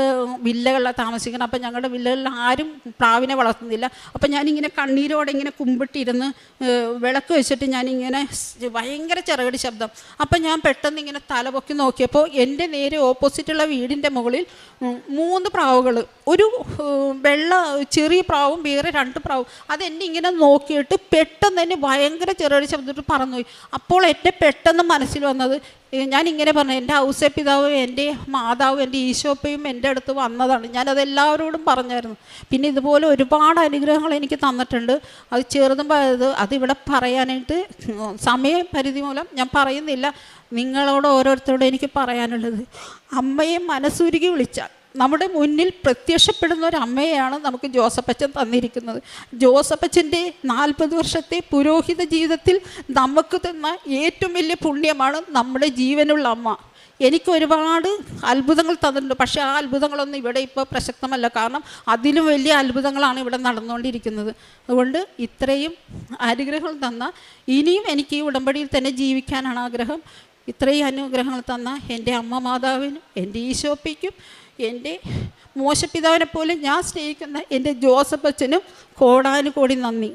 വില്ലകളിലാണ് താമസിക്കണം. അപ്പം ഞങ്ങളുടെ വില്ലകളിൽ ആരും പ്രാവിനെ വളർത്തുന്നില്ല. അപ്പം ഞാനിങ്ങനെ കണ്ണീരോടെ ഇങ്ങനെ കുമ്പിട്ടിരുന്ന് വിളക്ക് വെച്ചിട്ട് ഞാനിങ്ങനെ ഭയങ്കര ചെറുകടി ശബ്ദം. അപ്പം ഞാൻ പെട്ടെന്ന് ഇങ്ങനെ തലപൊക്കി നോക്കിയപ്പോൾ എൻ്റെ നേരെ ഓപ്പോസിറ്റുള്ള വീടിൻ്റെ മുകളിൽ 3 പ്രാവുകൾ, ഒരു ചെറിയ പ്രാവും വേറെ 2 പ്രാവും, അതെന്നെ ഇങ്ങനെ നോക്കിയിട്ട് പെട്ടെന്ന് തന്നെ ഭയങ്കര ചെറിയ ശബ്ദത്തിൽ പറന്നുപോയി. അപ്പോൾ എൻ്റെ പെട്ടെന്ന് മനസ്സിൽ വന്നത്, ഞാനിങ്ങനെ പറഞ്ഞു, എൻ്റെ ഔസേ പിതാവും എൻ്റെ മാതാവും എൻ്റെ ഈശോപ്പയും എൻ്റെ അടുത്ത് വന്നതാണ്. ഞാനതെല്ലാവരോടും പറഞ്ഞായിരുന്നു. പിന്നെ ഇതുപോലെ ഒരുപാട് അനുഗ്രഹങ്ങൾ എനിക്ക് തന്നിട്ടുണ്ട്. അത് ചെറുതും അതിവിടെ പറയാനായിട്ട് സമയപരിധി മൂലം ഞാൻ പറയുന്നില്ല. നിങ്ങളോട് ഓരോരുത്തരോടും എനിക്ക് പറയാനുള്ളത്, അമ്മയെ മനസ്സുരുകി വിളിച്ചാൽ നമ്മുടെ മുന്നിൽ പ്രത്യക്ഷപ്പെടുന്ന ഒരു അമ്മയെയാണ് നമുക്ക് ജോസഫച്ചൻ തന്നിരിക്കുന്നത്. ജോസഫച്ചൻ്റെ 40 വർഷത്തെ പുരോഹിത ജീവിതത്തിൽ നമുക്ക് തന്ന ഏറ്റവും വലിയ പുണ്യമാണ് നമ്മുടെ ജീവനുള്ള അമ്മ. എനിക്ക് ഒരുപാട് അത്ഭുതങ്ങൾ തന്നിട്ടുണ്ട്. പക്ഷേ ആ അത്ഭുതങ്ങളൊന്നും ഇവിടെ ഇപ്പോൾ പ്രസക്തമല്ല. കാരണം അതിലും വലിയ അത്ഭുതങ്ങളാണ് ഇവിടെ നടന്നുകൊണ്ടിരിക്കുന്നത്. അതുകൊണ്ട് ഇത്രയും അനുഗ്രഹങ്ങൾ തന്ന ഇനിയും എനിക്ക് ഈ ഉടമ്പടിയിൽ തന്നെ ജീവിക്കാനാണ് ആഗ്രഹം. ഇത്രയും അനുഗ്രഹങ്ങൾ തന്ന എൻ്റെ അമ്മ മാതാവിനും എൻ്റെ ഈശോപ്പിക്കും എൻ്റെ മോശപിതാവിനെ പോലെ ഞാൻ സ്നേഹിക്കുന്ന എൻ്റെ ജോസഫ് അച്ഛനും കോടാനുകോടി നന്ദി.